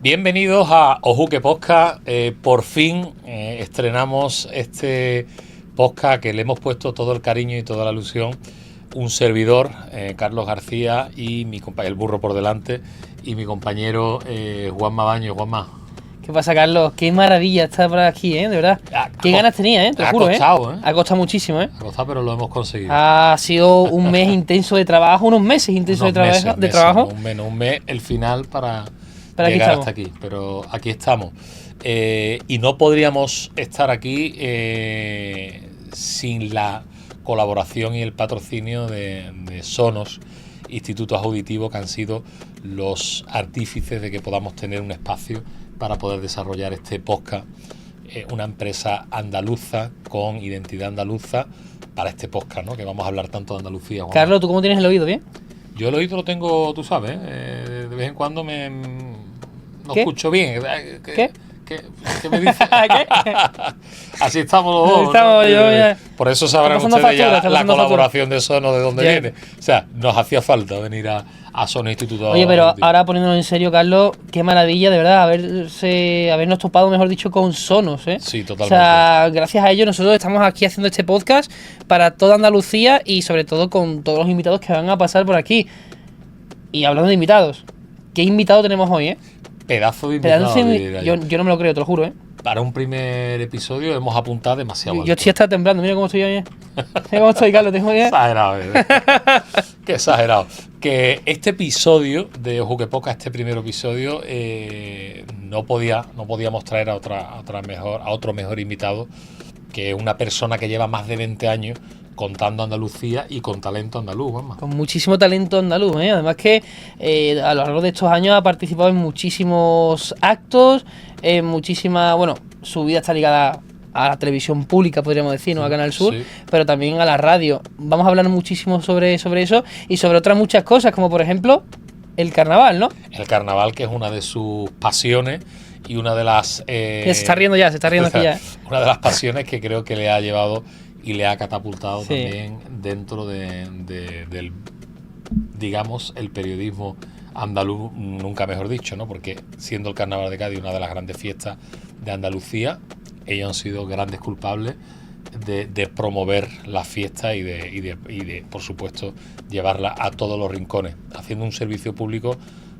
Bienvenidos a Ojuque Podcast. Por fin estrenamos este podcast que le hemos puesto todo el cariño y toda la ilusión. Un servidor, Carlos García, y mi compañero, el burro por delante, y mi compañero Juanma Baño. Juanma. ¿Qué pasa, Carlos? Qué maravilla estar por aquí, de verdad. Qué ganas tenía, te lo juro. Ha costado muchísimo, Ha costado, pero lo hemos conseguido. Ha sido un mes intenso de trabajo, unos meses intensos de trabajo. Un mes, el final para llegar hasta aquí, pero aquí estamos. Y no podríamos estar aquí sin la colaboración y el patrocinio de Sonos, institutos auditivos, que han sido los artífices de que podamos tener un espacio para poder desarrollar este podcast. Una empresa andaluza con identidad andaluza para este podcast, ¿no? Que vamos a hablar tanto de Andalucía. Carlos, ¿tú cómo tienes el oído? ¿Bien? Yo el oído lo tengo, tú sabes, de vez en cuando no escucho bien. ¿Qué me dices? ¿Qué? Así estamos los dos, ¿no? Por eso sabrán ustedes ya la colaboración de Sonos de dónde viene. O sea, nos hacía falta venir a Sonos Instituto. Oye, pero ahora poniéndolo en serio, Carlos, qué maravilla, de verdad, habernos topado, mejor dicho, con Sonos, ¿eh? Sí, totalmente. O sea, gracias a ellos nosotros estamos aquí haciendo este podcast para toda Andalucía y sobre todo con todos los invitados que van a pasar por aquí. Y hablando de invitados, ¿qué invitado tenemos hoy, eh? Pedazo de invitado. Yo no me lo creo, te lo juro, ¿eh? Para un primer episodio hemos apuntado demasiado. Yo estoy hasta temblando, mira cómo estoy hoy, ¿eh? Mira cómo estoy, Carlos, tengo idea. Exagerado, qué exagerado. Que este episodio de Ojuque Podcast, este primer episodio, no podíamos traer a otro mejor invitado, que una persona que lleva más de 20 años contando Andalucía y con talento andaluz, mamá. Con muchísimo talento andaluz, ¿eh? Además que a lo largo de estos años ha participado en muchísimos actos, en muchísimas... Bueno, su vida está ligada a la televisión pública, podríamos decir, ¿no? A Canal Sur, sí, pero también a la radio. Vamos a hablar muchísimo sobre eso y sobre otras muchas cosas, como por ejemplo el carnaval, ¿no? El carnaval, que es una de sus pasiones y una de las... se está riendo aquí ya. Una de las pasiones que creo que le ha llevado y le ha catapultado, sí, también dentro del, digamos, el periodismo andaluz, nunca mejor dicho, ¿no? Porque siendo el Carnaval de Cádiz una de las grandes fiestas de Andalucía, ellos han sido grandes culpables de promover la fiesta y de, por supuesto, llevarla a todos los rincones, haciendo un servicio público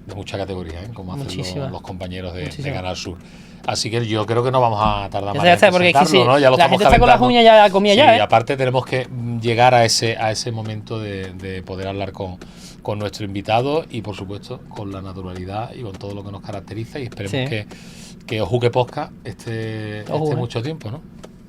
de mucha categoría, ¿eh? Como hacen los compañeros de Canal Sur. Así que yo creo que no vamos a tardar más en presentarlo, ¿no? Ya lo la estamos gente está con las uñas ya comía, sí, ya, ¿eh? Y aparte tenemos que llegar a ese momento de poder hablar con nuestro invitado y, por supuesto, con la naturalidad y con todo lo que nos caracteriza, y esperemos que Ojuque Podcast esté mucho tiempo, ¿no?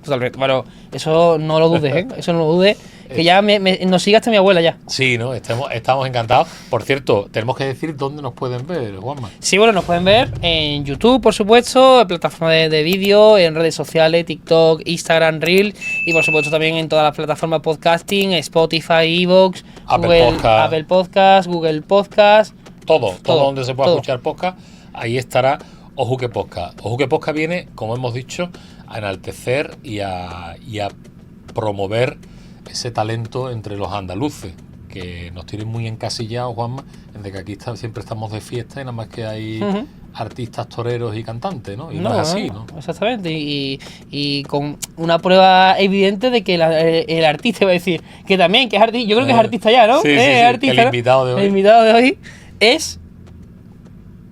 Totalmente. Bueno, eso no lo dudes, ¿eh? Eso no lo dudes. Que ya nos siga hasta mi abuela ya. Sí, ¿no? Estamos encantados. Por cierto, tenemos que decir dónde nos pueden ver, Juanma. Sí, bueno, nos pueden ver en YouTube, por supuesto, en plataformas de vídeo, en redes sociales, TikTok, Instagram, Reel, y por supuesto también en todas las plataformas podcasting, Spotify, Evox, Apple Podcast, Google Podcast. Todo donde se pueda escuchar podcast, ahí estará Ojuque Podcast. Ojuque Podcast viene, como hemos dicho, a enaltecer y a promover ese talento entre los andaluces, que nos tienen muy encasillados, Juanma, en de que aquí siempre estamos de fiesta y nada más que hay artistas, toreros y cantantes, ¿no? Y no es así, ¿no? Exactamente, y con una prueba evidente de que el artista, va a decir, que también, que es artista, yo creo que es artista ya, ¿no? Sí, artista, el invitado de hoy. El invitado de hoy es...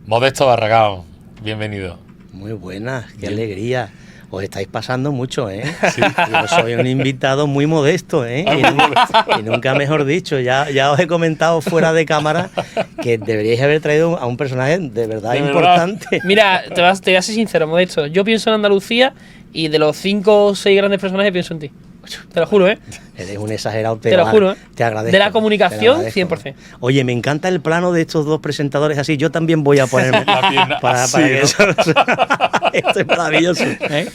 Modesto Barragán, bienvenido. Muy buenas, qué alegría. Os estáis pasando mucho, ¿eh? Sí. Yo soy un invitado muy modesto, ¿eh? Y nunca mejor dicho. Ya os he comentado fuera de cámara que deberíais haber traído a un personaje de verdad importante. Mira, te voy a ser sincero, Modesto. Yo pienso en Andalucía y de los 5 o 6 grandes personajes pienso en ti. Te lo juro, ¿eh? Eres un exagerado, te lo juro, ¿eh? Te agradezco. De la comunicación, 100%. Oye, me encanta el plano de estos dos presentadores así. Yo también voy a ponerme la pierna para así, que ¿no? eso... Esto es maravilloso, ¿eh?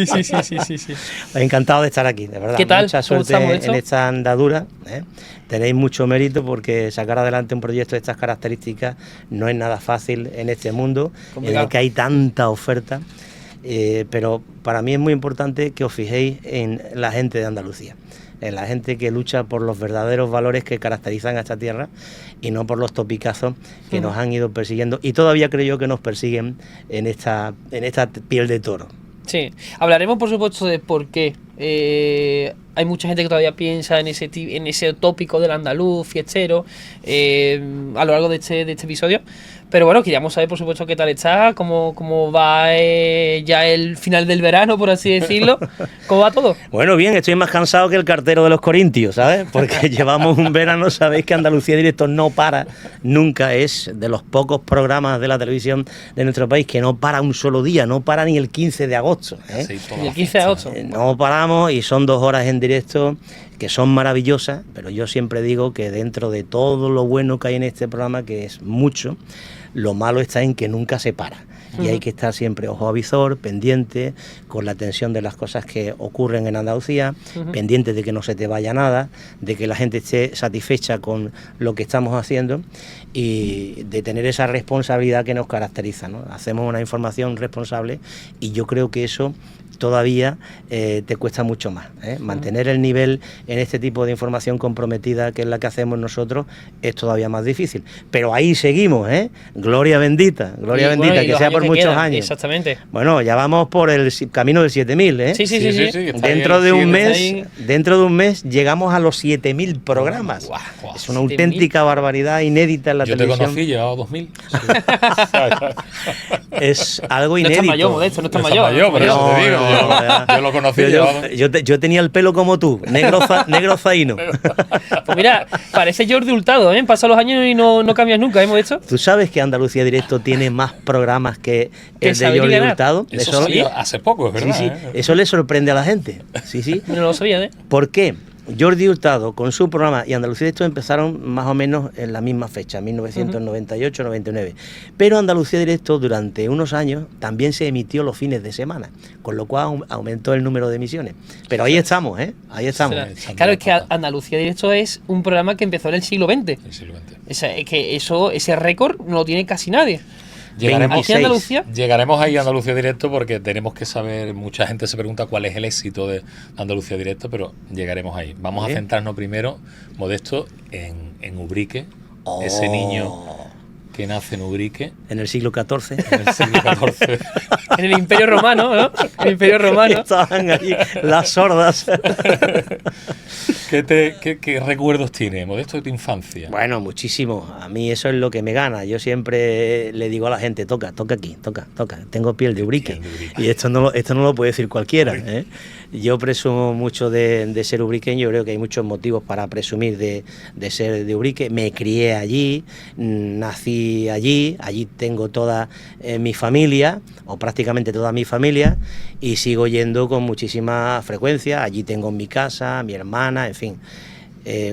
Sí. Encantado de estar aquí, de verdad. ¿Qué tal? Mucha suerte en esta andadura, ¿eh? Tenéis mucho mérito porque sacar adelante un proyecto de estas características no es nada fácil en este mundo en el que hay tanta oferta. Pero para mí es muy importante que os fijéis en la gente de Andalucía. en la gente que lucha por los verdaderos valores que caracterizan a esta tierra y no por los topicazos que nos han ido persiguiendo y todavía creo yo que nos persiguen en esta piel de toro. Sí, hablaremos por supuesto de por qué hay mucha gente que todavía piensa en ese tópico del andaluz fiestero a lo largo de este episodio. Pero bueno, queríamos saber por supuesto qué tal está, cómo va ya el final del verano, por así decirlo. ¿Cómo va todo? Bueno, bien, estoy más cansado que el cartero de los corintios, ¿sabes? Porque llevamos un verano, sabéis que Andalucía Directo no para nunca, es de los pocos programas de la televisión de nuestro país que no para un solo día, no para ni el 15 de agosto. Sí, ni el 15 de agosto. No paramos y son 2 horas en directo que son maravillosas, pero yo siempre digo que dentro de todo lo bueno que hay en este programa, que es mucho, lo malo está en que nunca se para. Y hay que estar siempre ojo a visor, pendiente, con la atención de las cosas que ocurren en Andalucía, pendiente de que no se te vaya nada, de que la gente esté satisfecha con lo que estamos haciendo y de tener esa responsabilidad que nos caracteriza, ¿no? Hacemos una información responsable y yo creo que eso todavía te cuesta mucho más, ¿eh? Mantener el nivel en este tipo de información comprometida, que es la que hacemos nosotros, es todavía más difícil. Pero ahí seguimos, ¿eh? Gloria bendita, que sea por muchos años. Exactamente. Bueno, ya vamos por el camino del 7000, ¿eh? Sí. Dentro de un mes llegamos a los 7000 programas. Wow, es una auténtica barbaridad inédita en la televisión. Yo te conocí, llevaba 2000. Es algo inédito. No está mayor, Modesto, no está No mayor. por eso te digo. Yo lo conocí. Yo tenía el pelo como tú, negro zaino. Pues mira, parece Jordi Hurtado, ¿eh? Pasan los años y no cambias nunca, ¿eh, Modesto? ¿Tú sabes que Andalucía Directo tiene más programas que el de Jordi Hurtado? Eso salió hace poco, es verdad. Sí. Eso le sorprende a la gente. Sí. No lo sabía, ¿eh? ¿Por qué? Jordi Hurtado con su programa y Andalucía Directo empezaron más o menos en la misma fecha, 1998-99. Pero Andalucía Directo durante unos años también se emitió los fines de semana, con lo cual aumentó el número de emisiones. Pero ahí estamos, ¿eh? Ahí estamos. Claro, es que Andalucía Directo es un programa que empezó en el siglo XX. El siglo XX. Es que ese récord no lo tiene casi nadie. Llegaremos ahí a Andalucía Directo porque tenemos que saber, mucha gente se pregunta cuál es el éxito de Andalucía Directo, pero llegaremos ahí. Vamos a centrarnos primero, Modesto, en Ubrique, ese niño que nace en Ubrique. En el siglo XIV. En el siglo XIV. En el Imperio Romano, ¿no? El Imperio Romano. Estaban ahí las sordas. ¿Qué recuerdos tiene, Modesto, de tu infancia? Bueno, muchísimo. A mí eso es lo que me gana. Yo siempre le digo a la gente, toca aquí, toca. Tengo piel de Ubrique. Y esto no lo puede decir cualquiera, ¿eh? Yo presumo mucho de ser ubriqueño. Creo que hay muchos motivos para presumir de ser de Ubrique. Me crié allí, nací allí tengo toda mi familia, o prácticamente toda mi familia, y sigo yendo con muchísima frecuencia. Allí tengo mi casa, mi hermana, en fin.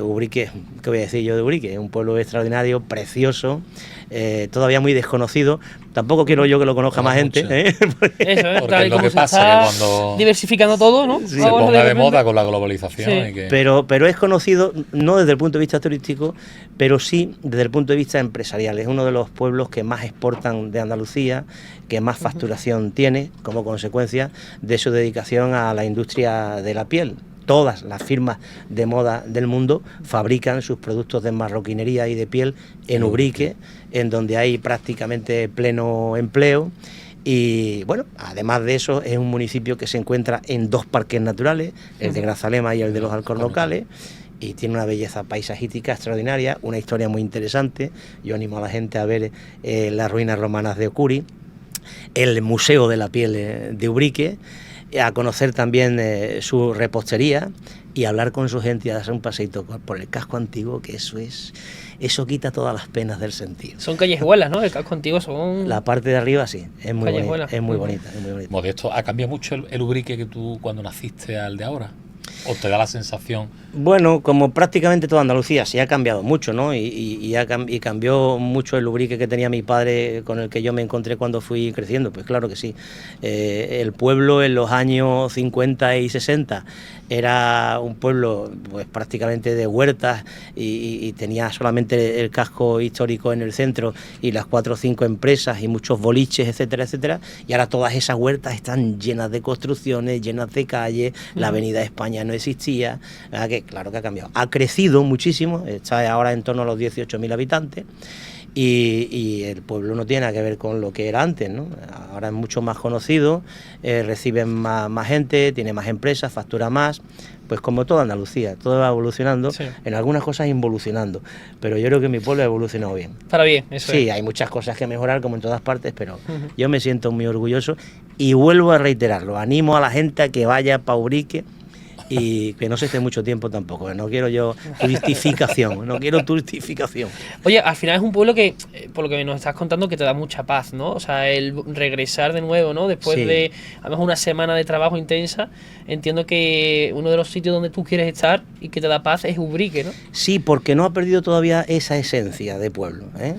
Ubrique, ¿qué voy a decir yo de Ubrique? Es un pueblo extraordinario, precioso, todavía muy desconocido. Tampoco quiero yo que lo conozca más gente, ¿eh? Eso, porque lo que pasa es que cuando diversificando todo, ¿no? Se ponga de moda con la globalización. Sí. Pero es conocido no desde el punto de vista turístico, pero sí desde el punto de vista empresarial. Es uno de los pueblos que más exportan de Andalucía, que más facturación tiene como consecuencia de su dedicación a la industria de la piel. Todas las firmas de moda del mundo fabrican sus productos de marroquinería y de piel en Ubrique, en donde hay prácticamente pleno empleo. Y bueno, además de eso, es un municipio que se encuentra en 2 parques naturales, el de Grazalema y el de los Alcornocales, y tiene una belleza paisajística extraordinaria, una historia muy interesante. Yo animo a la gente a ver las ruinas romanas de Ocuri, el Museo de la Piel de Ubrique, a conocer también su repostería y hablar con su gente y a darse un paseito por el casco antiguo, que eso quita todas las penas del sentido. Son callejuelas, ¿no? El casco antiguo son... La parte de arriba sí, es muy bonita. Modesto, ¿ha cambiado mucho el Ubrique que tú cuando naciste al de ahora? ¿O te da la sensación? Bueno, como prácticamente toda Andalucía, sí ha cambiado mucho, ¿no? Y cambió mucho el Ubrique que tenía mi padre, con el que yo me encontré cuando fui creciendo, pues claro que sí. El pueblo en los años 50 y 60 era un pueblo pues prácticamente de huertas y tenía solamente el casco histórico en el centro y las 4 o 5 empresas y muchos boliches, etcétera, etcétera. Y ahora todas esas huertas están llenas de construcciones, llenas de calles, la Avenida España no existía, que claro que ha cambiado. Ha crecido muchísimo, está ahora en torno a los 18.000 habitantes. Y el pueblo no tiene nada que ver con lo que era antes, ¿no? Ahora es mucho más conocido, reciben más gente, tiene más empresas, factura más, pues como toda Andalucía, todo va evolucionando, sí. En algunas cosas involucionando, pero yo creo que mi pueblo ha evolucionado bien. Para bien, eso sí, es. Hay muchas cosas que mejorar como en todas partes, pero yo me siento muy orgulloso y vuelvo a reiterarlo, animo a la gente a que vaya para Ubrique, y que no se esté mucho tiempo tampoco, no quiero yo turistificación, no quiero turistificación. Oye, al final es un pueblo que, por lo que nos estás contando, que te da mucha paz, ¿no? O sea, el regresar de nuevo, ¿no? Después de, a lo mejor, una semana de trabajo intensa, entiendo que uno de los sitios donde tú quieres estar y que te da paz es Ubrique, ¿no? Sí, porque no ha perdido todavía esa esencia de pueblo, ¿eh?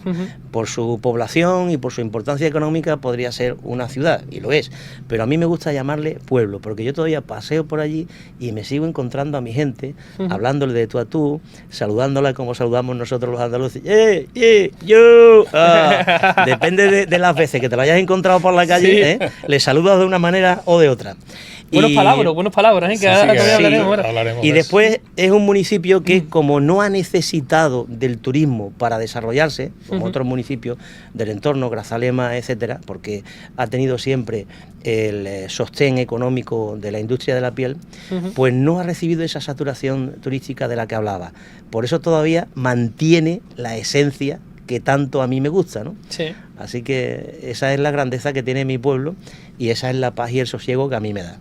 Por su población y por su importancia económica podría ser una ciudad, y lo es, pero a mí me gusta llamarle pueblo, porque yo todavía paseo por allí y me sigo encontrando a mi gente, hablándole de tú a tú, saludándola como saludamos nosotros los andaluces, yo, depende de las veces que te lo hayas encontrado por la calle, le saludas de una manera o de otra. Buenos palabras, que ahora hablaremos. Y después es un municipio que, como no ha necesitado del turismo para desarrollarse, como otros municipios del entorno, Grazalema, etcétera, porque ha tenido siempre el sostén económico de la industria de la piel, pues no ha recibido esa saturación turística de la que hablaba. Por eso todavía mantiene la esencia que tanto a mí me gusta, ¿no? Sí. Así que esa es la grandeza que tiene mi pueblo y esa es la paz y el sosiego que a mí me da.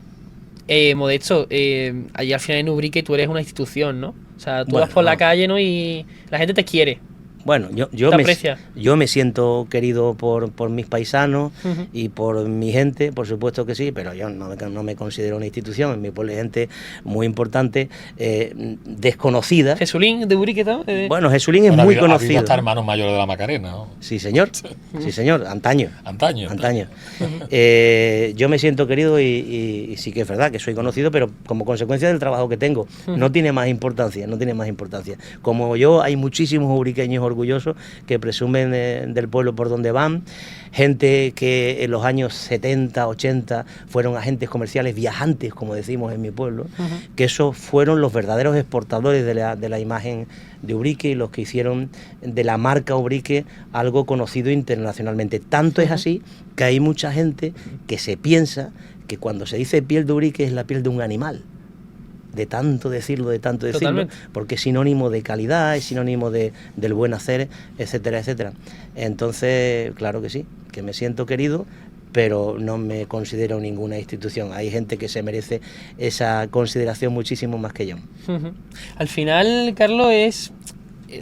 Modesto, allí al final en Ubrique tú eres una institución, ¿no? O sea, tú vas por la calle, ¿no? Y la gente te quiere. Bueno, yo me siento querido por mis paisanos y por mi gente, por supuesto que sí, pero yo no me considero una institución. En mi pueblo hay gente muy importante, desconocida. ¿Jesulín de Ubrique también? Bueno, Jesulín es muy conocido. Ha habido hasta hermanos mayores de la Macarena, ¿no? Sí, señor. Sí, señor. Antaño. Yo me siento querido y sí que es verdad que soy conocido, pero como consecuencia del trabajo que tengo. No tiene más importancia. Como yo, hay muchísimos ubriqueños orgullosos que presumen del pueblo por donde van, gente que en los años 70, 80 fueron agentes comerciales viajantes, como decimos en mi pueblo, que esos fueron los verdaderos exportadores de la imagen de Ubrique y los que hicieron de la marca Ubrique algo conocido internacionalmente. Tanto es así que hay mucha gente que se piensa que cuando se dice piel de Ubrique es la piel de un animal. De tanto decirlo, Totalmente. Porque es sinónimo de calidad, es sinónimo del buen hacer, etcétera, etcétera. Entonces, claro que sí, que me siento querido, pero no me considero ninguna institución. Hay gente que se merece esa consideración muchísimo más que yo. Al final, Carlos,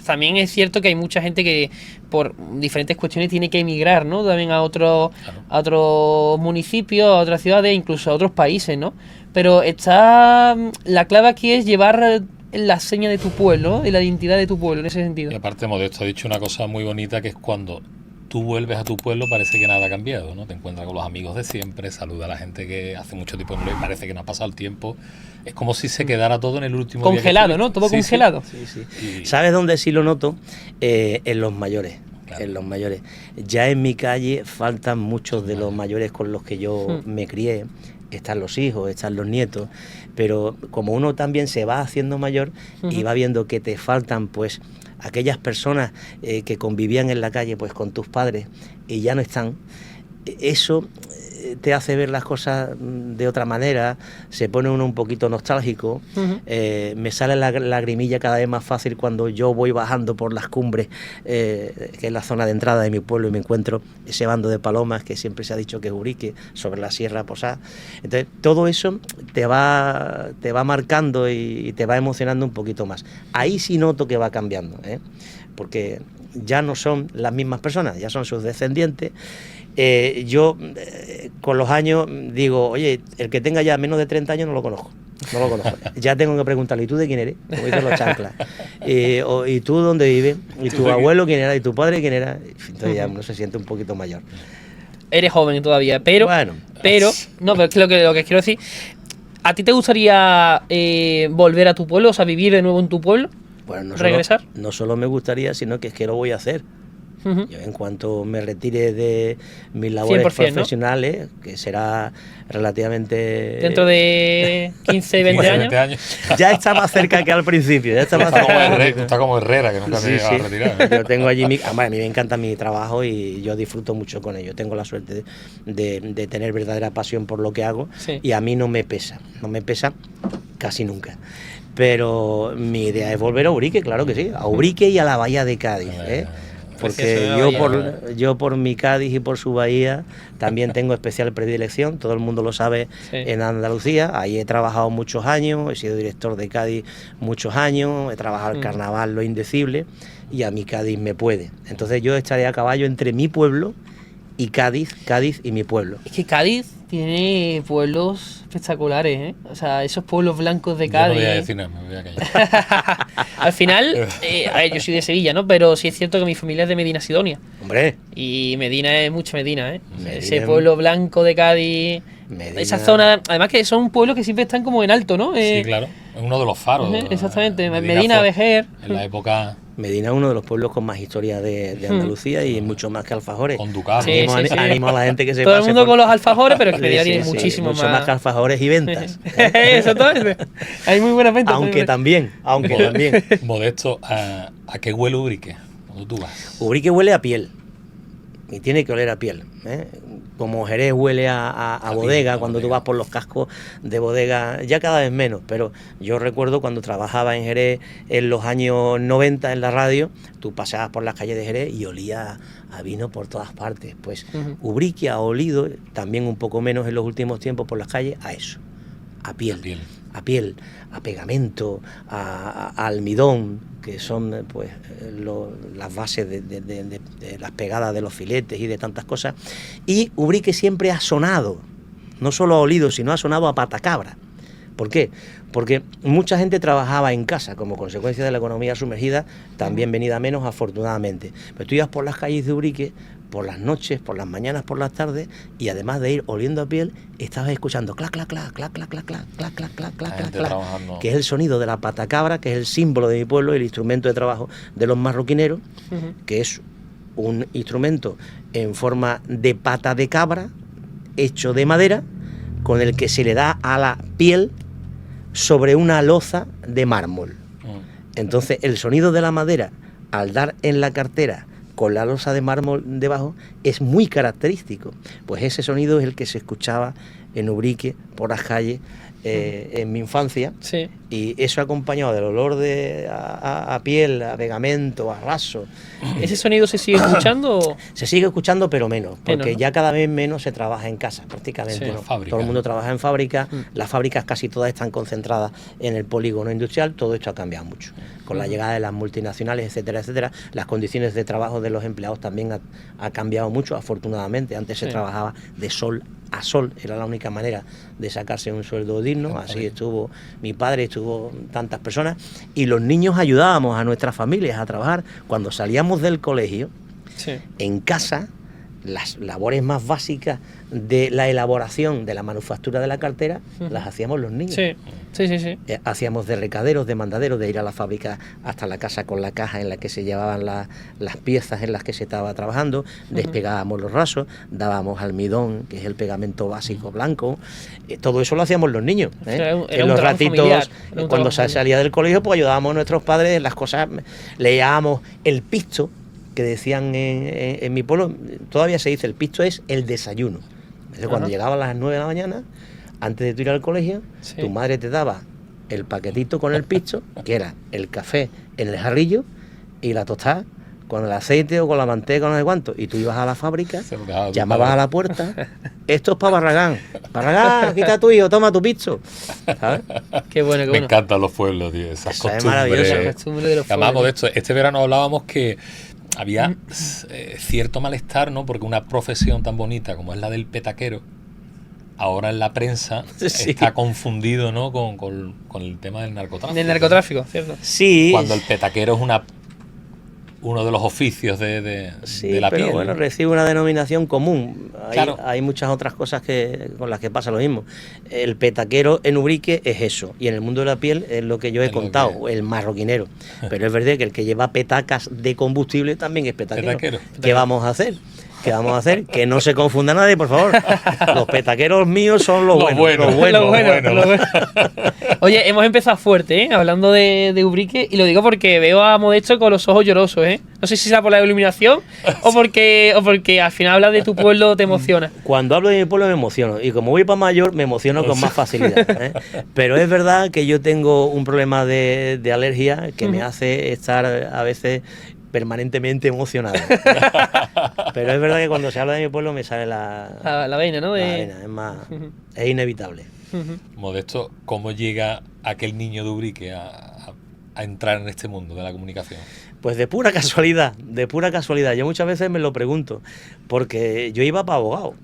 también es cierto que hay mucha gente que por diferentes cuestiones tiene que emigrar, ¿no? También a otros municipios, a otras ciudades, incluso a otros países, ¿no? Pero la clave aquí es llevar la seña de tu pueblo, ¿no? Y la identidad de tu pueblo, en ese sentido. Y aparte, Modesto ha dicho una cosa muy bonita, que es cuando tú vuelves a tu pueblo parece que nada ha cambiado, ¿no? Te encuentras con los amigos de siempre, saluda a la gente que hace mucho tiempo no le parece que no ha pasado el tiempo. Es como si se quedara todo en el último día. Congelado, ¿no? Todo congelado. Sí. ¿Sabes dónde sí lo noto? En los mayores. Claro. En los mayores. Ya en mi calle faltan muchos de los mayores con los que yo me crié. Están los hijos, están los nietos, pero como uno también se va haciendo mayor y va viendo que te faltan pues aquellas personas que convivían en la calle pues con tus padres y ya no están, eso te hace ver las cosas de otra manera, se pone uno un poquito nostálgico, me sale la lagrimilla cada vez más fácil cuando yo voy bajando por las cumbres, que es la zona de entrada de mi pueblo, y me encuentro ese bando de palomas que siempre se ha dicho que es Ubrique, sobre la Sierra Posada. Entonces todo eso te va marcando y te va emocionando un poquito más. Ahí sí noto que va cambiando, porque ya no son las mismas personas, ya son sus descendientes. Yo con los años digo, oye, el que tenga ya menos de 30 años no lo conozco. Ya tengo que preguntarle, ¿y tú de quién eres? Como dicen los chanclas. ¿Y tú dónde vives? ¿Y tu abuelo quién era? ¿Y tu padre quién era? Entonces ya uno se siente un poquito mayor. Eres joven todavía, pero es lo que quiero decir. ¿A ti te gustaría volver a tu pueblo, o sea, vivir de nuevo en tu pueblo? Bueno, ¿regresar? No solo me gustaría, sino que es que lo voy a hacer. Yo en cuanto me retire de mis labores 100%, profesionales, ¿no? Que será relativamente... Dentro de 15, 20 años. Ya está más cerca que al principio. Ya está más Está como Herrera, que nunca se iba a retirar. Yo tengo allí... Además, a mí me encanta mi trabajo y yo disfruto mucho con ello. Tengo la suerte de tener verdadera pasión por lo que hago, y a mí no me pesa casi nunca. Pero mi idea es volver a Ubrique, claro que sí, a Ubrique y a la bahía de Cádiz, porque yo por mi Cádiz y por su bahía también tengo especial predilección, todo el mundo lo sabe, en Andalucía. Ahí he trabajado muchos años, he sido director de Cádiz muchos años, he trabajado el carnaval Lo Indecible, y a mi Cádiz me puede. Entonces yo estaré a caballo entre mi pueblo y Cádiz y mi pueblo. Es que Cádiz tiene pueblos espectaculares, ¿eh? O sea, esos pueblos blancos de Cádiz. Yo no voy a decir nada, me voy a callar. Al final, a ver, yo soy de Sevilla, ¿no? Pero sí es cierto que mi familia es de Medina Sidonia. ¡Hombre! Y Medina es mucha Medina, ¿eh? Medina, ese pueblo blanco de Cádiz. Medina. Esa zona, además que son pueblos que siempre están como en alto, ¿no? Sí, claro. Es uno de los faros. Exactamente. Medina, Vejer. En la época... Medina es uno de los pueblos con más historia de Andalucía y mucho más que Alfajores. Con Ducado. Animo a la gente que se todo el mundo con los alfajores, pero es que Medina tiene muchísimo mucho más que Alfajores y ventas. Exactamente. Hay muy buenas ventas. Aunque también. Modesto, ¿a qué huele Ubrique cuando tú vas? Ubrique huele a piel. Y tiene que oler a piel, ¿eh? Como Jerez huele a bodega, cuando tú vas por los cascos de bodega, ya cada vez menos, pero yo recuerdo cuando trabajaba en Jerez en los años 90 en la radio, tú pasabas por las calles de Jerez y olía a vino por todas partes. Pues Ubrique ha olido, también un poco menos en los últimos tiempos por las calles, a eso, a piel, a pegamento, a almidón, que son pues las bases de las pegadas de los filetes y de tantas cosas. Y Ubrique siempre ha sonado, no solo ha olido, sino ha sonado a patacabra. ¿Por qué? Porque mucha gente trabajaba en casa como consecuencia de la economía sumergida, también venida menos afortunadamente. Pero tú ibas por las calles de Ubrique, por las noches, por las mañanas, por las tardes, y además de ir oliendo a piel, estabas escuchando clac, clac, clac, clac, clac, clac, clac, clac, clac, clac, clac, clac, que es el sonido de la patacabra, que es el símbolo de mi pueblo, el instrumento de trabajo de los marroquineros, que es un instrumento en forma de pata de cabra, hecho de madera, con el que se le da a la piel sobre una loza de mármol. Entonces el sonido de la madera al dar en la cartera con la losa de mármol debajo es muy característico. Pues ese sonido es el que se escuchaba en Ubrique por las calles en mi infancia, y eso acompañado del olor a piel, a pegamento, a raso. ¿Ese sonido se sigue escuchando? Se sigue escuchando, pero menos, porque ya cada vez menos se trabaja en casa, prácticamente. Todo el mundo trabaja en fábrica, las fábricas casi todas están concentradas en el polígono industrial. Todo esto ha cambiado mucho. Con la llegada de las multinacionales, etcétera, etcétera, las condiciones de trabajo de los empleados también ha cambiado mucho, afortunadamente. Antes se trabajaba de sol a sol, era la única manera de sacarse un sueldo digno. Así estuvo mi padre, estuvo tantas personas, y los niños ayudábamos a nuestras familias a trabajar. Cuando salíamos del colegio, en casa, las labores más básicas de la elaboración de la manufactura de la cartera las hacíamos los niños. Hacíamos de recaderos, de mandaderos, de ir a la fábrica hasta la casa con la caja en la que se llevaban las piezas en las que se estaba trabajando, despegábamos los rasos, dábamos almidón, que es el pegamento básico blanco. Todo eso lo hacíamos los niños. En los ratitos, cuando salía del colegio, pues ayudábamos a nuestros padres en las cosas, leíamos el pisto, que decían en mi pueblo, todavía se dice, el pisto es el desayuno. Entonces, cuando llegaban las 9 de la mañana, antes de ir al colegio, tu madre te daba el paquetito con el pisto, que era el café en el jarrillo y la tostada con el aceite o con la manteca o no sé cuánto. Y tú ibas a la fábrica, llamabas a la puerta, esto es para Barragán. Barragán, aquí está tu hijo, toma tu pisto. ¿Sabes? Qué bueno, qué bueno. Me encantan los pueblos, tío, esas costumbres. Es maravilloso. Las costumbres de los pueblos. Además, de esto, este verano hablábamos que había cierto malestar, ¿no? Porque una profesión tan bonita como es la del petaquero, ahora en la prensa está confundido, ¿no? con el tema del narcotráfico. Del narcotráfico, ¿cierto? Sí. Cuando el petaquero es una uno de los oficios de Sí, la pero piel. bueno, recibe una denominación común. Claro. Hay muchas otras cosas con las que pasa lo mismo. El petaquero en Ubrique es eso, y en el mundo de la piel es lo que yo he contado, el marroquinero. Pero es verdad que el que lleva petacas de combustible también es petaquero. ¿Qué vamos a hacer? ¿Qué vamos a hacer? Que no se confunda nadie, por favor. Los petaqueros míos son los buenos. Los buenos. Oye, hemos empezado fuerte, hablando de Ubrique, y lo digo porque veo a Modesto con los ojos llorosos, No sé si será por la iluminación o porque al final hablas de tu pueblo, te emociona. Cuando hablo de mi pueblo me emociono, y como voy para mayor me emociono con más facilidad. Pero es verdad que yo tengo un problema de alergia que me hace estar a veces permanentemente emocionado. Pero es verdad que cuando se habla de mi pueblo me sale la vena, ¿no? La vena, es más, es inevitable. Modesto, ¿cómo llega aquel niño de Ubrique a entrar en este mundo de la comunicación? Pues de pura casualidad. Yo muchas veces me lo pregunto, porque yo iba para abogado.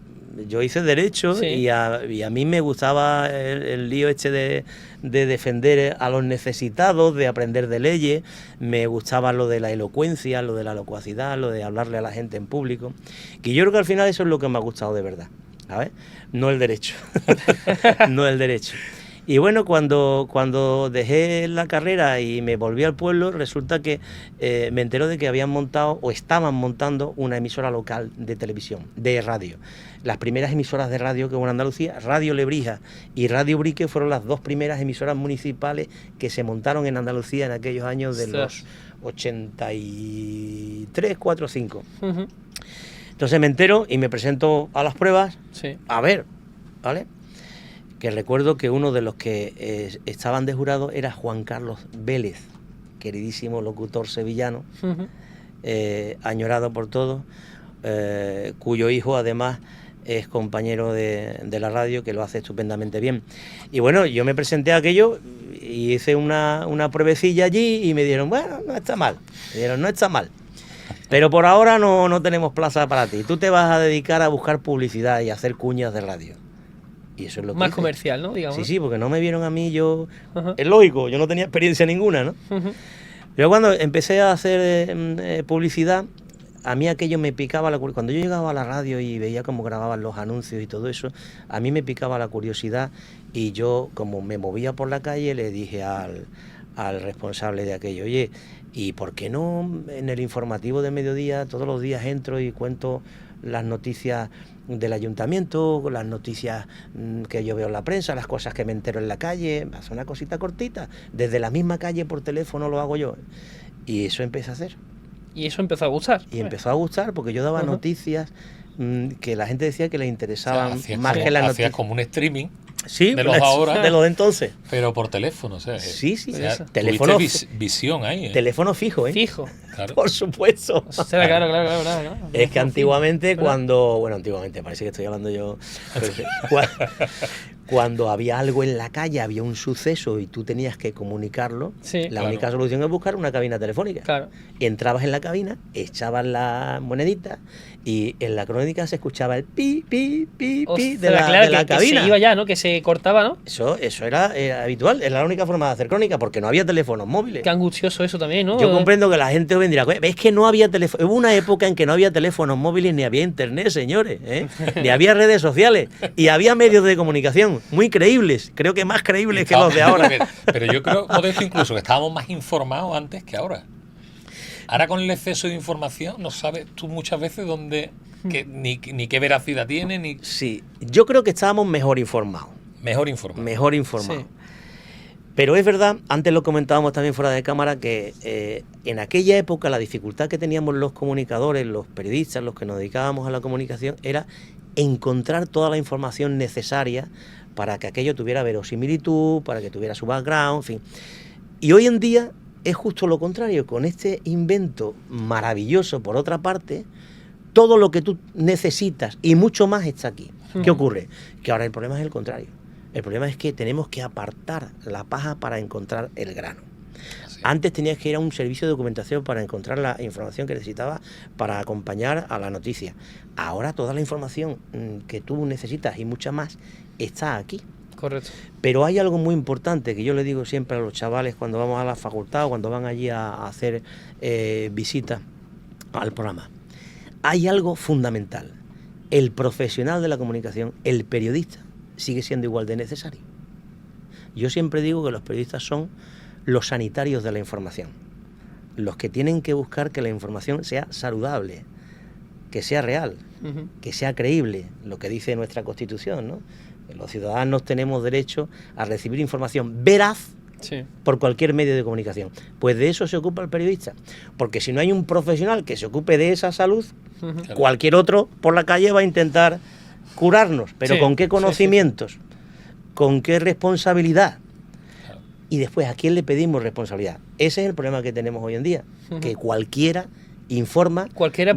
Yo hice Derecho, sí. y a mí me gustaba el lío de defender a los necesitados, de aprender de leyes. Me gustaba lo de la elocuencia, lo de la locuacidad, lo de hablarle a la gente en público. Que yo creo que al final eso es lo que me ha gustado de verdad, ¿sabes? No el Derecho. No el Derecho. Y bueno, cuando dejé la carrera y me volví al pueblo, resulta que me entero de que habían montado o estaban montando una emisora local de televisión, de radio. Las primeras emisoras de radio que hubo en Andalucía, Radio Lebrija y Radio Ubrique, fueron las dos primeras emisoras municipales que se montaron en Andalucía en aquellos años de los 83, 4, 5. Entonces me entero y me presento a las pruebas, a ver, ¿vale? Que recuerdo que uno de los que estaban de jurado era Juan Carlos Vélez, queridísimo locutor sevillano, añorado por todos, cuyo hijo además es compañero de la radio, que lo hace estupendamente bien. Y bueno, yo me presenté a aquello y hice una pruebecilla allí y me dieron, bueno, no está mal. Pero por ahora no tenemos plaza para ti. Tú te vas a dedicar a buscar publicidad y a hacer cuñas de radio. Y eso es lo que más hice. Comercial, ¿no? Digamos. Sí, porque no me vieron a mí, es lógico, yo no tenía experiencia ninguna, ¿no? Pero cuando empecé a hacer publicidad, a mí aquello me picaba la curiosidad. Cuando yo llegaba a la radio y veía cómo grababan los anuncios y todo eso, a mí me picaba la curiosidad, y yo, como me movía por la calle, le dije al responsable de aquello, oye, ¿y por qué no en el informativo de mediodía todos los días entro y cuento las noticias del ayuntamiento, las noticias que yo veo en la prensa, las cosas que me entero en la calle? Hace una cosita cortita, desde la misma calle por teléfono lo hago yo. Y eso empecé a hacer. Y eso empezó a gustar. Y empezó a gustar porque yo daba noticias que la gente decía que le interesaban, más que las noticias. Hacías como un streaming. Sí, de los ahora, de los de entonces. Pero por teléfono, o sea. Sí. O sea, teléfono, visión ahí. Teléfono fijo, Fijo. Claro. Por supuesto. Claro. Es que antiguamente antiguamente, parece que estoy hablando yo. Cuando había algo en la calle, había un suceso y tú tenías que comunicarlo, la única solución es buscar una cabina telefónica. Claro. Entrabas en la cabina, echabas la monedita y en la crónica se escuchaba el pi, pi, pi, pi de la cabina. Que se iba ya, ¿no? Que se cortaba, ¿no? Eso era habitual, era la única forma de hacer crónica porque no había teléfonos móviles. Qué angustioso eso también, ¿no? Yo comprendo que la gente hoy vendría, es que no había teléfono. Hubo una época en que no había teléfonos móviles ni había internet, señores, ni había redes sociales y había medios de comunicación muy creíbles, creo que más creíbles que los de ahora. Pero yo creo, Modesto, incluso que estábamos más informados antes que ahora. Ahora con el exceso de información no sabes tú muchas veces ni qué veracidad tiene, ni... Sí, yo creo que estábamos mejor informados. Mejor informados. Sí. Pero es verdad, antes lo comentábamos también fuera de cámara, que en aquella época la dificultad que teníamos los comunicadores, los periodistas, los que nos dedicábamos a la comunicación, era encontrar toda la información necesaria para que aquello tuviera verosimilitud, para que tuviera su background, en fin. Y hoy en día es justo lo contrario, con este invento maravilloso, por otra parte, todo lo que tú necesitas y mucho más está aquí. ¿Qué ocurre? Que ahora el problema es el contrario. El problema es que tenemos que apartar la paja para encontrar el grano. Sí. Antes tenías que ir a un servicio de documentación para encontrar la información que necesitabas para acompañar a la noticia. Ahora toda la información que tú necesitas y mucha más está aquí. Correcto. Pero hay algo muy importante que yo le digo siempre a los chavales cuando vamos a la facultad o cuando van allí a hacer visitas al programa. Hay algo fundamental. El profesional de la comunicación, el periodista, sigue siendo igual de necesario. Yo siempre digo que los periodistas son los sanitarios de la información, los que tienen que buscar que la información sea saludable, que sea real, que sea creíble, lo que dice nuestra Constitución, ¿no? Los ciudadanos tenemos derecho a recibir información veraz por cualquier medio de comunicación. Pues de eso se ocupa el periodista, porque si no hay un profesional que se ocupe de esa salud, cualquier otro por la calle va a intentar curarnos, pero ¿con qué conocimientos? ¿Con qué responsabilidad? Y después, ¿a quién le pedimos responsabilidad? Ese es el problema que tenemos hoy en día, que cualquiera informa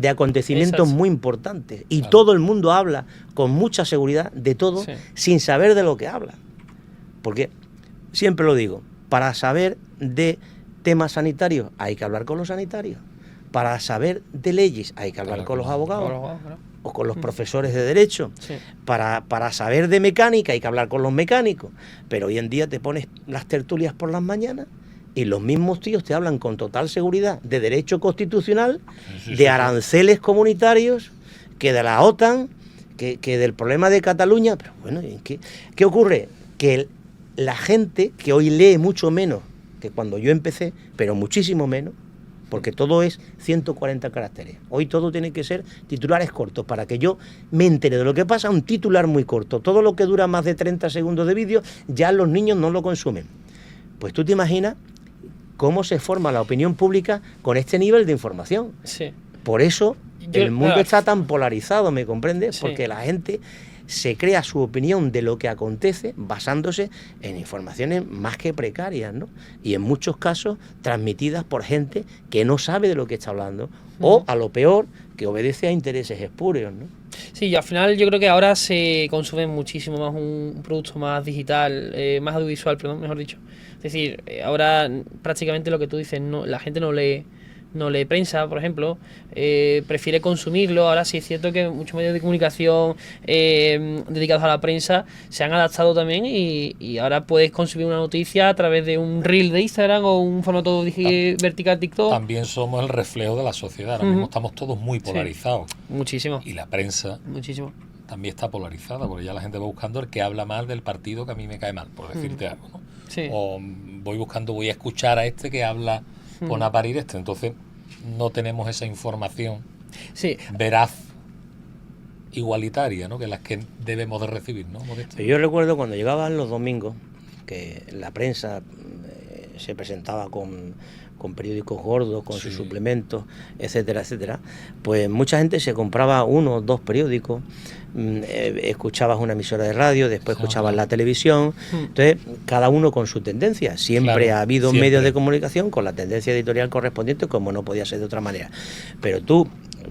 de acontecimientos muy importantes y todo el mundo habla con mucha seguridad de todo sin saber de lo que habla. Porque, siempre lo digo, para saber de temas sanitarios hay que hablar con los sanitarios, para saber de leyes hay que hablar con los abogados o con los profesores de derecho, para saber de mecánica hay que hablar con los mecánicos, pero hoy en día te pones las tertulias por las mañanas y los mismos tíos te hablan con total seguridad de derecho constitucional, de aranceles comunitarios, que de la OTAN, que del problema de Cataluña. Pero bueno, ¿qué ocurre? Que la gente que hoy lee mucho menos que cuando yo empecé, pero muchísimo menos, porque todo es 140 caracteres. Hoy todo tiene que ser titulares cortos, para que yo me entere de lo que pasa, un titular muy corto. Todo lo que dura más de 30 segundos de vídeo, ya los niños no lo consumen. Pues tú te imaginas cómo se forma la opinión pública con este nivel de información. Por eso el mundo está tan polarizado, ¿me comprendes? Porque la gente se crea su opinión de lo que acontece basándose en informaciones más que precarias, ¿no? Y en muchos casos transmitidas por gente que no sabe de lo que está hablando, o a lo peor, que obedece a intereses espurios, ¿no? Sí, y al final yo creo que ahora se consume muchísimo más un producto más digital, más audiovisual, perdón, mejor dicho. Es decir, ahora prácticamente lo que tú dices, la gente no lee prensa, por ejemplo, prefiere consumirlo. Ahora sí es cierto que muchos medios de comunicación dedicados a la prensa se han adaptado también y ahora puedes consumir una noticia a través de un reel de Instagram o un formato vertical TikTok. También somos el reflejo de la sociedad. Ahora mismo estamos todos muy polarizados. Muchísimo. Y la prensa también está polarizada, porque ya la gente va buscando el que habla mal del partido que a mí me cae mal, por decirte algo, ¿no? O voy a escuchar a este que habla con a parir este. Entonces no tenemos esa información veraz, igualitaria, ¿no? Que las que debemos de recibir, ¿no? Yo recuerdo cuando llegaban los domingos que la prensa se presentaba con periódicos gordos, con sus suplementos, etcétera, etcétera, pues mucha gente se compraba 1 o 2 periódicos, escuchabas una emisora de radio, después escuchabas la televisión, entonces cada uno con su tendencia. Siempre ha habido medios de comunicación con la tendencia editorial correspondiente, como no podía ser de otra manera. Pero tú,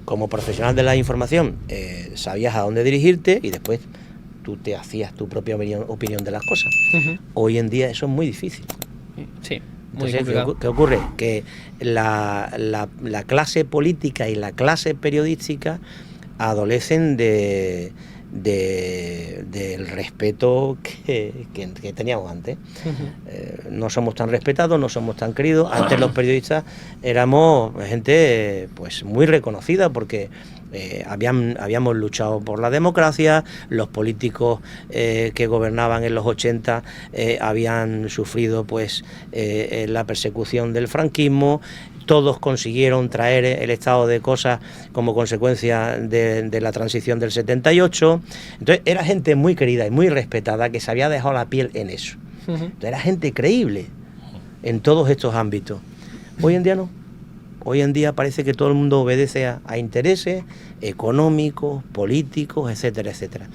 como profesional de la información, sabías a dónde dirigirte y después tú te hacías tu propia opinión de las cosas. Hoy en día eso es muy difícil. Entonces, ¿qué ocurre? Que la clase política y la clase periodística adolecen del respeto que teníamos antes. No somos tan respetados, no somos tan queridos. Antes los periodistas éramos gente pues muy reconocida porque habíamos luchado por la democracia, los políticos que gobernaban en los 80 habían sufrido pues la persecución del franquismo. Todos consiguieron traer el estado de cosas como consecuencia de la transición del 78. Entonces era gente muy querida y muy respetada que se había dejado la piel en eso. Entonces era gente creíble en todos estos ámbitos. Hoy en día no. Hoy en día parece que todo el mundo obedece a intereses económicos, políticos, etcétera, etcétera.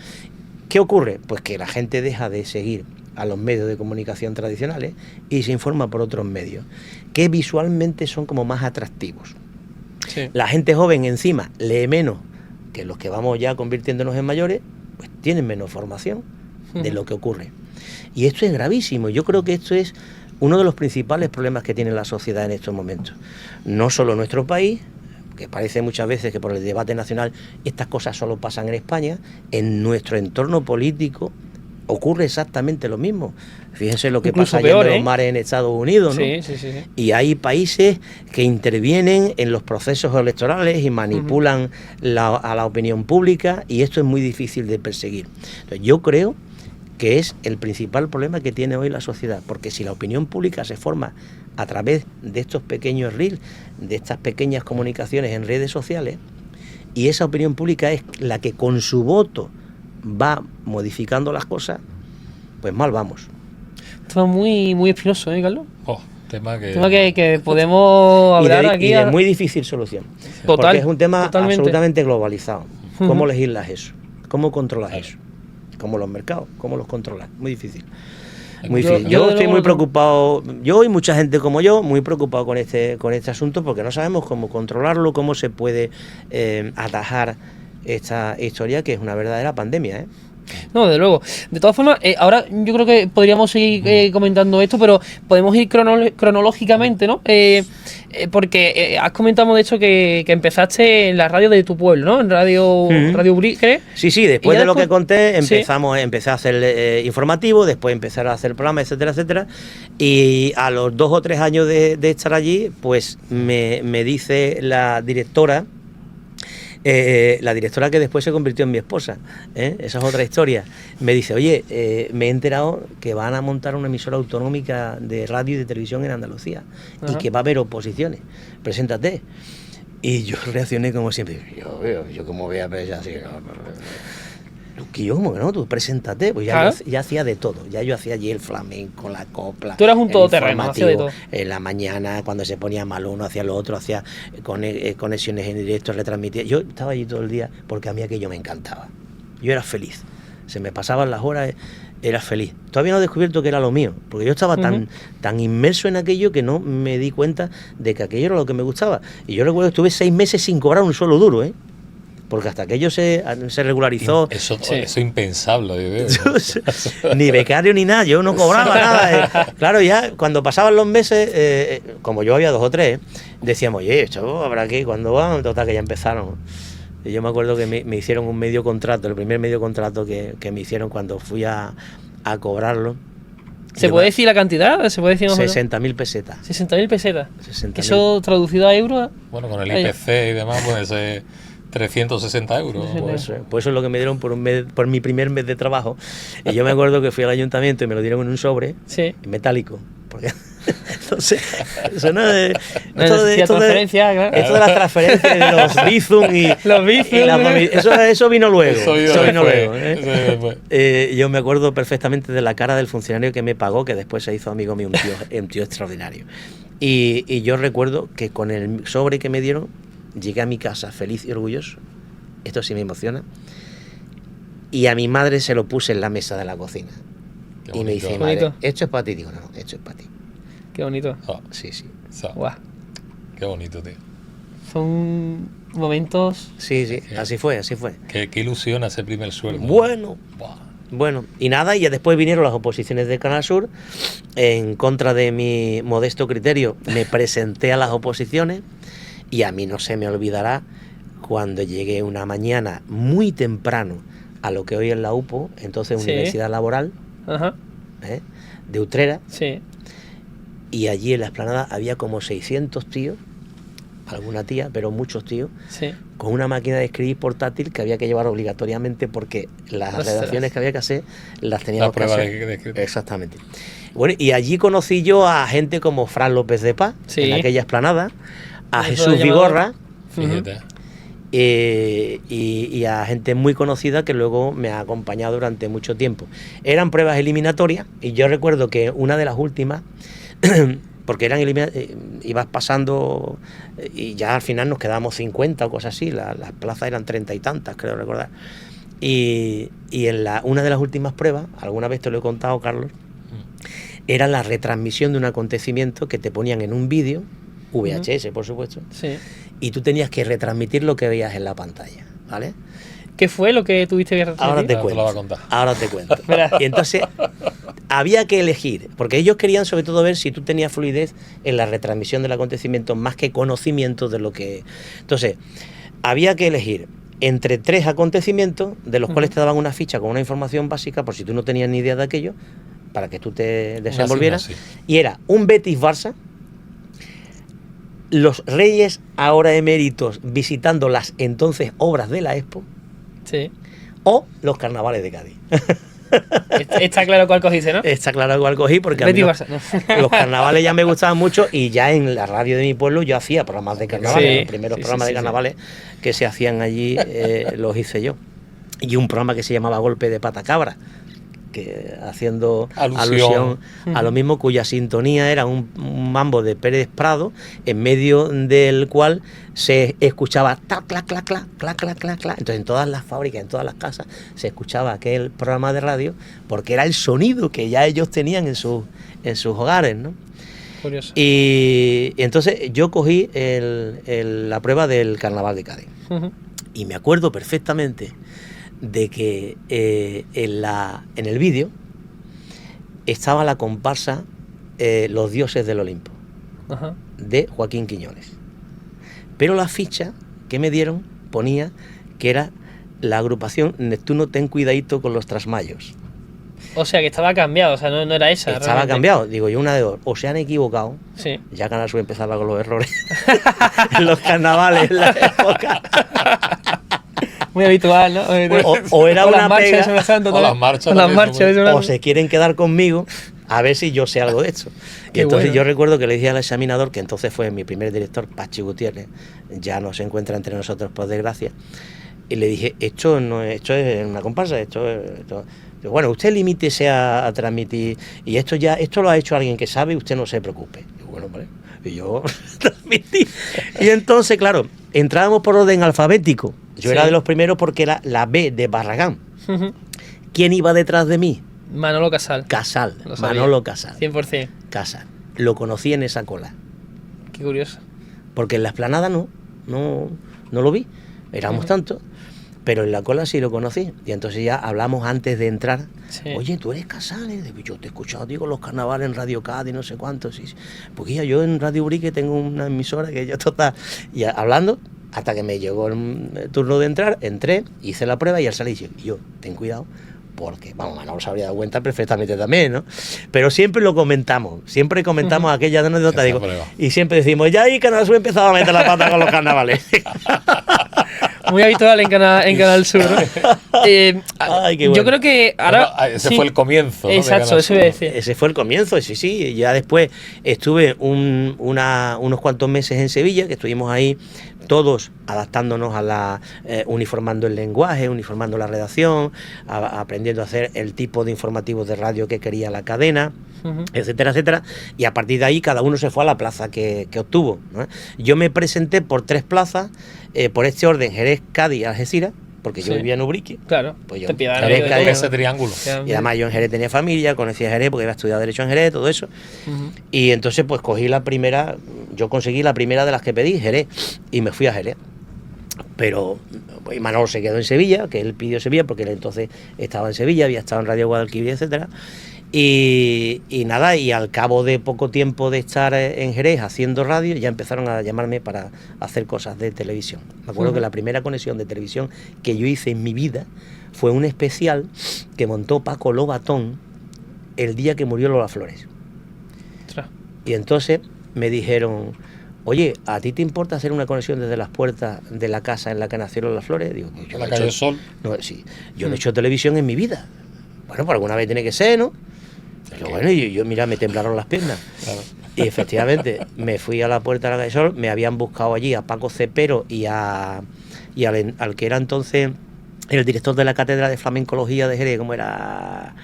¿Qué ocurre? Pues que la gente deja de seguir a los medios de comunicación tradicionales y se informa por otros medios, que visualmente son como más atractivos. La gente joven encima lee menos que los que vamos ya convirtiéndonos en mayores, pues tienen menos formación de lo que ocurre. Y esto es gravísimo. Yo creo que esto es uno de los principales problemas que tiene la sociedad en estos momentos. No solo nuestro país, que parece muchas veces que por el debate nacional estas cosas solo pasan en España, en nuestro entorno político ocurre exactamente lo mismo. Fíjense lo que Incluso pasa allá peor, en los ¿eh? mares en Estados Unidos, ¿no? Sí. Y hay países que intervienen en los procesos electorales y manipulan a la opinión pública, y esto es muy difícil de perseguir. Entonces, yo creo que es el principal problema que tiene hoy la sociedad, porque si la opinión pública se forma a través de estos pequeños reels, de estas pequeñas comunicaciones en redes sociales, y esa opinión pública es la que con su voto va modificando las cosas, pues mal vamos. Esto es muy espinoso, ¿eh, Carlos? Tema que podemos hablar aquí. Y de muy difícil solución. Porque es un tema absolutamente globalizado. ¿Cómo legislas eso? ¿Cómo controlas eso? ¿Cómo los mercados? ¿Cómo los controlas? Muy difícil. Muy difícil. Yo estoy muy preocupado, yo y mucha gente como yo, muy preocupado con este asunto, porque no sabemos cómo controlarlo, cómo se puede atajar esta historia, que es una verdadera pandemia, ¿eh? No, desde luego. De todas formas, ahora yo creo que podríamos seguir comentando esto, pero podemos ir cronológicamente, ¿no? Porque has comentado de hecho que empezaste en la radio de tu pueblo, ¿no? En Radio Brique. Sí, después de lo que conté, empecé a hacer informativo, después empecé a hacer programas, etcétera, etcétera. Y a los 2 o 3 años de estar allí, pues me dice la directora que después se convirtió en mi esposa, esa es otra historia. Me dice, oye, me he enterado que van a montar una emisora autonómica de radio y de televisión en Andalucía. Ajá. Y que va a haber oposiciones, preséntate. Y yo reaccioné como siempre, yo como voy a pensar así, ¿no? Tú preséntate, pues ya hacía de todo, ya yo hacía allí el flamenco, la copla. Tú eras un todoterreno, hacía de todo. En la mañana, cuando se ponía mal uno, hacía lo otro, hacía conexiones en directo, retransmitía. Yo estaba allí todo el día porque a mí aquello me encantaba. Yo era feliz, se me pasaban las horas, era feliz. Todavía no he descubierto que era lo mío, porque yo estaba tan inmerso en aquello que no me di cuenta de que aquello era lo que me gustaba. Y yo recuerdo que estuve 6 meses sin cobrar un solo duro, porque hasta aquello se regularizó. Eso impensable, yo veo. Ni becario ni nada, yo no cobraba nada. Claro, ya cuando pasaban los meses, como yo había 2 o 3, decíamos, oye, esto habrá que, ¿cuándo va? Total, que ya empezaron. Y yo me acuerdo que me hicieron un medio contrato, el primer medio contrato que me hicieron cuando fui a cobrarlo. ¿Se puede decir la cantidad? ¿Se puede decir 60.000 pesetas. 60.000 pesetas. 60.000. Eso traducido a euros. Bueno, con el IPC y demás puede ser 360 euros. Pues eso es lo que me dieron por mi primer mes de trabajo. Y yo me acuerdo que fui al ayuntamiento y me lo dieron en un sobre metálico. Porque entonces, eso no es. Esto de las transferencias de los Bizum y eso vino luego. Yo me acuerdo perfectamente de la cara del funcionario que me pagó, que después se hizo amigo mío, un tío extraordinario. Y yo recuerdo que con el sobre que me dieron, llegué a mi casa feliz y orgulloso. Esto sí me emociona. Y a mi madre se lo puse en la mesa de la cocina. Y me dice, madre, esto es para ti. Digo, no, esto es para ti. Qué bonito. Sí. Guau. Qué bonito, tío. Son momentos... Sí, así fue. Qué ilusión ese primer sueldo. Bueno, y nada, y ya después vinieron las oposiciones de Canal Sur. En contra de mi modesto criterio, me presenté a las oposiciones. Y a mí no se me olvidará cuando llegué una mañana muy temprano a lo que hoy es la UPO, entonces Universidad Laboral, de Utrera. Sí. Y allí en la explanada había como 600 tíos, alguna tía, pero muchos tíos, con una máquina de escribir portátil que había que llevar obligatoriamente porque las redacciones que había que hacer las teníamos que hacer. Exactamente. Bueno, y allí conocí yo a gente como Fran López de Paz, en aquella explanada, a Jesús Vigorra, y a gente muy conocida que luego me ha acompañado durante mucho tiempo. Eran pruebas eliminatorias y yo recuerdo que una de las últimas, porque eran ibas pasando y ya al final nos quedamos 50 o cosas así, las plazas eran 30 y tantas, creo recordar. Y en una de las últimas pruebas, alguna vez te lo he contado, Carlos, era la retransmisión de un acontecimiento que te ponían en un vídeo, VHS, por supuesto, y tú tenías que retransmitir lo que veías en la pantalla, ¿vale? ¿Qué fue lo que tuviste que retransmitir? Ahora te cuento. Y entonces había que elegir, porque ellos querían sobre todo ver si tú tenías fluidez en la retransmisión del acontecimiento más que conocimiento de lo que... Entonces, había que elegir entre 3 acontecimientos, de los cuales te daban una ficha con una información básica, por si tú no tenías ni idea de aquello, para que tú te desenvolvieras. Y era un Betis-Barça, los Reyes ahora eméritos visitando las entonces obras de la Expo, Sí. o los carnavales de Cádiz. Está claro cuál cogiste, ¿no? Está claro cuál cogí, porque a mí los carnavales ya me gustaban mucho, y ya en la radio de mi pueblo yo hacía programas de carnavales. Sí, Los primeros programas de carnavales que se hacían allí los hice yo. Y un programa que se llamaba Golpe de Patacabra, que haciendo alusión a lo mismo, cuya sintonía era un mambo de Pérez Prado, en medio del cual se escuchaba clac, clac, clac, clac, clac, clac, clac, clac. Entonces en todas las fábricas, en todas las casas se escuchaba aquel programa de radio, porque era el sonido que ya ellos tenían en sus hogares, ¿no? Curioso. Y entonces yo cogí la prueba del Carnaval de Cádiz. Y me acuerdo perfectamente de que en el vídeo estaba la comparsa Los Dioses del Olimpo, de Joaquín Quiñones. Pero la ficha que me dieron ponía que era la agrupación Neptuno Ten Cuidadito con los Trasmayos. O sea, que estaba cambiado, o sea, no era esa. Estaba realmente cambiado, digo yo, una de dos, o se han equivocado, Sí. ya Canal Sur empezaba con los errores en los carnavales en la época. Muy habitual, ¿no? O era una pega, o las marchas, o se quieren quedar conmigo a ver si yo sé algo de esto. Y entonces yo recuerdo que le dije al examinador, que entonces fue mi primer director, Pachi Gutiérrez, ya no se encuentra entre nosotros por desgracia, y le dije, esto es una comparsa, bueno, usted limítese a transmitir, y esto lo ha hecho alguien que sabe, usted no se preocupe. Y bueno, vale. Y yo transmití. Y entonces, claro, entrábamos por orden alfabético. Yo era de los primeros porque era la B de Barragán. ¿Quién iba detrás de mí? Manolo Casal. Manolo Casal. 100%. Casal. Lo conocí en esa cola. Qué curioso. Porque en la Esplanada no lo vi. Éramos tantos. Pero en la cola sí lo conocí. Y entonces ya hablamos antes de entrar. Sí. Oye, tú eres Casal. Yo te he escuchado, digo, los carnavales en Radio Cádiz, no sé cuántos. Sí. Porque ya yo en Radio Urique tengo una emisora que yo total. Y hablando, hasta que me llegó el turno de entrar, entré, hice la prueba y al salir dije, yo, ten cuidado, porque, vamos, Manolo se habría dado cuenta perfectamente también, ¿no? Pero siempre lo comentamos, aquella anécdota, digo, y siempre decimos, ya ahí Canal Sur empezaba a meter la pata con los carnavales. Muy habitual en Canal Sur, ¿no? Ay, qué bueno. Yo creo que ahora... Bueno, ese fue el comienzo, ¿no? Exacto, eso iba a decir. Ese fue el comienzo, sí. Ya después estuve unos cuantos meses en Sevilla, que estuvimos ahí todos adaptándonos a uniformando el lenguaje, uniformando la redacción, aprendiendo a hacer el tipo de informativos de radio que quería la cadena, etcétera, etcétera. Y a partir de ahí cada uno se fue a la plaza que obtuvo, ¿no? Yo me presenté por 3 plazas, por este orden: Jerez, Cádiz, Algeciras, porque yo vivía en Ubrique. Claro, pues yo, Jerez, Cádiz, ese triángulo. Y además yo en Jerez tenía familia, conocía a Jerez porque había estudiado Derecho en Jerez, todo eso. Y entonces pues conseguí la primera de las que pedí, Jerez, y me fui a Jerez. Pero pues, Manolo se quedó en Sevilla, que él pidió Sevilla porque él entonces estaba en Sevilla, había estado en Radio Guadalquivir, etcétera. Y nada, y al cabo de poco tiempo de estar en Jerez haciendo radio, ya empezaron a llamarme para hacer cosas de televisión. Me acuerdo que la primera conexión de televisión que yo hice en mi vida fue un especial que montó Paco Lobatón el día que murió Lola Flores. Y entonces me dijeron, oye, ¿a ti te importa hacer una conexión desde las puertas de la casa en la que nacieron Lola Flores? Digo, yo la calle Sol. No, sí, yo no he hecho televisión en mi vida. Bueno, pues alguna vez tiene que ser, ¿no? Pero bueno, yo mira, me temblaron las piernas. Claro. Y efectivamente, me fui a la puerta de la calle Sol, me habían buscado allí a Paco Cepero y al que era entonces el director de la Cátedra de Flamencología de Jerez, como era...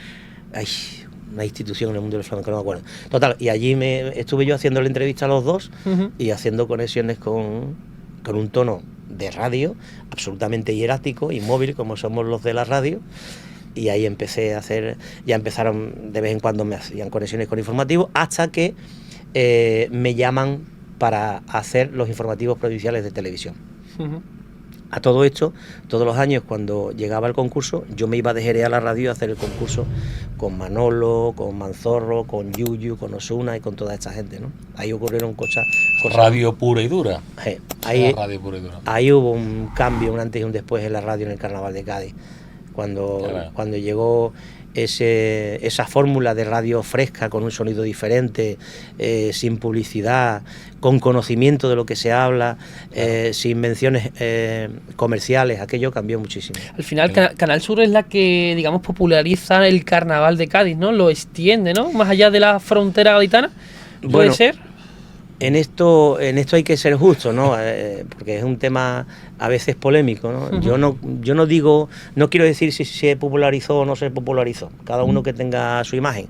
una institución en el mundo del flamenco, no me acuerdo. Total, y allí estuve yo haciendo la entrevista a los dos y haciendo conexiones con un tono de radio absolutamente hierático y móvil, como somos los de la radio. Y ahí empecé a hacer, ya empezaron de vez en cuando me hacían conexiones con informativos, hasta que me llaman para hacer los informativos provinciales de televisión. A todo esto, todos los años cuando llegaba el concurso, yo me iba de Jerez a la radio a hacer el concurso con Manolo, con Manzorro, con Yuyu, con Osuna y con toda esta gente, ¿no? Ahí ocurrieron cosas. Radio pura y dura. Ahí, radio pura y dura. Ahí hubo un cambio, un antes y un después en la radio en el Carnaval de Cádiz. Cuando llegó esa fórmula de radio fresca, con un sonido diferente, sin publicidad, con conocimiento de lo que se habla, sin menciones comerciales, aquello cambió muchísimo. Al final, Canal Sur es la que, digamos, populariza el Carnaval de Cádiz, ¿no? Lo extiende, ¿no? Más allá de la frontera gaditana, ¿puede ser? En esto hay que ser justo, ¿no? Porque es un tema a veces polémico, ¿no? Uh-huh. Yo no digo, no quiero decir si se popularizó o no se popularizó, cada uno que tenga su imagen,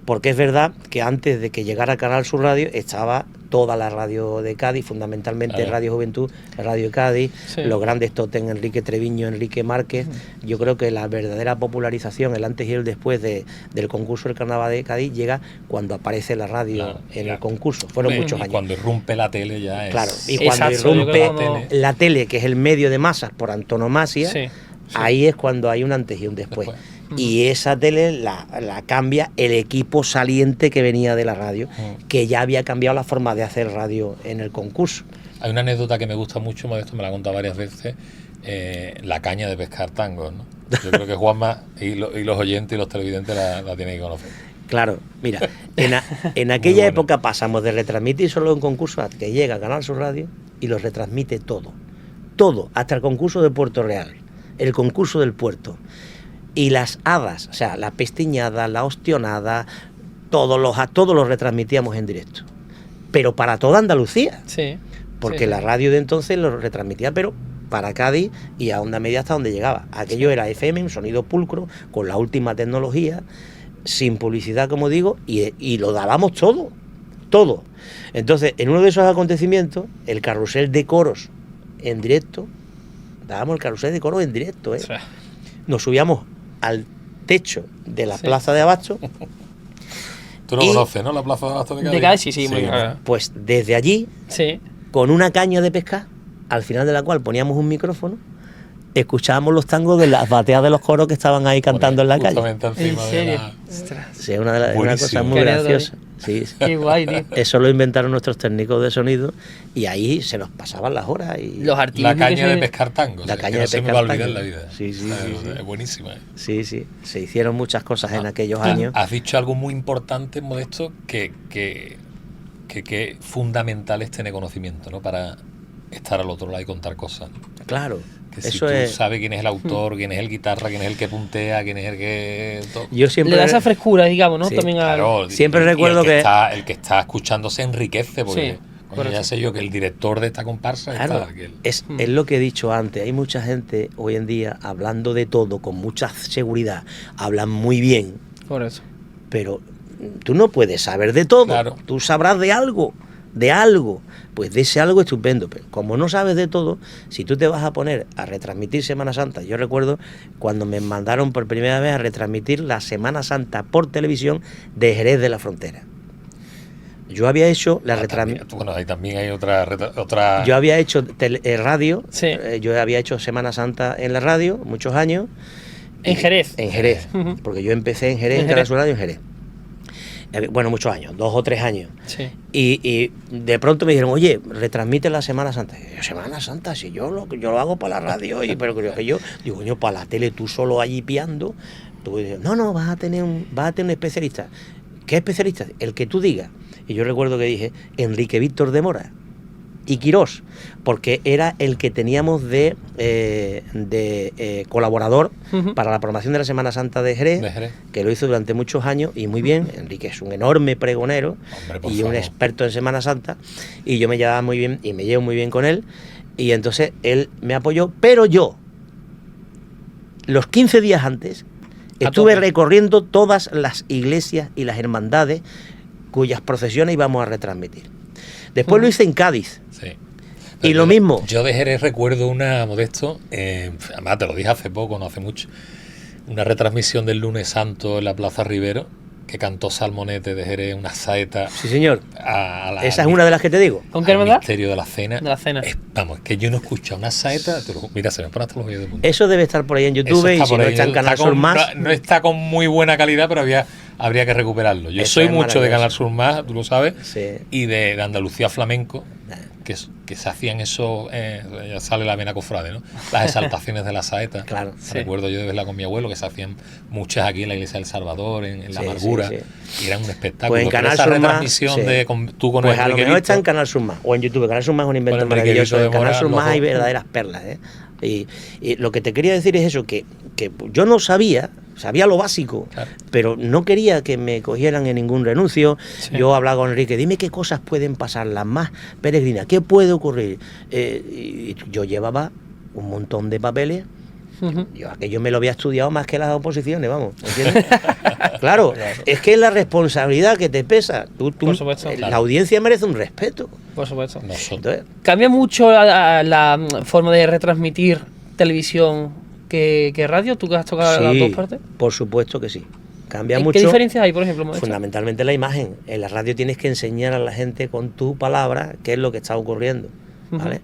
porque es verdad que antes de que llegara Canal Sur Radio estaba toda la radio de Cádiz, fundamentalmente Radio Juventud, Radio de Cádiz, los grandes tótem, Enrique Treviño, Enrique Márquez. Yo creo que la verdadera popularización, el antes y el después del concurso del Carnaval de Cádiz, llega cuando aparece la radio el concurso. Fueron muchos años. Cuando irrumpe la tele ya es... Claro, y cuando irrumpe la tele, que es el medio de masas por antonomasia, ahí es cuando hay un antes y un después. Y esa tele la cambia el equipo saliente que venía de la radio, que ya había cambiado la forma de hacer radio en el concurso. Hay una anécdota que me gusta mucho, Modesto me la ha contado varias veces, la caña de pescar tangos, ¿no? Yo creo que Juanma y los oyentes y los televidentes la tienen que conocer. Claro, mira, en aquella época pasamos de retransmitir solo un concurso a que llega a Canal Sur Radio y lo retransmite todo, hasta el concurso de Puerto Real, el concurso del puerto. Y las hadas, o sea, la pestiñada, la ostionada, todos los retransmitíamos en directo. Pero para toda Andalucía. Porque la radio de entonces lo retransmitía, pero para Cádiz y a onda media hasta donde llegaba. Aquello era FM, un sonido pulcro, con la última tecnología, sin publicidad, como digo, y lo dábamos todo. Entonces, en uno de esos acontecimientos, el carrusel de coros en directo, dábamos el carrusel de coros en directo, Nos subíamos al techo de la plaza de Abasto. Tú lo conoces, ¿no? La plaza de Abasto de Cádiz. De Cádiz, sí, muy bien. Pues desde allí, con una caña de pescar, al final de la cual poníamos un micrófono, escuchábamos los tangos de las bateas de los coros que estaban ahí cantando en la calle. ¿En serio? Sí, es una cosa muy graciosa. Sí. Qué guay, tío. Eso lo inventaron nuestros técnicos de sonido y ahí se nos pasaban las horas. Y los artistas. La caña de pescar tangos. La caña de pescar tangos. No se me va a olvidar en la vida. Sí. Es buenísima. Sí. Se hicieron muchas cosas en aquellos años. Has dicho algo muy importante, Modesto, que fundamental es tener conocimiento, ¿no? Para estar al otro lado y contar cosas. Claro. Que si tú sabes quién es el autor, quién es el guitarra, quién es el que puntea, quién es el que... Yo siempre... Le da esa frescura, digamos, ¿no? También claro, siempre recuerdo que... El que está escuchando se enriquece, porque ya sé yo que el director de esta comparsa es lo que he dicho antes. Hay mucha gente hoy en día hablando de todo, con mucha seguridad, hablan muy bien. Por eso. Pero tú no puedes saber de todo. Claro. Tú sabrás de algo, pues de ese algo estupendo. Pero como no sabes de todo, si tú te vas a poner a retransmitir Semana Santa, yo recuerdo cuando me mandaron por primera vez a retransmitir la Semana Santa por televisión de Jerez de la Frontera. Yo había hecho la retransmisión. Bueno, ahí también hay otra... Yo había hecho radio, yo había hecho Semana Santa en la radio muchos años. ¿En Jerez? En Jerez, porque yo empecé en Jerez, en Canal Sur Radio en Jerez. Bueno, muchos años, 2 o 3 años. Y de pronto me dijeron, oye, retransmite la Semana Santa. Y yo, Semana Santa, si yo lo hago para la radio, pero que yo digo, coño, para la tele tú solo allí piando. Tú dices, no, vas a tener un especialista. ¿Qué especialista? El que tú digas. Y yo recuerdo que dije, Enrique Víctor de Mora y Quirós, porque era el que teníamos de colaborador para la programación de la Semana Santa de Jerez, que lo hizo durante muchos años y muy bien. Enrique es un enorme pregonero y un experto en Semana Santa, y yo me llevaba muy bien y me llevo muy bien con él, y entonces él me apoyó, pero yo, los 15 días antes, estuve recorriendo todas las iglesias y las hermandades cuyas procesiones íbamos a retransmitir. Después lo hice en Cádiz. Sí. Y lo mismo. Yo de Jerez recuerdo una, Modesto, además te lo dije hace poco, no hace mucho, una retransmisión del Lunes Santo en la Plaza Rivero, que cantó Salmonete de Jerez, una saeta. Sí, señor. Esa es una de las que te digo. ¿Con qué hermandad? El misterio de la cena. De la cena. Vamos, es que yo no he escuchado una saeta. Mira, se me ponen hasta los oídos de punta. Eso debe estar por ahí en YouTube y si no está en Canal Sur Más. No está con muy buena calidad, pero habría que recuperarlo. Yo soy mucho de Canal Sur Más, tú lo sabes, y de Andalucía Flamenco, que se hacían eso, ya sale la vena cofrade, ¿no? Las exaltaciones de la saeta. Claro. Recuerdo yo de verla con mi abuelo, que se hacían muchas aquí en la iglesia del Salvador, en La Amargura, y eran un espectáculo. Pues en Canal esa Sur retransmisión Más, de tú con pues Enrique a lo mejor Víctor, está en Canal Sur Más o en YouTube. Canal Sur Más es un invento maravilloso. En Canal Sur Más hay verdaderas perlas, ¿eh? Y lo que te quería decir es eso, que yo no sabía lo básico, claro, pero no quería que me cogieran en ningún renuncio. Sí. Yo hablaba con Enrique, dime qué cosas pueden pasar, las más peregrinas, qué puede ocurrir. Y yo llevaba un montón de papeles. Aquello me lo había estudiado más que las oposiciones, vamos, ¿entiendes? Claro, es que es la responsabilidad que te pesa. Por supuesto, la audiencia merece un respeto. Por supuesto. Entonces, ¿cambia mucho la forma de retransmitir televisión que radio? ¿Tú que has tocado las dos partes? Por supuesto que sí. Cambia mucho. ¿Qué diferencias hay, por ejemplo? Fundamentalmente la imagen. En la radio tienes que enseñar a la gente con tu palabra qué es lo que está ocurriendo, ¿vale?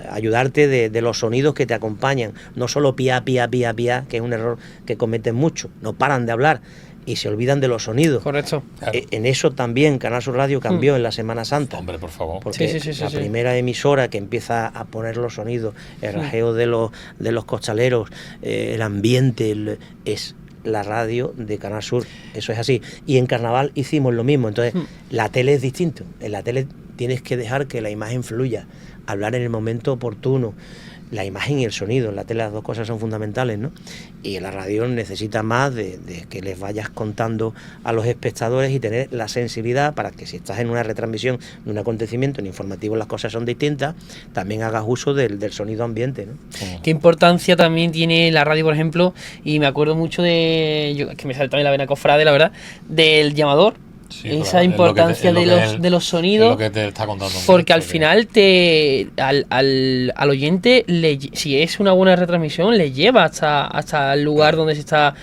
Ayudarte de los sonidos que te acompañan, no solo pía, que es un error que cometen muchos, no paran de hablar y se olvidan de los sonidos. Correcto. En eso también Canal Sur Radio cambió en la Semana Santa. Hombre, por favor. Porque la primera emisora que empieza a poner los sonidos, el rajeo de los costaleros, el ambiente, es la radio de Canal Sur. Eso es así. Y en Carnaval hicimos lo mismo. Entonces, la tele es distinto. En la tele tienes que dejar que la imagen fluya, hablar en el momento oportuno. La imagen y el sonido, en la tele las dos cosas son fundamentales, ¿no? Y en la radio necesita más de que les vayas contando a los espectadores y tener la sensibilidad para que si estás en una retransmisión de un acontecimiento, en informativo las cosas son distintas, también hagas uso del sonido ambiente, ¿no? ¿Qué importancia también tiene la radio, por ejemplo? Y me acuerdo mucho que me sale también la vena cofrade, la verdad, del llamador. Sí, esa importancia de los sonidos, lo que te está contando, porque al final al oyente, si es una buena retransmisión, le lleva hasta el lugar donde se está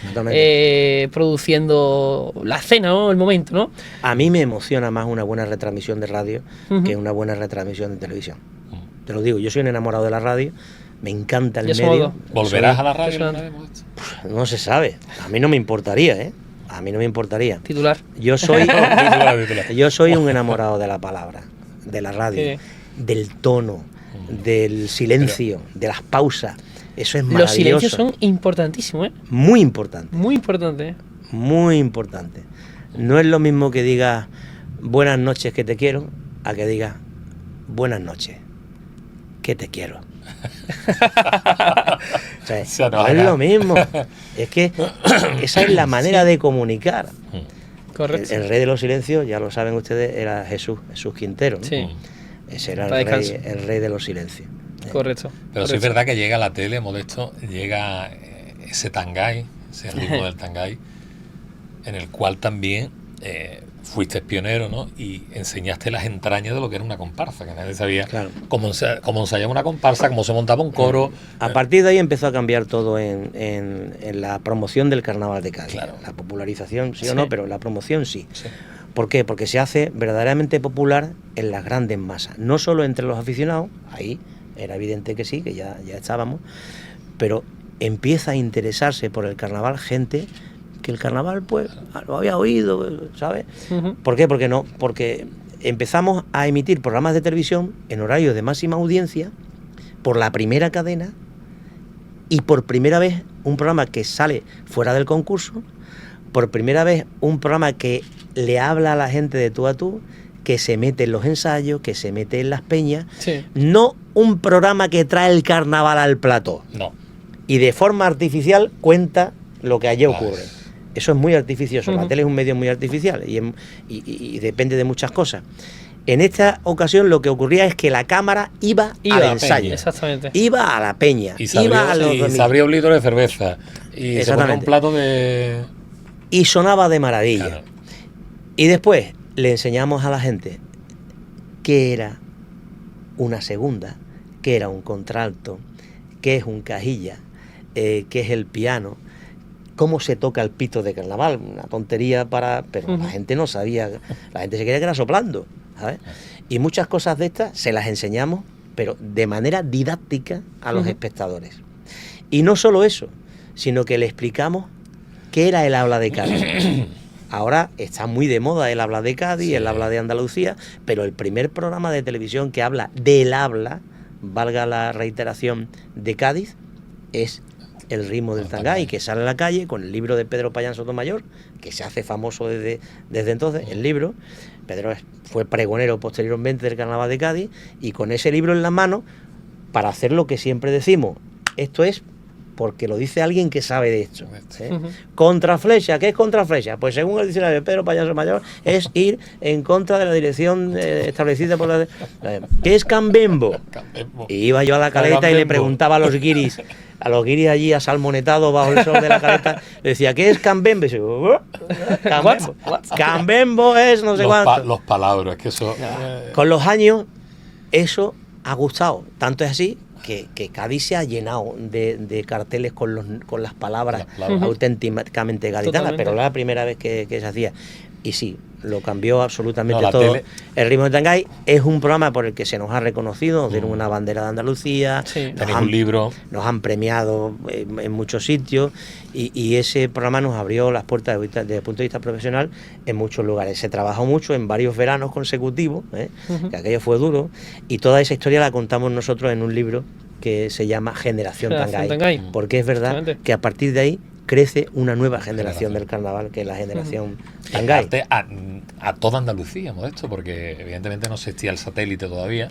produciendo la cena, ¿no? El momento, ¿no? A mí me emociona más una buena retransmisión de radio que una buena retransmisión de televisión. Te lo digo, yo soy un enamorado de la radio, me encanta el medio. ¿Volverás a la radio? No se sabe, a mí no me importaría, ¿eh? A mí no me importaría. Titular. Yo soy un enamorado de la palabra, de la radio, del tono, del silencio, de las pausas. Eso es maravilloso. Los silencios son importantísimos, ¿eh? Muy importante. Muy importante, ¿eh? Muy importante. No es lo mismo que digas buenas noches que te quiero, a que digas buenas noches que te quiero. O sea, no es lo mismo. Es que esa es la manera de comunicar. Correcto. El rey de los silencios, ya lo saben ustedes, era Jesús Quintero, ¿no? Sí. Ese era el rey de los silencios. Correcto. Pero sí es verdad que llega la tele, Modesto, llega ese tangay, ese ritmo del tangay, en el cual también fuiste pionero, ¿no? Y enseñaste las entrañas de lo que era una comparsa, que nadie sabía cómo ensayaba una comparsa, cómo se montaba un coro. A partir de ahí empezó a cambiar todo en la promoción del Carnaval de Cádiz. Claro. La popularización, sí o no, pero la promoción sí. ¿Por qué? Porque se hace verdaderamente popular en las grandes masas, no solo entre los aficionados, ahí era evidente que sí, que ya estábamos, pero empieza a interesarse por el carnaval gente que el carnaval pues lo había oído, ¿sabes? ¿Por qué? Porque empezamos a emitir programas de televisión en horarios de máxima audiencia por la primera cadena y por primera vez un programa que sale fuera del concurso, por primera vez un programa que le habla a la gente de tú a tú, que se mete en los ensayos, que se mete en las peñas, no un programa que trae el carnaval al plató. No. Y de forma artificial cuenta lo que allí ocurre. Eso es muy artificioso. La tele es un medio muy artificial y depende de muchas cosas. En esta ocasión lo que ocurría es que la cámara iba al ensayo, iba a la peña, iba a los se abría un litro de cerveza y se ponía un plato de... Y sonaba de maravilla. Claro. Y después le enseñamos a la gente qué era una segunda, qué era un contralto, qué es un cajilla, qué es el piano, cómo se toca el pito de carnaval, una tontería pero la gente no sabía, la gente se creía que era soplando, ¿sabes? Y muchas cosas de estas se las enseñamos, pero de manera didáctica a los espectadores. Y no solo eso, sino que le explicamos qué era el habla de Cádiz. Ahora está muy de moda el habla de Cádiz, sí, el habla de Andalucía, pero el primer programa de televisión que habla del habla, valga la reiteración, de Cádiz, es El ritmo del Tangay, que sale a la calle con el libro de Pedro Payán Sotomayor, que se hace famoso desde entonces, el libro. Pedro fue pregonero posteriormente del Carnaval de Cádiz, y con ese libro en la mano, para hacer lo que siempre decimos, esto es porque lo dice alguien que sabe de esto. Contraflecha, ¿qué es contraflecha? Pues según el diccionario de Pedro Payán Sotomayor, es ir en contra de la dirección establecida por la... ¿Qué es cambembo? Y iba yo a la caleta y le preguntaba a los guiris allí asalmonetados bajo el sol de la caleta, le decía, ¿qué es cambembo? Y yo, cambembo. Cambembo es no sé cuánto. Los palabras, que eso... Con los años, eso ha gustado. Tanto es así que Cádiz se ha llenado de carteles con las palabras auténticamente gaditanas, pero era la primera vez que se hacía. Y sí, lo cambió absolutamente todo. El ritmo de Tangay es un programa por el que se nos ha reconocido, nos dieron una bandera de Andalucía, tenéis un libro, nos han premiado en muchos sitios, y ese programa nos abrió las puertas desde el punto de vista profesional en muchos lugares. Se trabajó mucho en varios veranos consecutivos, que aquello fue duro, y toda esa historia la contamos nosotros en un libro que se llama Generación Tangay, porque es verdad que a partir de ahí crece una nueva generación del carnaval, que es la generación Tangay. A toda Andalucía, Modesto, porque evidentemente no existía el satélite todavía,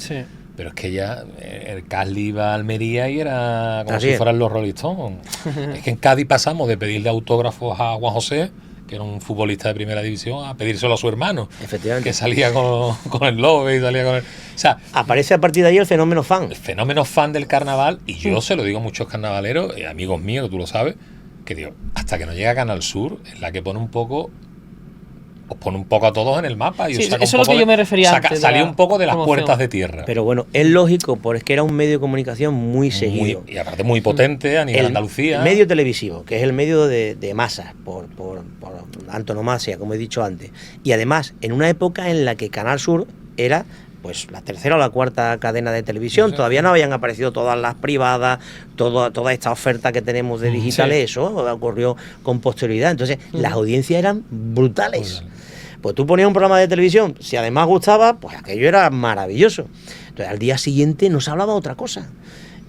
pero es que ya el Casli iba a Almería y era como si fueran los Rolling Stones. Es que en Cádiz pasamos de pedirle autógrafos a Juan José, que era un futbolista de primera división, a pedírselo a su hermano, que salía con el Lobe y salía con el... O sea, aparece a partir de ahí el fenómeno fan. El fenómeno fan del carnaval, y yo se lo digo a muchos carnavaleros, amigos míos, que tú lo sabes, que digo, hasta que no llega a Canal Sur, es la que os pone un poco a todos en el mapa. Y eso es lo que yo me refería antes. Salía un poco de las puertas de tierra. Pero bueno, es lógico, porque era un medio de comunicación muy seguido. Y aparte muy potente a nivel Andalucía. El medio televisivo, que es el medio de masas, por antonomasia, como he dicho antes. Y además, en una época en la que Canal Sur era... pues la tercera o la cuarta cadena de televisión, todavía no habían aparecido todas las privadas, toda esta oferta que tenemos de digitales, eso ocurrió con posterioridad. Entonces, las audiencias eran brutales. Pues tú ponías un programa de televisión, si además gustaba, pues aquello era maravilloso. Entonces, al día siguiente no se hablaba de otra cosa.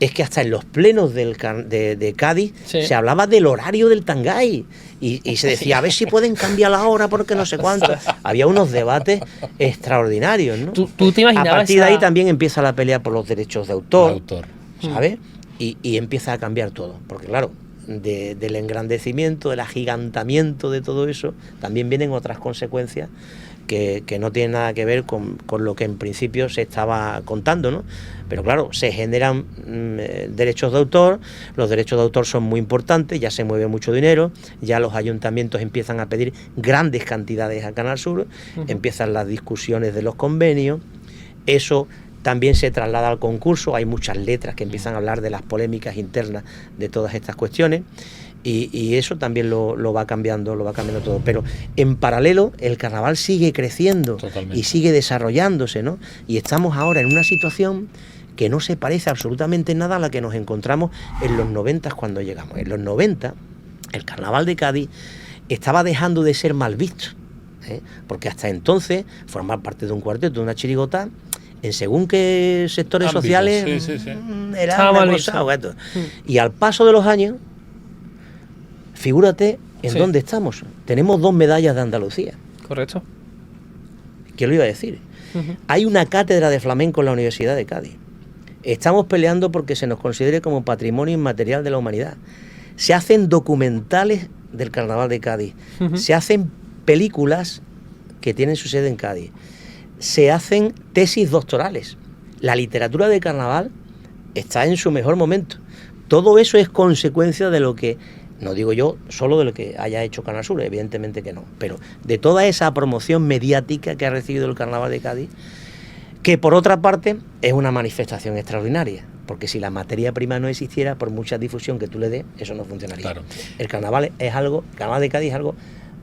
Es que hasta en los plenos de Cádiz se hablaba del horario del Tangay y se decía, a ver si pueden cambiar la hora porque no sé cuánto. Había unos debates extraordinarios, ¿no? ¿Tú te imaginabas? A partir de ahí también empieza la pelea por los derechos de autor. ¿Sabes? Y empieza a cambiar todo, porque claro, del engrandecimiento, del agigantamiento de todo eso, también vienen otras consecuencias que no tienen nada que ver con lo que en principio se estaba contando, ¿no? Pero claro, se generan derechos de autor, los derechos de autor son muy importantes, ya se mueve mucho dinero, ya los ayuntamientos empiezan a pedir grandes cantidades a Canal Sur, empiezan las discusiones de los convenios, eso también se traslada al concurso, hay muchas letras que empiezan a hablar de las polémicas internas de todas estas cuestiones, y eso también lo va cambiando todo. Pero en paralelo el carnaval sigue creciendo. Totalmente. Y sigue desarrollándose, ¿no? Y estamos ahora en una situación que no se parece absolutamente nada a la que nos encontramos en los 90 cuando llegamos. En los 90 el carnaval de Cádiz estaba dejando de ser mal visto, porque hasta entonces formar parte de un cuarteto, de una chirigota, en según qué sectores sociales era una cosa. Y al paso de los años, figúrate en dónde estamos. Tenemos 2 medallas de Andalucía. Correcto. ¿Qué lo iba a decir? Hay una cátedra de flamenco en la Universidad de Cádiz. Estamos peleando porque se nos considere como patrimonio inmaterial de la humanidad. Se hacen documentales del Carnaval de Cádiz. Se hacen películas que tienen su sede en Cádiz. Se hacen tesis doctorales. La literatura de carnaval está en su mejor momento. Todo eso es consecuencia de lo que, no digo yo solo de lo que haya hecho Canal Sur, evidentemente que no, pero de toda esa promoción mediática que ha recibido el Carnaval de Cádiz, que por otra parte es una manifestación extraordinaria. Porque si la materia prima no existiera, por mucha difusión que tú le des, eso no funcionaría. Claro. El carnaval de Cádiz es algo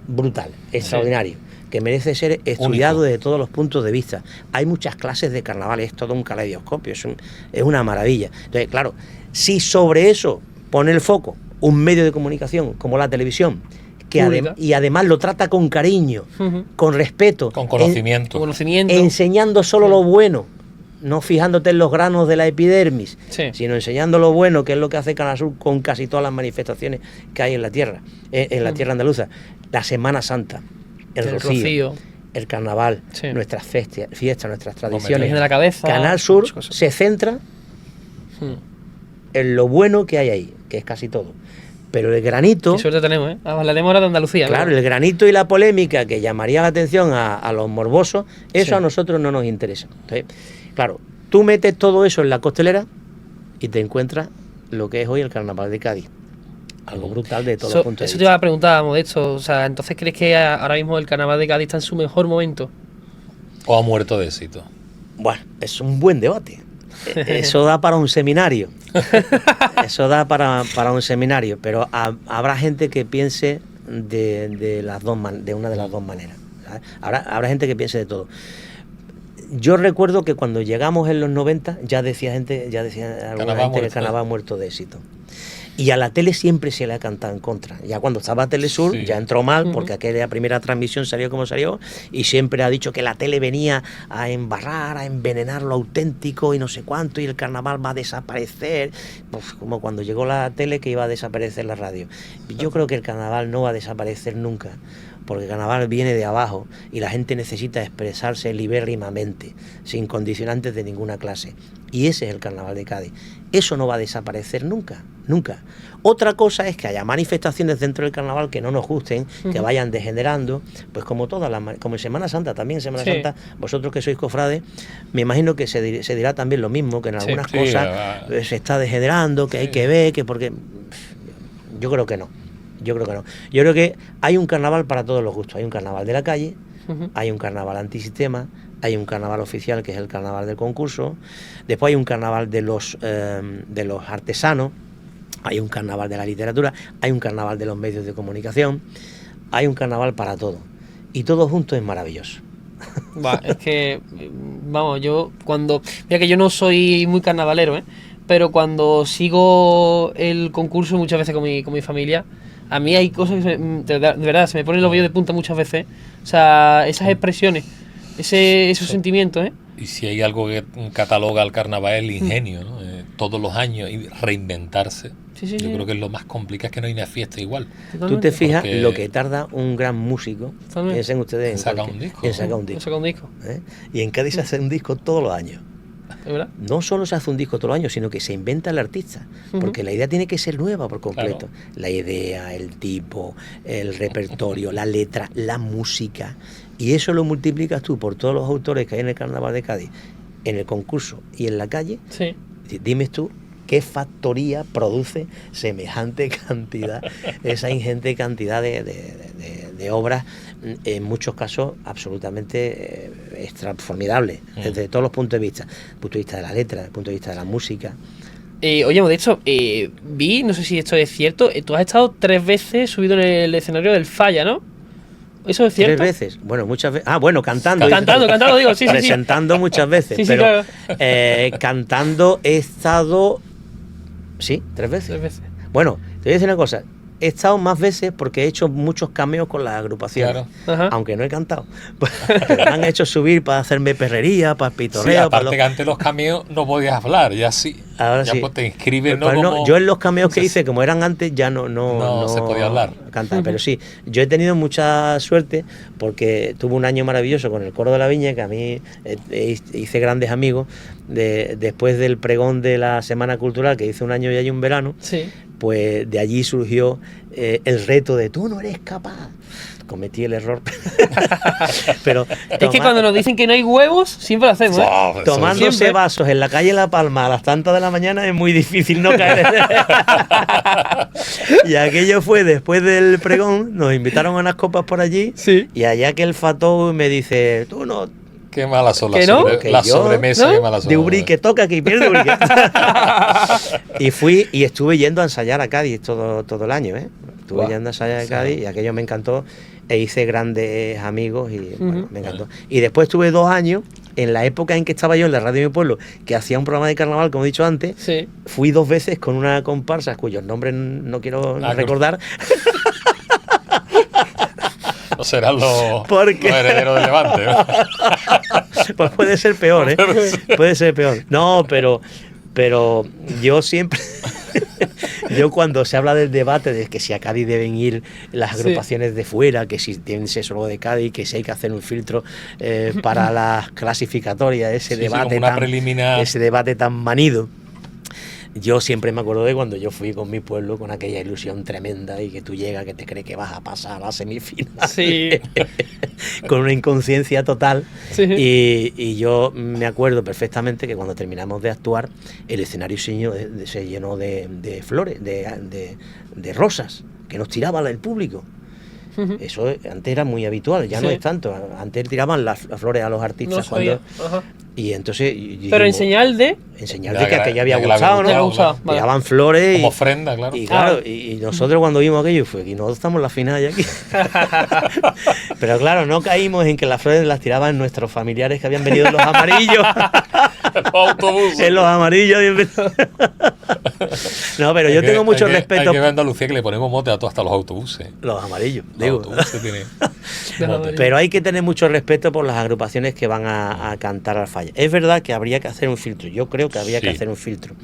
brutal, extraordinario, que merece ser estudiado desde todos los puntos de vista. Hay muchas clases de carnaval, es todo un caleidoscopio, es una maravilla. Entonces, claro, si sobre eso pone el foco un medio de comunicación como la televisión, y además lo trata con cariño, con respeto, con conocimiento, enseñando solo lo bueno, no fijándote en los granos de la epidermis, sino enseñando lo bueno, que es lo que hace Canal Sur con casi todas las manifestaciones que hay en la tierra, la tierra andaluza. La Semana Santa, el rocío, el carnaval, nuestras fiestas, nuestras tradiciones. De la cabeza, Canal Sur se centra en lo bueno que hay ahí, que es casi todo. Pero el granito... Qué suerte tenemos, ¿eh? Hablaremos ahora de Andalucía. Claro, ¿verdad? el granito y la polémica que llamaría la atención a los morbosos, eso a nosotros no nos interesa. Entonces, claro, tú metes todo eso en la costelera y te encuentras lo que es hoy el Carnaval de Cádiz. Algo brutal de todos los puntos de vista. Eso te iba a preguntar, Modesto. O sea, ¿entonces crees que ahora mismo el Carnaval de Cádiz está en su mejor momento? ¿O ha muerto de éxito? Bueno, es un buen debate. Eso da para un seminario. Eso da para un seminario. Pero habrá gente que piense de una de las dos maneras. ¿Sabes? Habrá gente que piense de todo. Yo recuerdo que cuando llegamos en los 90 ya decía alguna gente que el carnaval ha muerto de éxito. Y a la tele siempre se le ha cantado en contra. Ya cuando estaba Telesur ya entró mal, porque aquella primera transmisión salió como salió, y siempre ha dicho que la tele venía a embarrar, a envenenar lo auténtico y no sé cuánto, y el carnaval va a desaparecer, pues como cuando llegó la tele que iba a desaparecer la radio. Yo creo que el carnaval no va a desaparecer nunca, porque el carnaval viene de abajo y la gente necesita expresarse libérrimamente, sin condicionantes de ninguna clase. Y ese es el Carnaval de Cádiz. Eso no va a desaparecer nunca, nunca. Otra cosa es que haya manifestaciones dentro del carnaval que no nos gusten, que vayan degenerando, pues como todas las, como en Semana Santa también, en Semana Santa, vosotros que sois cofrades, me imagino que se dirá también lo mismo, que en algunas cosas se está degenerando, que hay que ver, que porque... Yo creo que no. Yo creo que hay un carnaval para todos los gustos. Hay un carnaval de la calle, hay un carnaval antisistema, hay un carnaval oficial que es el carnaval del concurso, después hay un carnaval de los artesanos, hay un carnaval de la literatura, hay un carnaval de los medios de comunicación, hay un carnaval para todo. Y todo junto es maravilloso. Es que, vamos, mira que yo no soy muy carnavalero, pero cuando sigo el concurso muchas veces con mi familia, a mí hay cosas que de verdad se me ponen los vellos de punta muchas veces. O sea, esas expresiones, esos sentimientos, Y si hay algo que cataloga al carnaval es el ingenio, ¿no? Todos los años y reinventarse. Yo creo que es lo más complicado, es que no hay una fiesta igual. Totalmente. Tú te fijas lo que tarda un gran músico, piensen ustedes, en sacar un disco. En sacar un disco. Y en Cádiz se hace un disco todos los años. ¿Es verdad? No solo se hace un disco todos los años, sino que se inventa el artista, porque la idea tiene que ser nueva por completo. Claro. La idea, el tipo, el repertorio, la letra, la música, y eso lo multiplicas tú por todos los autores que hay en el Carnaval de Cádiz, en el concurso y en la calle. Dime tú qué factoría produce semejante cantidad, esa ingente cantidad de obras, en muchos casos absolutamente formidables, desde todos los puntos de vista. Desde el punto de vista de la letra, desde el punto de vista de la música. Oye, de hecho, vi, no sé si esto es cierto, tú has estado 3 veces subido en el escenario del Falla, ¿no? ¿Eso es cierto? 3 veces, bueno, muchas veces. Cantando. Cantando, digo, sí. Presentando muchas veces, pero claro. Cantando he estado... Sí, 3 veces. 3 veces. Bueno, te voy a decir una cosa. He estado más veces porque he hecho muchos cameos con las agrupaciones, aunque no he cantado. Pero me han hecho subir para hacerme perrería, para pitorreo. Aparte que antes los cameos no podías hablar, ya sí. Ahora ya sí. Pues te inscribes, no, yo en los cameos que hice, como eran antes, ya no se podía hablar. Cantar, pero sí, yo he tenido mucha suerte porque tuve un año maravilloso con el Coro de la Viña, que a mí hice grandes amigos después del pregón de la Semana Cultural, que hice un año y hay un verano. Pues de allí surgió el reto de tú no eres capaz. Cometí el error. Pero es que cuando nos dicen que no hay huevos, siempre lo hacemos. Tomándose vasos en la calle La Palma a las tantas de la mañana es muy difícil no caer. Y aquello fue después del pregón, nos invitaron a unas copas por allí, y allá que el Fatou me dice, tú no Qué malas son ¿Que las, no? las sobremesas, ¿no? qué malas son. De Ubrique, toca que pierde Ubrique. Y fui y estuve yendo a ensayar a Cádiz todo el año, ¿eh? Estuve yendo a ensayar a Cádiz y aquello me encantó e hice grandes amigos y bueno, me encantó. Y después estuve 2 años, en la época en que estaba yo en la radio de mi pueblo, que hacía un programa de carnaval, como he dicho antes, fui 2 veces con una comparsa cuyos nombres no quiero recordar. No serán los Porque herederos de Levante, ¿no? Pues puede ser peor, ¿eh? Puede ser peor. No, pero yo siempre... Yo cuando se habla del debate de que si a Cádiz deben ir las agrupaciones de fuera, que si tienen que ser solo de Cádiz, que si hay que hacer un filtro para las clasificatorias, ese debate tan manido. Yo siempre me acuerdo de cuando yo fui con mi pueblo con aquella ilusión tremenda y que tú llegas, que te crees que vas a pasar a la semifinal. Sí. Con una inconsciencia total. Sí. Y yo me acuerdo perfectamente que cuando terminamos de actuar, el escenario se llenó de flores, de rosas, que nos tiraba el público. Eso antes era muy habitual, ya no es tanto. Antes tiraban las flores a los artistas y entonces... Pero en señal de... En señal de que aquello había gustado, ¿no? Tiraban flores como ofrenda, claro. Y claro, y nosotros cuando vimos aquello fue que nosotros estamos en la final ya aquí. Pero claro, no caímos en que las flores las tiraban nuestros familiares que habían venido en los amarillos. En los amarillos. No, pero yo tengo mucho respeto. Hay que ver Andalucía que le ponemos mote a todo, hasta los autobuses. Los amarillos, digo. Pero hay que tener mucho respeto por las agrupaciones que van a cantar al falla. Es verdad que habría que hacer un filtro. Yo creo que habría que hacer un filtro.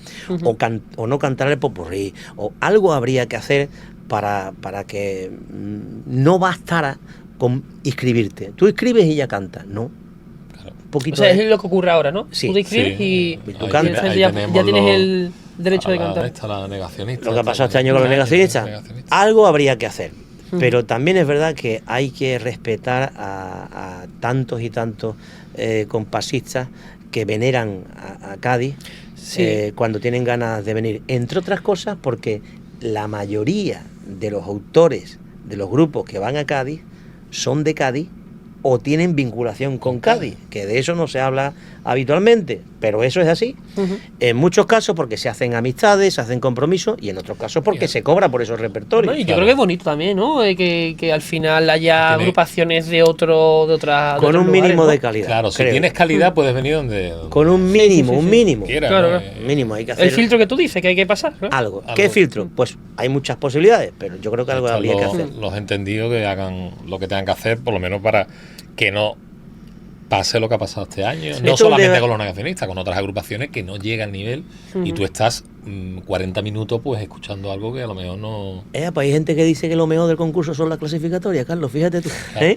O no cantar el popurrí. O algo habría que hacer para que no bastara con inscribirte. Tú escribes y ya cantas, ¿no? O sea, es lo que ocurre ahora, ¿no? Sí. Tú te inscribes y ya tienes el derecho de cantar. La negacionista, lo que ha pasado este año con los negacionistas, algo habría que hacer. Pero también es verdad que hay que respetar a tantos y tantos compasistas que veneran a Cádiz cuando tienen ganas de venir. Entre otras cosas porque la mayoría de los autores de los grupos que van a Cádiz son de Cádiz o tienen vinculación con Cádiz, que de eso no se habla habitualmente, pero eso es así. En muchos casos porque se hacen amistades, se hacen compromisos, y en otros casos porque se cobra por esos repertorios. No, y yo creo que es bonito también, ¿no? Que al final haya agrupaciones de otras con un mínimo, ¿no?, de calidad. Claro, si tienes calidad puedes venir donde con un mínimo, un mínimo. Claro. Mínimo hay que hacer. El filtro que tú dices que hay que pasar, ¿no? Algo. ¿Qué filtro? Pues hay muchas posibilidades, pero yo creo que algo habría que hacer. Los entendidos que hagan lo que tengan que hacer, por lo menos para que no pase lo que ha pasado este año, no solamente con los negacionistas, con otras agrupaciones que no llega al nivel y tú estás 40 minutos pues escuchando algo que a lo mejor no... Pues hay gente que dice que lo mejor del concurso son las clasificatorias, Carlos, fíjate tú. Claro.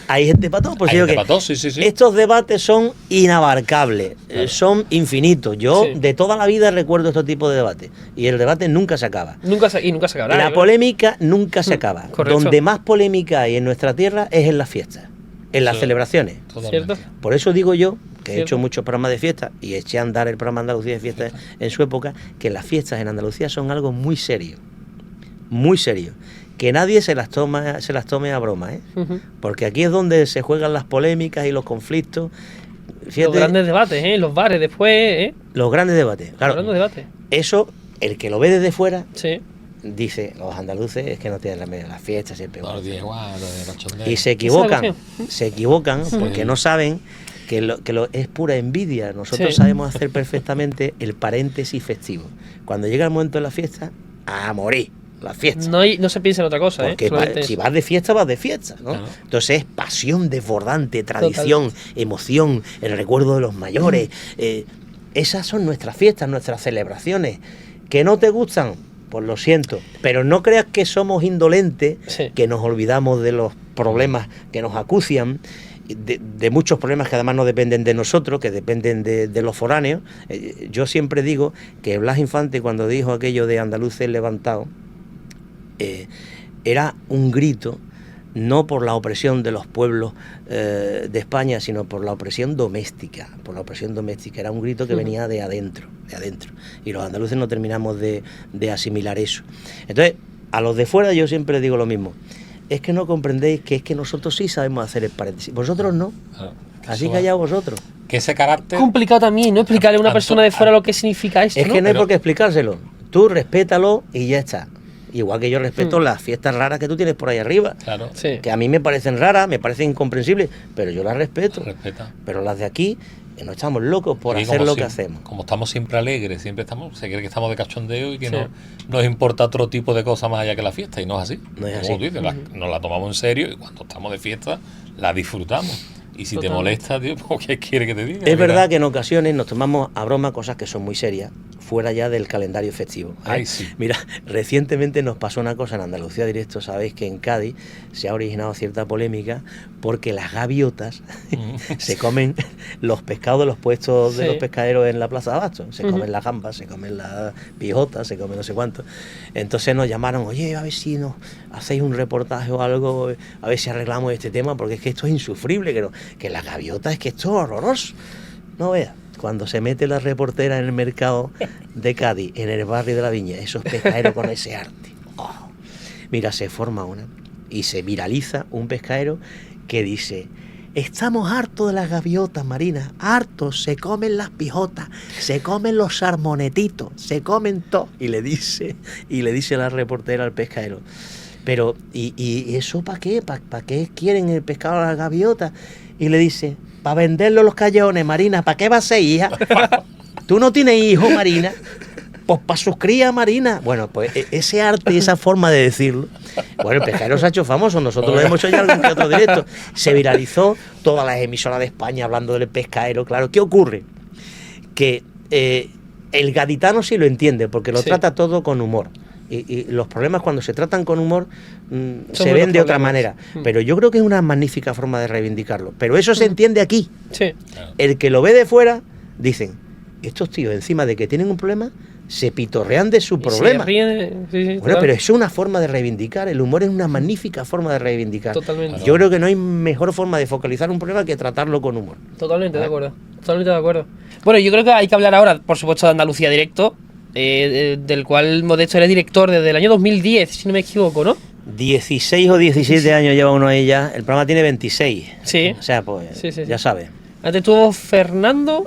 Hay gente para todo. Hay gente para todo, sí. Estos debates son inabarcables, son infinitos. Yo de toda la vida recuerdo estos tipos de debates y el debate nunca se acaba. Nunca se acabará. La polémica nunca se acaba. Correcto. Donde más polémica hay en nuestra tierra es en las fiestas. En las celebraciones. ¿Cierto? Por eso digo yo, que he hecho muchos programas de fiesta y eché a andar el programa Andalucía de Fiestas en su época, que las fiestas en Andalucía son algo muy serio. Muy serio. Que nadie se las tome a broma, ¿eh? Porque aquí es donde se juegan las polémicas y los conflictos. Fíjate, los grandes debates, ¿eh? Los bares después, ¿eh? Los grandes debates. Claro. Los grandes debates. Eso, el que lo ve desde fuera... Sí. Dice, los andaluces es que no tienen remedio, las fiestas siempre igual. Igual, y se equivocan porque no saben que es pura envidia. Nosotros sabemos hacer perfectamente el paréntesis festivo. Cuando llega el momento de la fiesta, a morir la fiesta. No se piensa en otra cosa, porque si vas de fiesta, vas de fiesta, ¿no? Claro. Entonces es pasión desbordante, tradición, emoción, el recuerdo de los mayores. Esas son nuestras fiestas, nuestras celebraciones. ¿Que no te gustan? Pues lo siento, pero no creas que somos indolentes, que nos olvidamos de los problemas que nos acucian, de muchos problemas que además no dependen de nosotros, que dependen de los foráneos. Yo siempre digo que Blas Infante, cuando dijo aquello de andaluces levantados, era un grito no por la opresión de los pueblos de España, sino por la opresión doméstica. Era un grito que venía de adentro. Y los andaluces no terminamos de asimilar eso. Entonces, a los de fuera yo siempre digo lo mismo. Es que no comprendéis que es que nosotros sí sabemos hacer el paréntesis. Vosotros no. Así callaos vosotros. Que ese carácter... Complicado también, ¿no? Explicarle a una persona de fuera lo que significa esto, Es que no hay por qué explicárselo. Tú respétalo y ya está. Igual que yo respeto las fiestas raras que tú tienes por ahí arriba. Claro. Sí. Que a mí me parecen raras, me parecen incomprensibles, pero yo las respeto. Respeta. Pero las de aquí, no estamos locos por Y hacer como lo que siempre- hacemos. Como estamos siempre alegres, siempre estamos, se cree que estamos de cachondeo y que Sí. no nos importa otro tipo de cosas más allá que la fiesta. Y no es así. No es Como así. tú dices, nos la tomamos en serio y cuando estamos de fiesta la disfrutamos. Y si te Totalmente. molesta, tío, pues, ¿qué quiere que te diga? Es verdad que en ocasiones nos tomamos a broma cosas que son muy serias, fuera ya del calendario festivo. Ay, sí. Mira, recientemente nos pasó una cosa en Andalucía Directo, sabéis que en Cádiz se ha originado cierta polémica porque las gaviotas se comen los pescados de los puestos de Sí. los pescaderos en la Plaza de Abasto. Se comen las gambas, se comen las pijotas, se comen no sé cuánto. Entonces nos llamaron, oye, a ver si nos hacéis un reportaje o algo, a ver si arreglamos este tema, porque es que esto es insufrible, que las gaviotas, es que esto es horroroso. No veas, cuando se mete la reportera en el mercado de Cádiz, en el barrio de la Viña, esos pescaderos con ese arte. Oh. Mira, se forma una y se viraliza un pescadero que dice: estamos hartos de las gaviotas marinas, hartos, se comen las pijotas, se comen los salmonetitos, se comen todo. Y le dice la reportera al pescadero: pero, ¿y eso para qué? ¿Para qué quieren el pescado a las gaviotas? Y le dice: para venderlo a los callejones, Marina. ¿Para qué va a ser, hija? ¿Tú no tienes hijos, Marina? Pues para sus crías, Marina. Bueno, pues ese arte y esa forma de decirlo. Bueno, el pescadero se ha hecho famoso. Nosotros lo hemos hecho ya en algún que otro directo. Se viralizó todas las emisoras de España hablando del pescadero. Claro, ¿qué ocurre? Que el gaditano sí lo entiende, porque lo Sí. trata todo con humor. Y los problemas cuando se tratan con humor se muy ven los de otra problemas. manera. Pero yo creo que es una magnífica forma de reivindicarlo. Pero eso se entiende aquí. Sí. El que lo ve de fuera, dicen, estos tíos encima de que tienen un problema, se pitorrean de su Y problema. se ríen, sí, Bueno, total. pero es una forma de reivindicar. El humor es una magnífica forma de reivindicar. Totalmente. Yo creo que no hay mejor forma de focalizar un problema que tratarlo con humor. Totalmente de acuerdo. Totalmente de acuerdo. Bueno, yo creo que hay que hablar ahora, por supuesto, de Andalucía Directo, del cual Modesto eres director desde el año 2010, si no me equivoco, ¿no? 16 o 17 años lleva uno ahí ya. El programa tiene 26. Sí. O sea, pues Sí, sí, sí. ya sabes. Antes estuvo Fernando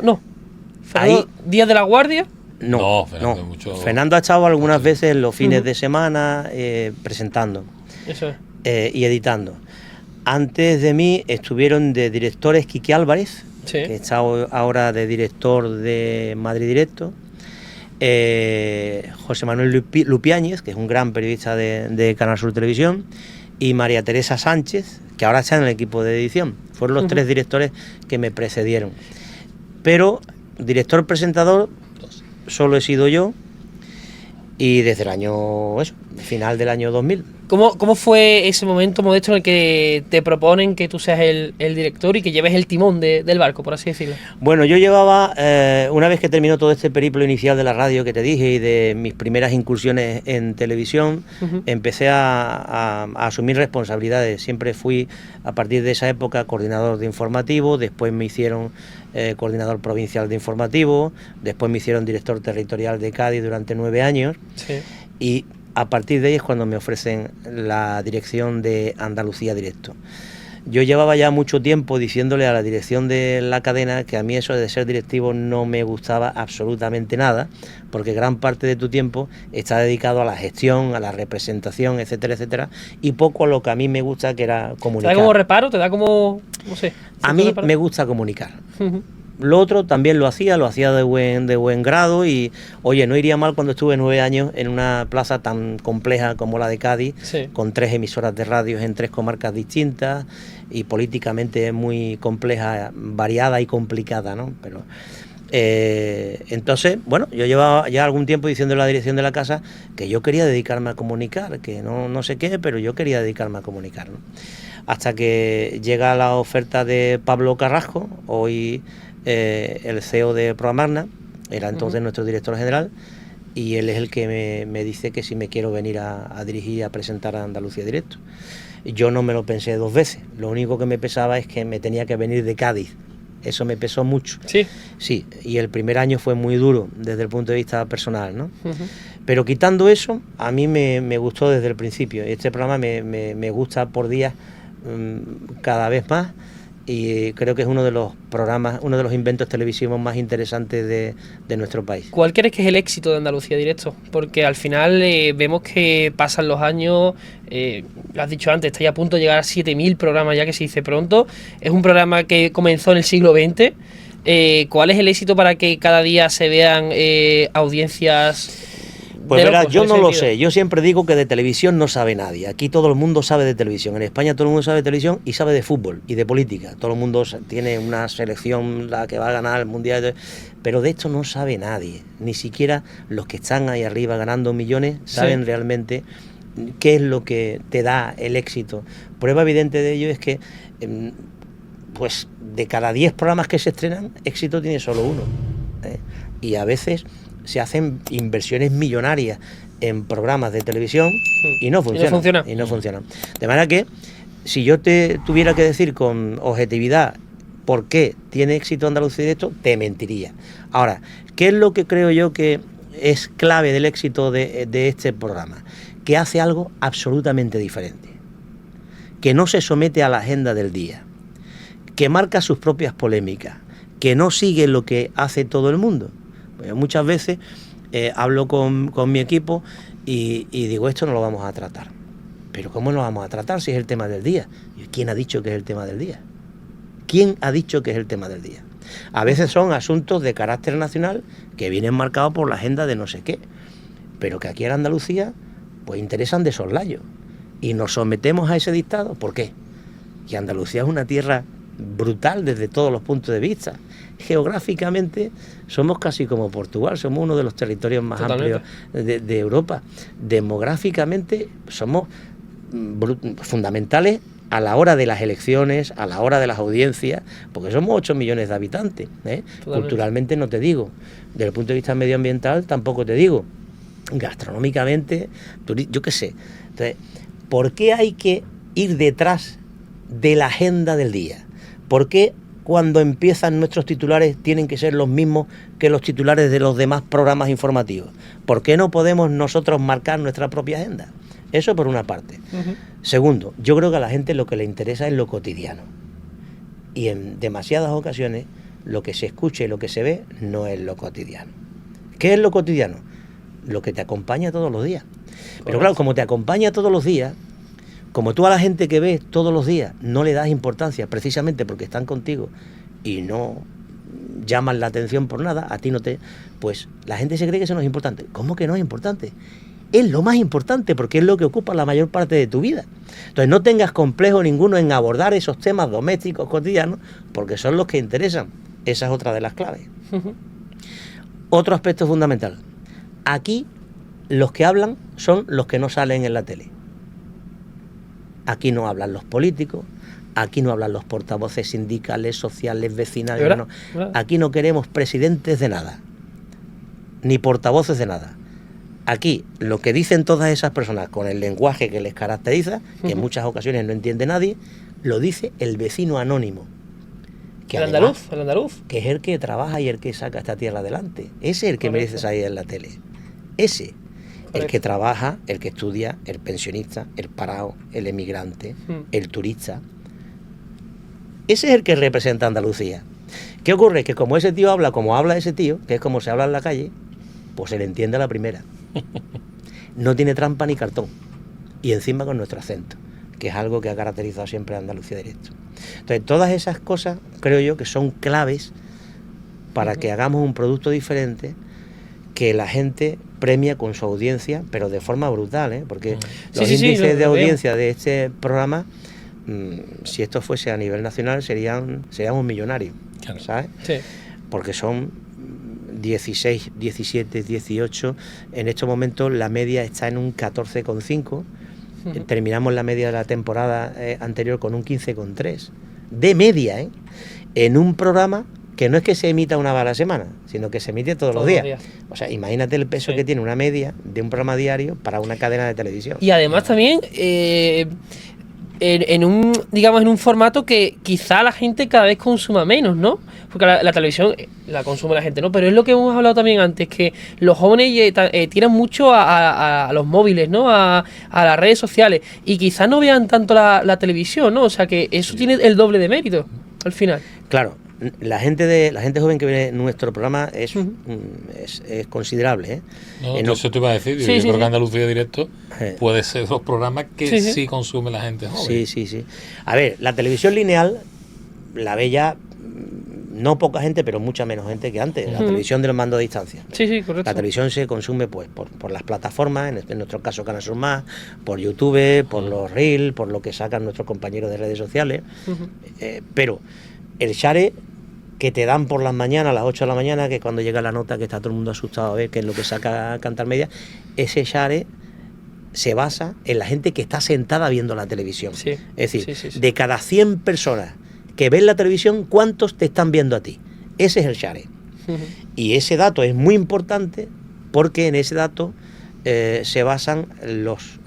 Ahí- Díaz de la Guardia. No, Fernando, no. mucho- Fernando ha estado algunas veces en los fines de semana presentando Eso es. y editando. Antes de mí estuvieron de directores Quique Álvarez, Sí. que está ahora de director de Madrid Directo, José Manuel Lupiáñez, que es un gran periodista de Canal Sur Televisión, y María Teresa Sánchez, que ahora está en el equipo de edición. Fueron los tres directores que me precedieron. Pero director presentador solo he sido yo, y desde el año, final del año 2000. ¿Cómo fue ese momento, Modesto, en el que te proponen que tú seas el director y que lleves el timón del barco, por así decirlo? Bueno, yo llevaba, una vez que terminó todo este periplo inicial de la radio que te dije y de mis primeras incursiones en televisión, empecé a asumir responsabilidades. Siempre fui, a partir de esa época, coordinador de informativo, después me hicieron coordinador provincial de informativo, después me hicieron director territorial de Cádiz durante 9 años, Sí. y a partir de ahí es cuando me ofrecen la dirección de Andalucía Directo. Yo llevaba ya mucho tiempo diciéndole a la dirección de la cadena que a mí eso de ser directivo no me gustaba absolutamente nada, porque gran parte de tu tiempo está dedicado a la gestión, a la representación, etcétera, etcétera, y poco a lo que a mí me gusta, que era ¿Te comunicar. da como reparo? ¿Te da como, no sé? A mí me gusta comunicar. Ujú. Lo otro también lo hacía de buen grado, y oye, no iría mal cuando estuve 9 años en una plaza tan compleja como la de Cádiz, Sí. con 3 emisoras de radios en 3 comarcas distintas y políticamente muy compleja, variada y complicada, ¿no? Pero entonces, bueno, yo llevaba ya algún tiempo diciendo a la dirección de la casa que yo quería dedicarme a comunicar, que no sé qué, pero yo quería dedicarme a comunicar, ¿no? Hasta que llega la oferta de Pablo Carrasco, hoy el CEO de Proamarna, era entonces nuestro director general, y él es el que me dice que si me quiero venir a dirigir y a presentar a Andalucía Directo. Yo no me lo pensé 2 veces, lo único que me pesaba es que me tenía que venir de Cádiz, eso me pesó mucho. Sí. Sí, y el primer año fue muy duro desde el punto de vista personal, ¿no? Ujú. Pero quitando eso, a mí me gustó desde el principio. Este programa me gusta por días cada vez más, y creo que es uno de los programas, uno de los inventos televisivos más interesantes de nuestro país. ¿Cuál crees que es el éxito de Andalucía Directo? Porque al final vemos que pasan los años, lo has dicho antes, está ya a punto de llegar a 7.000 programas, ya que se dice pronto. Es un programa que comenzó en el siglo XX. ¿Cuál es el éxito para que cada día se vean audiencias? Pues verás, yo no lo sé. Yo siempre digo que de televisión no sabe nadie. Aquí todo el mundo sabe de televisión. En España todo el mundo sabe de televisión y sabe de fútbol y de política. Todo el mundo tiene una selección, la que va a ganar el mundial. Pero de esto no sabe nadie. Ni siquiera los que están ahí arriba ganando millones saben realmente qué es lo que te da el éxito. Prueba evidente de ello es que pues de cada 10 programas que se estrenan, éxito tiene solo uno. Y a veces se hacen inversiones millonarias en programas de televisión y no funcionan. De manera que, si yo te tuviera que decir con objetividad por qué tiene éxito Andalucía Directo, te mentiría. Ahora, ¿qué es lo que creo yo que es clave del éxito de este programa? Que hace algo absolutamente diferente, que no se somete a la agenda del día, que marca sus propias polémicas, que no sigue lo que hace todo el mundo. Muchas veces hablo con mi equipo y digo, esto no lo vamos a tratar. Pero ¿cómo no lo vamos a tratar si es el tema del día? ¿Quién ha dicho que es el tema del día? ¿Quién ha dicho que es el tema del día? A veces son asuntos de carácter nacional que vienen marcados por la agenda de no sé qué, pero que aquí en Andalucía pues interesan de soslayo. Y nos sometemos a ese dictado. ¿Por qué? Que Andalucía es una tierra brutal desde todos los puntos de vista. Geográficamente somos casi como Portugal, somos uno de los territorios más amplios de Europa. Demográficamente somos fundamentales a la hora de las elecciones, a la hora de las audiencias, porque somos 8 millones de habitantes. Culturalmente no te digo, desde el punto de vista medioambiental tampoco te digo, gastronómicamente, yo qué sé. Entonces, ¿por qué hay que ir detrás de la agenda del día? ¿Por qué cuando empiezan nuestros titulares tienen que ser los mismos que los titulares de los demás programas informativos? ¿Por qué no podemos nosotros marcar nuestra propia agenda? Eso por una parte. Segundo, yo creo que a la gente lo que le interesa es lo cotidiano. Y en demasiadas ocasiones lo que se escucha y lo que se ve no es lo cotidiano. ¿Qué es lo cotidiano? Lo que te acompaña todos los días. Pero claro, como te acompaña todos los días, como tú a la gente que ves todos los días no le das importancia, precisamente porque están contigo y no llaman la atención por nada, a ti no te... Pues la gente se cree que eso no es importante. ¿Cómo que no es importante? Es lo más importante porque es lo que ocupa la mayor parte de tu vida. Entonces no tengas complejo ninguno en abordar esos temas domésticos cotidianos porque son los que interesan. Esa es otra de las claves. Otro aspecto fundamental. Aquí los que hablan son los que no salen en la tele. Aquí no hablan los políticos, aquí no hablan los portavoces sindicales, sociales, vecinales. No. Aquí no queremos presidentes de nada, ni portavoces de nada. Aquí lo que dicen todas esas personas con el lenguaje que les caracteriza, que en muchas ocasiones no entiende nadie, lo dice el vecino anónimo. Que el andaluz. Que es el que trabaja y el que saca esta tierra adelante. Ese es el que merece salir en la tele. Ese. El que trabaja, el que estudia, el pensionista, el parado, el emigrante, el turista. Ese es el que representa a Andalucía. ¿Qué ocurre? Que como ese tío habla como habla ese tío, que es como se habla en la calle, pues se le entiende a la primera. No tiene trampa ni cartón. Y encima con nuestro acento, que es algo que ha caracterizado siempre a Andalucía Directo. Entonces, todas esas cosas creo yo que son claves para que hagamos un producto diferente, que la gente premia con su audiencia, pero de forma brutal, porque los índices de audiencia de este programa, si esto fuese a nivel nacional, seríamos millonarios, claro. ¿Sabes? Sí. Porque son 16, 17, 18, en estos momentos la media está en un 14,5, terminamos la media de la temporada anterior con un 15,3, de media, en un programa que no es que se emita una vez a la semana, sino que se emite todos los días. O sea, imagínate el peso que tiene una media de un programa diario para una cadena de televisión. Y además también en un formato que quizá la gente cada vez consuma menos, ¿no? Porque la televisión la consume la gente, ¿no? Pero es lo que hemos hablado también antes, que los jóvenes tiran mucho a los móviles, ¿no? A las redes sociales, y quizá no vean tanto la televisión, ¿no? O sea que eso tiene el doble de mérito. al final. Claro, la gente joven que ve nuestro programa es considerable, ¿eh? No, eso te iba a decir, yo creo que Andalucía Directo puede ser los programas que sí consume la gente joven. Sí. A ver, la televisión lineal la ve ya no poca gente, pero mucha menos gente que antes. La televisión del mando a distancia. Sí, correcto. La televisión se consume pues por las plataformas, en nuestro caso Canal Sur Más, por YouTube, por los Reels, por lo que sacan nuestros compañeros de redes sociales. Pero el share que te dan por las mañanas, a las 8 de la mañana, que cuando llega la nota que está todo el mundo asustado a ver qué es lo que saca Cantar Media, ese share se basa en la gente que está sentada viendo la televisión. Es decir, de cada 100 personas que ven la televisión, ¿cuántos te están viendo a ti? Ese es el share. Y ese dato es muy importante porque en ese dato se basan los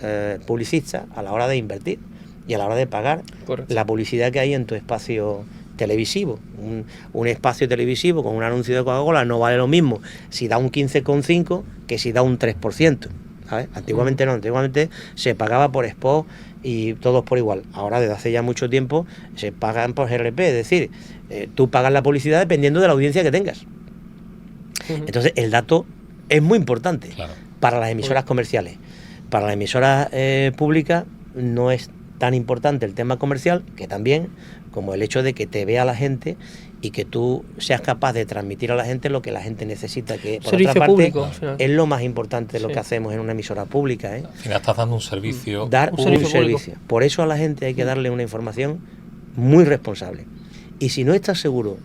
publicistas a la hora de invertir y a la hora de pagar la publicidad que hay en tu espacio televisivo. Un espacio televisivo con un anuncio de Coca-Cola no vale lo mismo si da un 15,5 que si da un 3%. ¿Sabes? Antiguamente no, antiguamente se pagaba por spot y todos por igual. Ahora, desde hace ya mucho tiempo, se pagan por GRP, es decir, tú pagas la publicidad dependiendo de la audiencia que tengas. Entonces, el dato es muy importante para las emisoras comerciales. Para las emisoras públicas no es tan importante el tema comercial, que también, como el hecho de que te vea la gente y que tú seas capaz de transmitir a la gente lo que la gente necesita, que por servicio otra parte público, es lo más importante de lo que hacemos en una emisora pública. Al final estás dando un servicio. Dar un servicio. Por eso a la gente hay que darle una información muy responsable. Y si no estás seguro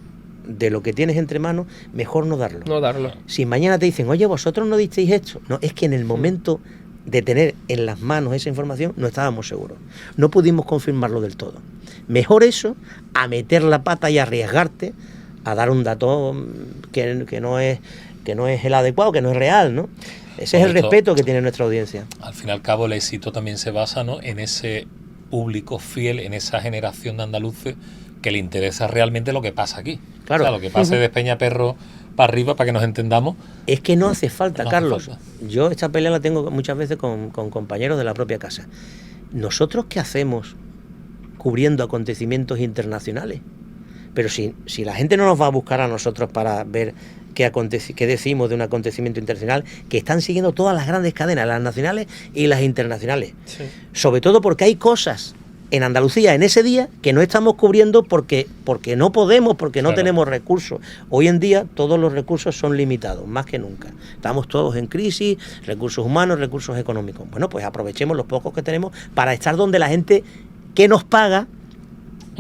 de lo que tienes entre manos, mejor no darlo. No darlo. Si mañana te dicen, oye, vosotros no disteis esto, no, es que en el momento de tener en las manos esa información no estábamos seguros, no pudimos confirmarlo del todo. Mejor eso a meter la pata y arriesgarte a dar un dato que no es el adecuado, que no es real, ¿no? Ese es el respeto que tiene nuestra audiencia. Al fin y al cabo, el éxito también se basa, ¿no?, en ese público fiel, en esa generación de andaluces que le interesa realmente lo que pasa aquí. Claro. O sea, lo que pasa de Peñaperro para arriba, para que nos entendamos. Es que no hace falta, Carlos. Yo esta pelea la tengo muchas veces con compañeros de la propia casa. ¿Nosotros qué hacemos cubriendo acontecimientos internacionales? Pero si la gente no nos va a buscar a nosotros para ver qué decimos de un acontecimiento internacional, que están siguiendo todas las grandes cadenas, las nacionales y las internacionales. Sobre todo porque hay cosas en Andalucía en ese día que no estamos cubriendo porque no podemos, porque no tenemos recursos. Hoy en día todos los recursos son limitados, más que nunca. Estamos todos en crisis, recursos humanos, recursos económicos. Bueno, pues aprovechemos los pocos que tenemos para estar donde la gente que nos paga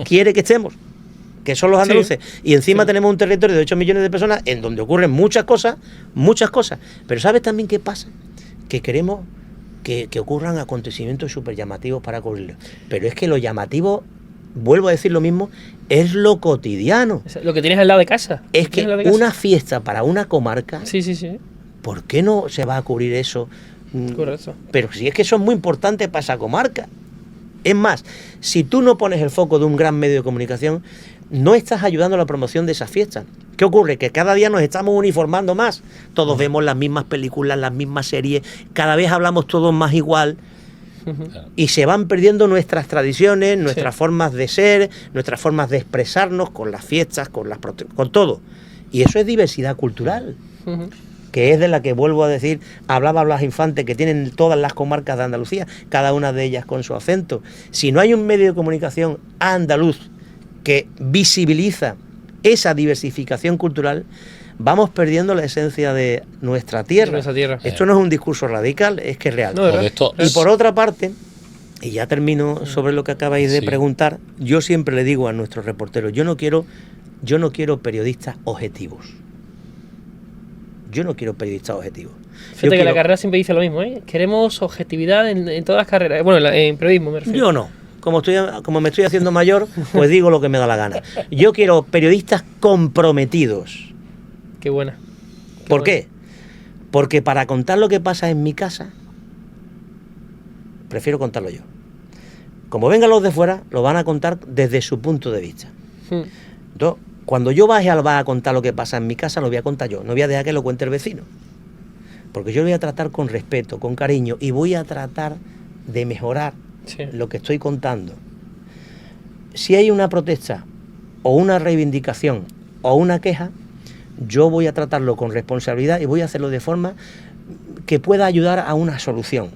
quiere que estemos, que son los andaluces. Y encima tenemos un territorio de 8 millones de personas en donde ocurren muchas cosas. Pero ¿sabes también qué pasa? Que queremos que ocurran acontecimientos súper llamativos para cubrirlo. Pero es que lo llamativo, vuelvo a decir lo mismo, es lo cotidiano. Lo que tienes al lado de casa. Es que una fiesta para una comarca, sí. ¿por qué no se va a cubrir eso? Correcto. Pero si es que eso es muy importante para esa comarca. Es más, si tú no pones el foco de un gran medio de comunicación, no estás ayudando a la promoción de esas fiestas. ¿Qué ocurre? Que cada día nos estamos uniformando más. Todos vemos las mismas películas, las mismas series, cada vez hablamos todos más igual. Y se van perdiendo nuestras tradiciones, nuestras formas de ser, nuestras formas de expresarnos con las fiestas, con todo. Y eso es diversidad cultural, que es de la que, vuelvo a decir, hablaba Blas Infante, que tienen todas las comarcas de Andalucía, cada una de ellas con su acento. Si no hay un medio de comunicación andaluz que visibiliza esa diversificación cultural, vamos perdiendo la esencia de nuestra tierra. Esto no es un discurso radical, es que es real. Y por otra parte, y ya termino sobre lo que acabáis de preguntar, yo siempre le digo a nuestros reporteros, yo no quiero periodistas objetivos. Yo no quiero periodistas objetivos. Fíjate que la carrera siempre dice lo mismo, ¿eh? Queremos objetividad en todas las carreras. Bueno, en periodismo me refiero. Yo no. Como me estoy haciendo mayor, pues digo lo que me da la gana. Yo quiero periodistas comprometidos. Qué buena. ¿Por qué? Porque para contar lo que pasa en mi casa, prefiero contarlo yo. Como vengan los de fuera, lo van a contar desde su punto de vista. Entonces, cuando yo baje al bar a contar lo que pasa en mi casa, lo voy a contar yo. No voy a dejar que lo cuente el vecino. Porque yo lo voy a tratar con respeto, con cariño, y voy a tratar de mejorar lo que estoy contando. Si hay una protesta o una reivindicación o una queja, yo voy a tratarlo con responsabilidad y voy a hacerlo de forma que pueda ayudar a una solución,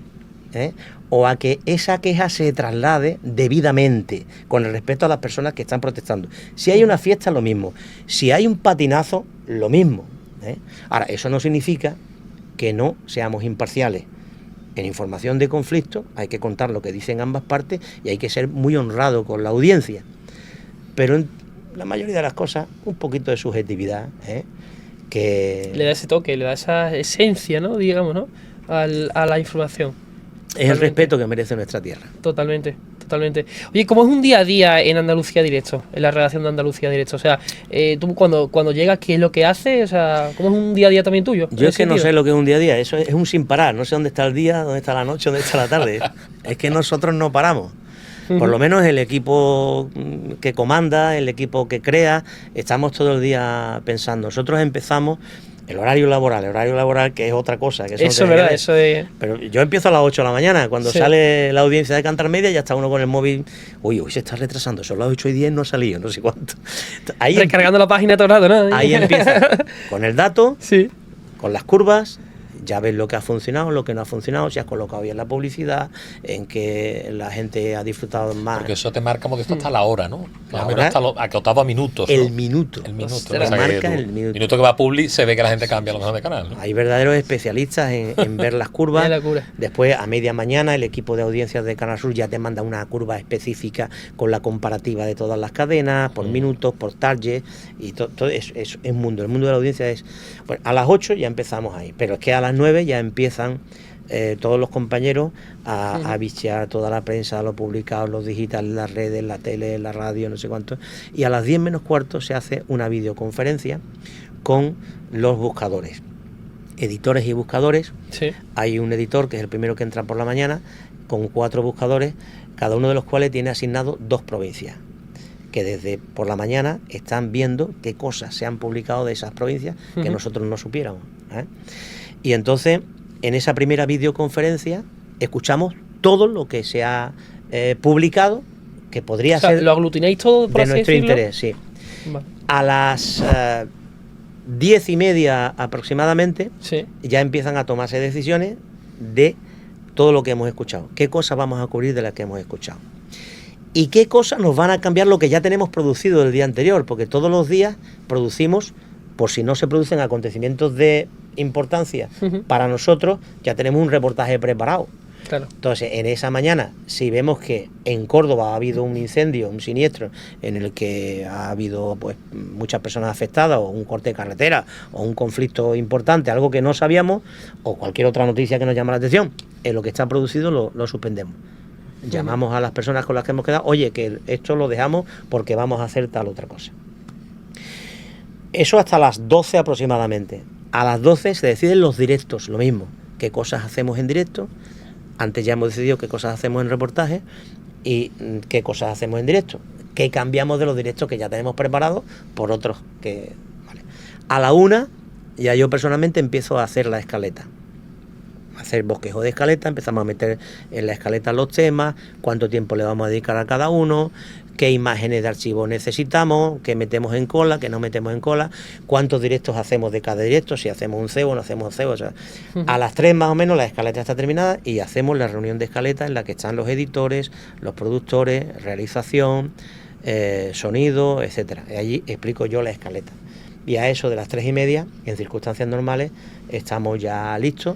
¿eh? O a que esa queja se traslade debidamente, con el respeto a las personas que están protestando. Si hay una fiesta, lo mismo. Si hay un patinazo, lo mismo, ¿eh? Ahora, eso no significa que no seamos imparciales. En información de conflicto hay que contar lo que dicen ambas partes y hay que ser muy honrado con la audiencia. Pero en la mayoría de las cosas, un poquito de subjetividad, ¿eh? Que le da ese toque, le da esa esencia, ¿no? Digamos, ¿no? A la información. Es el respeto que merece nuestra tierra. Totalmente. Oye, ¿cómo es un día a día en Andalucía Directo? En la redacción de Andalucía Directo. O sea, tú cuando llegas, ¿qué es lo que haces? O sea, ¿cómo es un día a día también tuyo? Yo es que no sé lo que es un día a día. Eso es un sin parar. No sé dónde está el día, dónde está la noche, dónde está la tarde. Es que nosotros no paramos. Por lo menos el equipo que comanda, el equipo que crea, estamos todo el día pensando. Nosotros empezamos el horario laboral que es otra cosa. Que eso es verdad, eso es... Pero yo empiezo a las 8 de la mañana, cuando sale la audiencia de Cantar Media, ya está uno con el móvil, uy, se está retrasando, son las 8:10, no ha salido, no sé cuánto. Ahí recargando la página todo el rato, ¿no? Ahí empieza, con el dato, sí, con las curvas, ya ves lo que ha funcionado, lo que no ha funcionado, si has colocado bien la publicidad, en que la gente ha disfrutado más. Porque eso te marca Modesto hasta la hora, ¿no? Más o menos hora, hasta acotado a minutos, ¿no? El minuto. El minuto. Se marca el minuto. Minuto que va a Publi, se ve que la gente cambia a lo mejor de canal, ¿no? Hay verdaderos especialistas en ver las curvas. Locura. Después, a media mañana, el equipo de audiencias de Canal Sur ya te manda una curva específica con la comparativa de todas las cadenas, por minutos, por target, y todo eso es mundo. El mundo de la audiencia es... Bueno, a las 8 ya empezamos ahí, pero es que a las 9 ya empiezan todos los compañeros a bichear toda la prensa, lo publicado, los digitales, las redes, la tele, la radio, no sé cuánto, y a las 10 menos cuarto se hace una videoconferencia con los buscadores, editores y buscadores. Sí. Hay un editor que es el primero que entra por la mañana, con 4 buscadores, cada uno de los cuales tiene asignado 2 provincias, que desde por la mañana están viendo qué cosas se han publicado de esas provincias que nosotros no supiéramos, ¿eh? Y entonces, en esa primera videoconferencia, escuchamos todo lo que se ha publicado, que podría ser... ¿Lo aglutináis todo, por de así nuestro decirlo? interés, sí. Vale. A las 10:30 aproximadamente, sí, ya empiezan a tomarse decisiones de todo lo que hemos escuchado. ¿Qué cosas vamos a cubrir de las que hemos escuchado? ¿Y qué cosas nos van a cambiar lo que ya tenemos producido del día anterior? Porque todos los días producimos, por si no se producen acontecimientos de importancia para nosotros, ya tenemos un reportaje preparado. Claro. Entonces, en esa mañana, si vemos que en Córdoba ha habido un incendio, un siniestro, en el que ha habido pues muchas personas afectadas, o un corte de carretera, o un conflicto importante, algo que no sabíamos, o cualquier otra noticia que nos llama la atención, en lo que está producido lo suspendemos. Llamamos a las personas con las que hemos quedado, oye, que esto lo dejamos porque vamos a hacer tal otra cosa. Eso hasta las 12 aproximadamente. A las 12 se deciden los directos, lo mismo. ¿Qué cosas hacemos en directo? Antes ya hemos decidido qué cosas hacemos en reportaje y qué cosas hacemos en directo. ¿Qué cambiamos de los directos que ya tenemos preparados por otros que... Vale. A la 1 ya yo personalmente empiezo a hacer la escaleta. Hacer bosquejo de escaleta, empezamos a meter en la escaleta los temas, cuánto tiempo le vamos a dedicar a cada uno, qué imágenes de archivo necesitamos, qué metemos en cola, qué no metemos en cola, cuántos directos hacemos de cada directo, si hacemos un cebo o no hacemos un cebo. O sea, a las 3 más o menos la escaleta está terminada y hacemos la reunión de escaleta en la que están los editores, los productores, realización, sonido, etcétera. Y allí explico yo la escaleta. Y a eso de las 3:30, en circunstancias normales, estamos ya listos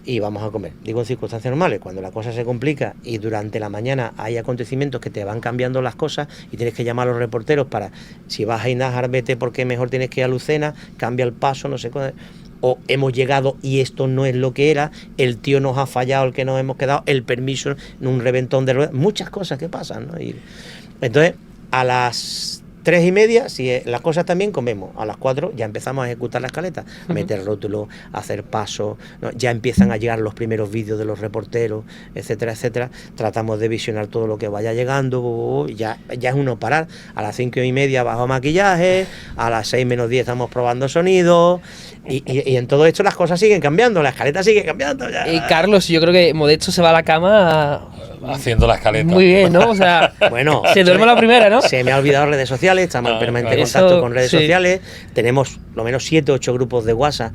y vamos a comer. Digo en circunstancias normales, cuando la cosa se complica y durante la mañana hay acontecimientos que te van cambiando las cosas y tienes que llamar a los reporteros para, si vas a Inájar, vete porque mejor tienes que ir a Lucena, cambia el paso, no sé cuál, o hemos llegado y esto no es lo que era, el tío nos ha fallado, el que nos hemos quedado, el permiso, un reventón de ruedas, muchas cosas que pasan, ¿no? Y entonces, a las 3:30, si las cosas también comemos. A las 4 ya empezamos a ejecutar la escaleta, meter rótulos, hacer pasos, ¿no? Ya empiezan a llegar los primeros vídeos de los reporteros, etcétera, etcétera. Tratamos de visionar todo lo que vaya llegando, ya es uno parar. A las 5:30 bajo maquillaje, a las 6 menos 10 estamos probando sonido, y en todo esto las cosas siguen cambiando, la escaleta sigue cambiando. Ya. Carlos, yo creo que Modesto se va a la cama haciendo la escaleta. Muy bien, ¿no? O sea, bueno, se duerme la primera, ¿no? Se me ha olvidado redes sociales. sociales, estamos en permanente claro. contacto con redes sociales, tenemos lo menos 7 o 8 grupos de WhatsApp,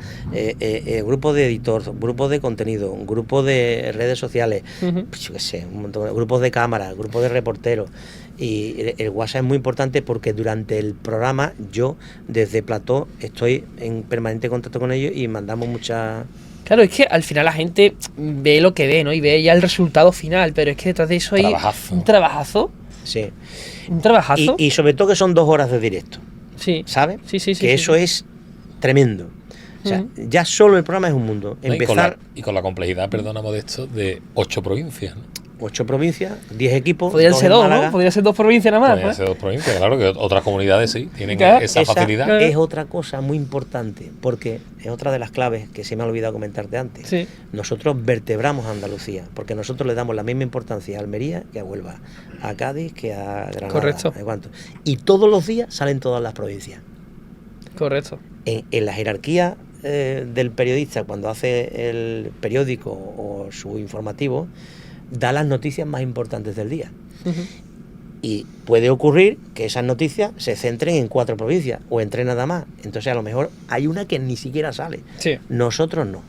grupos de editor, grupos de contenido, un grupo de redes sociales, pues yo qué sé, un montón de grupos de cámara, grupos de reporteros. Y el WhatsApp es muy importante porque durante el programa yo desde Plató estoy en permanente contacto con ellos y mandamos muchas... Claro, es que al final la gente ve lo que ve, ¿no? Y ve ya el resultado final, pero es que detrás de eso hay un trabajazo. Sí. Un trabajazo. Y sobre todo que son 2 horas de directo. Sí. ¿Sabes? Sí, sí, sí. Que eso es tremendo. O sea, ya solo el programa es un mundo. Empezar... Y con la complejidad, perdona Modesto, de 8 provincias, ¿no? 8 provincias, 10 equipos. Podrían ser 2, ¿no? Podrían ser 2 provincias nada más. Podrían ser 2 provincias, claro, que otras comunidades sí tienen esa facilidad. Esa es otra cosa muy importante, porque es otra de las claves que se me ha olvidado comentarte antes. Sí. Nosotros vertebramos a Andalucía, porque nosotros le damos la misma importancia a Almería que a Huelva, a Cádiz que a Granada. Correcto. Y todos los días salen todas las provincias. Correcto. En la jerarquía del periodista, cuando hace el periódico o su informativo, da las noticias más importantes del día. Y puede ocurrir que esas noticias se centren en 4 provincias o en 3 nada más. Entonces a lo mejor hay una que ni siquiera sale. Sí. Nosotros no.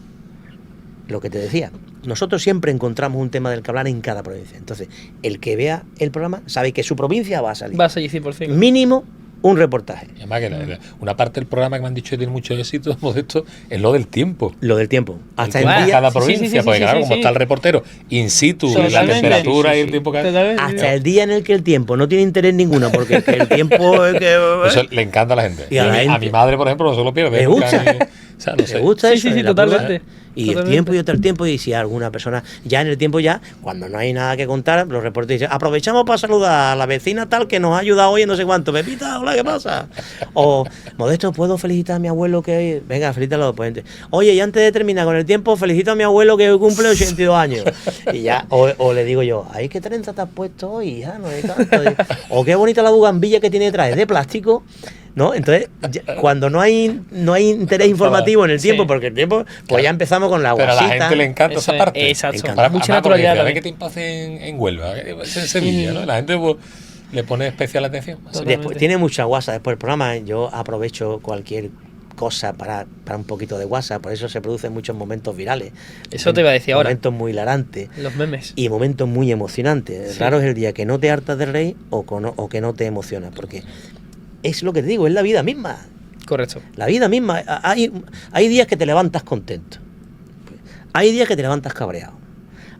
Lo que te decía, nosotros siempre encontramos un tema del que hablar en cada provincia. Entonces, el que vea el programa sabe que su provincia va a salir. Va a salir 100%. Mínimo un reportaje. Y además que una parte del programa que me han dicho que tiene mucho éxito, Modesto, es lo del tiempo. Lo del tiempo. Hasta el el día... cada provincia, porque claro, como está el reportero in situ, la temperatura y el tiempo que hay. Hasta el día en el que el tiempo no tiene interés ninguno, porque el tiempo es que... Eso le encanta a la gente. Y a mi madre, por ejemplo, no se lo pierde. Me gusta. O sea, no sé. Me gusta eso. Sí, totalmente. Y el tiempo y otro tiempo, y si alguna persona ya en el tiempo ya, cuando no hay nada que contar, los reporteros dicen, aprovechamos para saludar a la vecina tal que nos ha ayudado hoy en no sé cuánto. Pepita, hola, ¿qué pasa? O, Modesto, ¿puedo felicitar a mi abuelo que hoy... Venga, felicítalo. Pues, oye, y antes de terminar con el tiempo, felicito a mi abuelo que hoy cumple 82 años. Y ya, o le digo yo, ay, qué trenza te has puesto hoy, hija, no hay tanto. O qué bonita la bugambilla que tiene detrás, es de plástico. ¿No? Entonces, cuando no hay interés informativo en el tiempo, porque el tiempo, pues ya empezamos con la guasita. Pero a la gente le encanta esa parte. Exacto. Mucha naturalidad. A ver qué tiempo hace en Huelva, en Sevilla, ¿no? La gente pues, le pone especial atención. Después, tiene mucha WhatsApp después del programa. Yo aprovecho cualquier cosa para un poquito de WhatsApp, por eso se producen muchos momentos virales. Eso te iba a decir ahora. Momentos muy hilarantes. Los memes. Y momentos muy emocionantes. Sí. Raro es el día que no te hartas de reír o que no te emociona, porque es lo que te digo, es la vida misma. Correcto. La vida misma. Hay días que te levantas contento. Hay días que te levantas cabreado.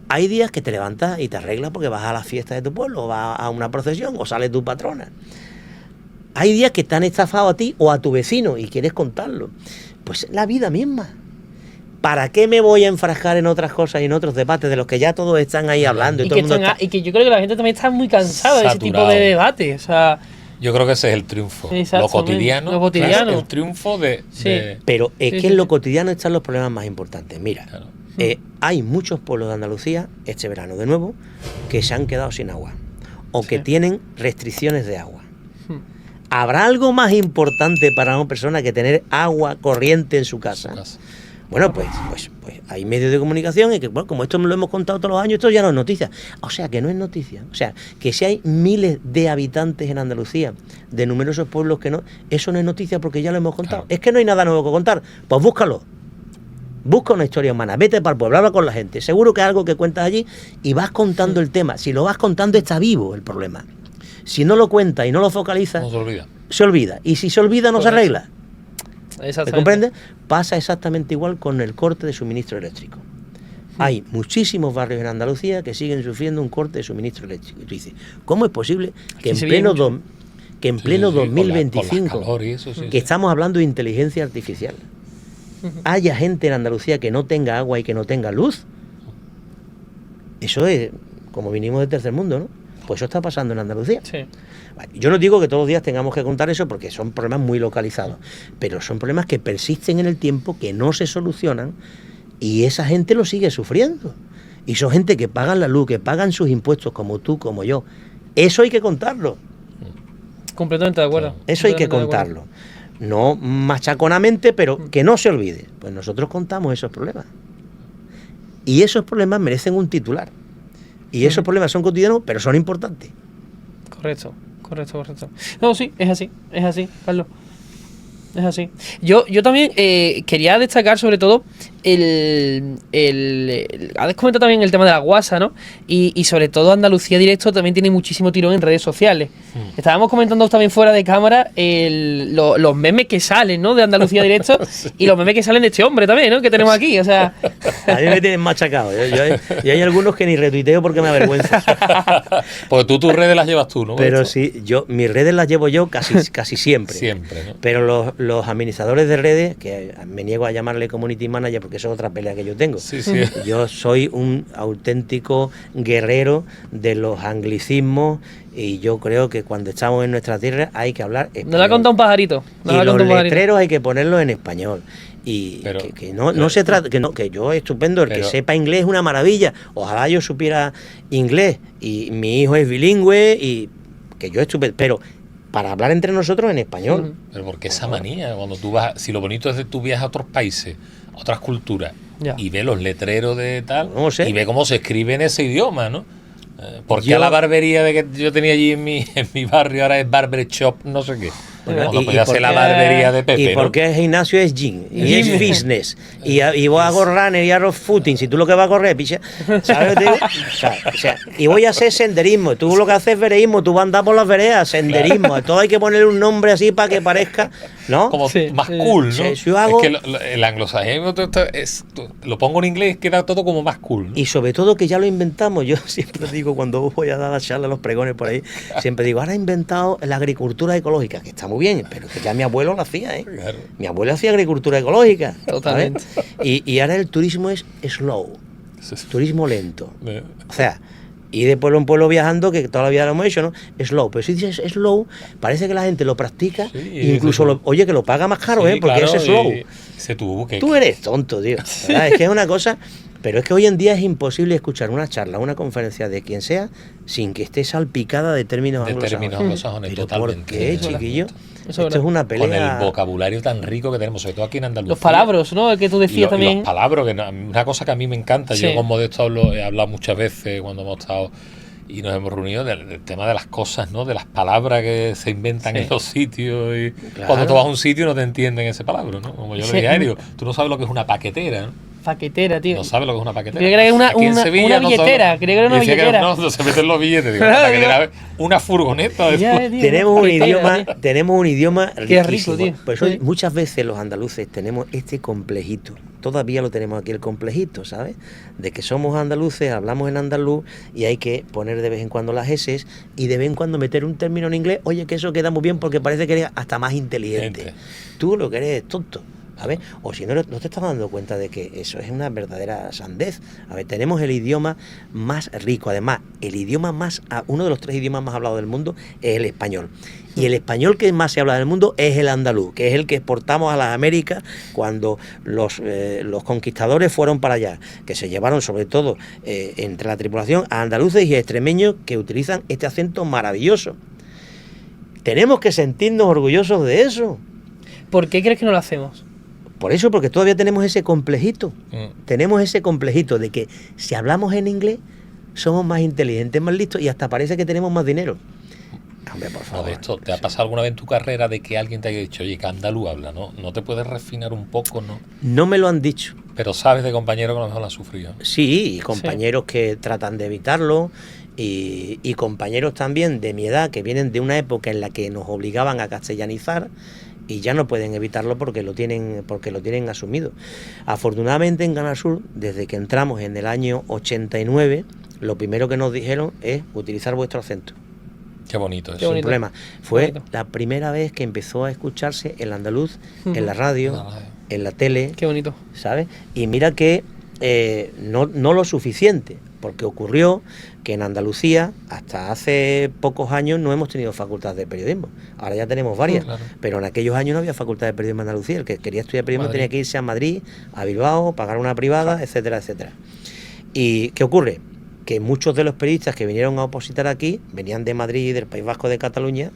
Hay días que te levantas y te arreglas porque vas a la fiesta de tu pueblo, o vas a una procesión, o sale tu patrona. Hay días que te han estafado a ti o a tu vecino y quieres contarlo. Pues la vida misma. ¿Para qué me voy a enfrascar en otras cosas y en otros debates de los que ya todos están ahí hablando? Y que yo creo que la gente también está muy cansada de ese tipo de debate. O sea, yo creo que ese es el triunfo. Lo cotidiano. Lo cotidiano. El triunfo de... Pero es que en lo cotidiano están los problemas más importantes. Mira, claro. Hay muchos pueblos de Andalucía, este verano de nuevo, que se han quedado sin agua. O que tienen restricciones de agua. ¿Habrá algo más importante para una persona que tener agua corriente en su casa? Bueno, pues hay medios de comunicación y que, bueno, como esto me lo hemos contado todos los años, esto ya no es noticia. O sea, que no es noticia. O sea, que si hay miles de habitantes en Andalucía, de numerosos pueblos que no, eso no es noticia porque ya lo hemos contado. Claro. Es que no hay nada nuevo que contar. Pues búscalo. Busca una historia humana, vete para el pueblo, habla con la gente. Seguro que es algo que cuentas allí y vas contando el tema. Si lo vas contando, está vivo el problema. Si no lo cuentas y no lo focalizas, no se olvida. Se olvida. Y si se olvida, no se arregla. ¿Me comprendes? Pasa exactamente igual con el corte de suministro eléctrico. Hay muchísimos barrios en Andalucía que siguen sufriendo un corte de suministro eléctrico. Y tú dices, ¿cómo es posible que en pleno 2025, con eso, que estamos hablando de inteligencia artificial, haya gente en Andalucía que no tenga agua y que no tenga luz? Eso es como vinimos del tercer mundo, ¿no? Pues eso está pasando en Andalucía. Sí. Yo no digo que todos los días tengamos que contar eso porque son problemas muy localizados, pero son problemas que persisten en el tiempo, que no se solucionan y esa gente lo sigue sufriendo. Y son gente que pagan la luz, que pagan sus impuestos como tú, como yo. Eso hay que contarlo. Completamente de acuerdo. Eso hay que contarlo. No machaconamente, pero que no se olvide. Pues nosotros contamos esos problemas. Y esos problemas merecen un titular. Y esos problemas son cotidianos, pero son importantes. Correcto. Correcto. No, sí, es así, Carlos. Es así. Yo también quería destacar sobre todo has comentado también el tema de la guasa, ¿no? Y sobre todo Andalucía Directo también tiene muchísimo tirón en redes sociales. Estábamos comentando también fuera de cámara los memes que salen, ¿no? De Andalucía Directo sí. Y los memes que salen de este hombre también, ¿no? Que tenemos aquí, o sea... A mí me tienen machacado. Y hay algunos que ni retuiteo porque me avergüenza. Pues tus redes las llevas tú, ¿no? Pero sí, mis redes las llevo yo casi siempre. Siempre, ¿no? Pero los administradores de redes, que me niego a llamarle community manager porque eso es otra pelea que yo tengo. Sí. Yo soy un auténtico guerrero de los anglicismos y yo creo que cuando estamos en nuestra tierra hay que hablar español. No le ha contado un pajarito. Y los letreros hay que ponerlos en español. Y pero, que no se trata, que yo estupendo, el que sepa inglés es una maravilla. Ojalá yo supiera inglés y mi hijo es bilingüe y que yo estupendo, pero para hablar entre nosotros en español. Pero porque esa manía, cuando tú vas, si lo bonito es que tú viajas a otros países, a otras culturas, y ves los letreros de tal, no sé. Y ves cómo se escribe en ese idioma, ¿no? Porque a la barbería de que yo tenía allí en mi barrio ahora es barber shop, no sé qué. Bueno, no podía ser la barbería de Pepe, y porque ¿no? El gimnasio es gym, y es fitness, y voy a hago runner y hago footing, si tú lo que vas a correr, picha, ¿sabes lo que te digo? O sea, y voy a hacer senderismo, tú lo que haces es vereísmo, tú vas a andar por las veredas, senderismo, a todo hay que ponerle un nombre así para que parezca, ¿no? Como más cool, ¿no? Yo hago... Es que el anglosajeno lo pongo en inglés, queda todo como más cool, ¿no? Y sobre todo que ya lo inventamos, yo siempre digo, cuando voy a dar la charla a los pregones por ahí, siempre digo, ahora he inventado la agricultura ecológica, que está muy bien, pero que ya mi abuelo lo hacía, ¿eh? Claro. Mi abuelo hacía agricultura ecológica. Totalmente. Y ahora el turismo es slow, turismo lento. O sea, y de pueblo en pueblo viajando, que toda la vida lo hemos hecho, ¿no? Slow. Pero si dices slow, parece que la gente lo practica, e incluso que lo paga más caro, porque claro, es slow. Tú eres tonto, tío. ¿Verdad? Es que es una cosa... Pero es que hoy en día es imposible escuchar una charla, una conferencia de quien sea, sin que esté salpicada de términos anglosajones. ¿Pero totalmente. ¿Por qué, chiquillo? Esto es una pelea. Con el vocabulario tan rico que tenemos, sobre todo aquí en Andalucía. Los palabras, ¿no? El que tú decías también. Los palabras, que una cosa que a mí me encanta. Sí. Yo con Modesto he hablado muchas veces cuando hemos estado y nos hemos reunido del tema de las cosas, ¿no? De las palabras que se inventan en los sitios. Y claro. Cuando tú vas a un sitio no te entienden ese palabra, ¿no? Como yo le dije a él, digo, tú no sabes lo que es una paquetera, ¿no? Paquetera, tío. No sabes lo que es una paquetera. Creo que era una Sevilla, billetera. No creo que era una billetera. No, se meten los billetes. Digo, una paquetera, una furgoneta. Tenemos un idioma riquísimo. Qué rico, tío. Por eso muchas veces los andaluces tenemos este complejito. Todavía lo tenemos aquí, el complejito, ¿sabes? De que somos andaluces, hablamos en andaluz y hay que poner de vez en cuando las eses y de vez en cuando meter un término en inglés. Oye, que eso queda muy bien porque parece que eres hasta más inteligente. Tú lo que eres es tonto. A ver, o si no te estás dando cuenta de que eso es una verdadera sandez. A ver, tenemos el idioma más rico, además, uno de los 3 idiomas más hablados del mundo es el español. Y el español que más se habla del mundo es el andaluz, que es el que exportamos a las Américas cuando los conquistadores fueron para allá, que se llevaron sobre todo entre la tripulación a andaluces y a extremeños que utilizan este acento maravilloso. Tenemos que sentirnos orgullosos de eso. ¿Por qué crees que no lo hacemos? Por eso, porque todavía tenemos ese complejito. Tenemos ese complejito de que si hablamos en inglés somos más inteligentes, más listos y hasta parece que tenemos más dinero. Hombre, por favor. Modesto, ¿te ha pasado alguna vez en tu carrera de que alguien te haya dicho, oye, que andaluz habla, ¿no? ¿No te puedes refinar un poco, no? No me lo han dicho. Pero sabes de compañeros que a lo mejor lo han sufrido. Sí, y compañeros que tratan de evitarlo. Y compañeros también de mi edad que vienen de una época en la que nos obligaban a castellanizar y ya no pueden evitarlo porque lo tienen asumido. Afortunadamente en Canal Sur, desde que entramos en el año 89, lo primero que nos dijeron es utilizar vuestro acento. Qué bonito eso. Sin problema. Fue la primera vez que empezó a escucharse el andaluz en la radio, en la tele. Qué bonito. ¿Sabes? Y mira que no lo suficiente, porque ocurrió que en Andalucía hasta hace pocos años no hemos tenido facultad de periodismo. Ahora ya tenemos varias, pero en aquellos años no había facultad de periodismo en Andalucía. El que quería estudiar periodismo tenía que irse a Madrid, a Bilbao, pagar una privada, etcétera, etcétera. ¿Y qué ocurre? Que muchos de los periodistas que vinieron a opositar aquí venían de Madrid, del País Vasco, de Cataluña,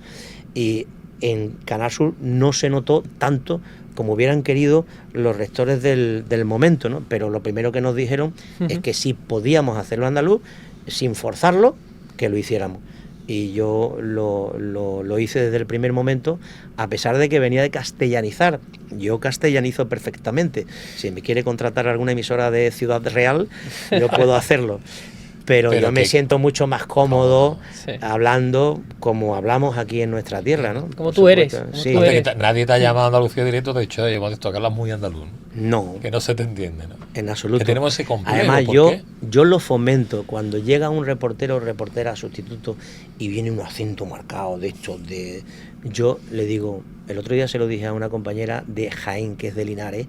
y en Canal Sur no se notó tanto como hubieran querido los rectores del momento, ¿no? Pero lo primero que nos dijeron es que si podíamos hacerlo andaluz, sin forzarlo, que lo hiciéramos. y yo lo hice desde el primer momento, a pesar de que venía de castellanizar. Yo castellanizo perfectamente. Si me quiere contratar alguna emisora de Ciudad Real, yo puedo hacerlo. Pero yo me siento mucho más cómodo hablando como hablamos aquí en nuestra tierra, ¿no? Como tú eres. Sí. Nadie te ha llamado a Andalucía Directo, de hecho, esto que hablas muy andaluz. No. Que no se te entiende, ¿no? En absoluto. Que tenemos ese complejo. Además, yo lo fomento. Cuando llega un reportero o reportera sustituto y viene un acento marcado, de hecho, yo le digo, el otro día se lo dije a una compañera de Jaén, que es de Linares,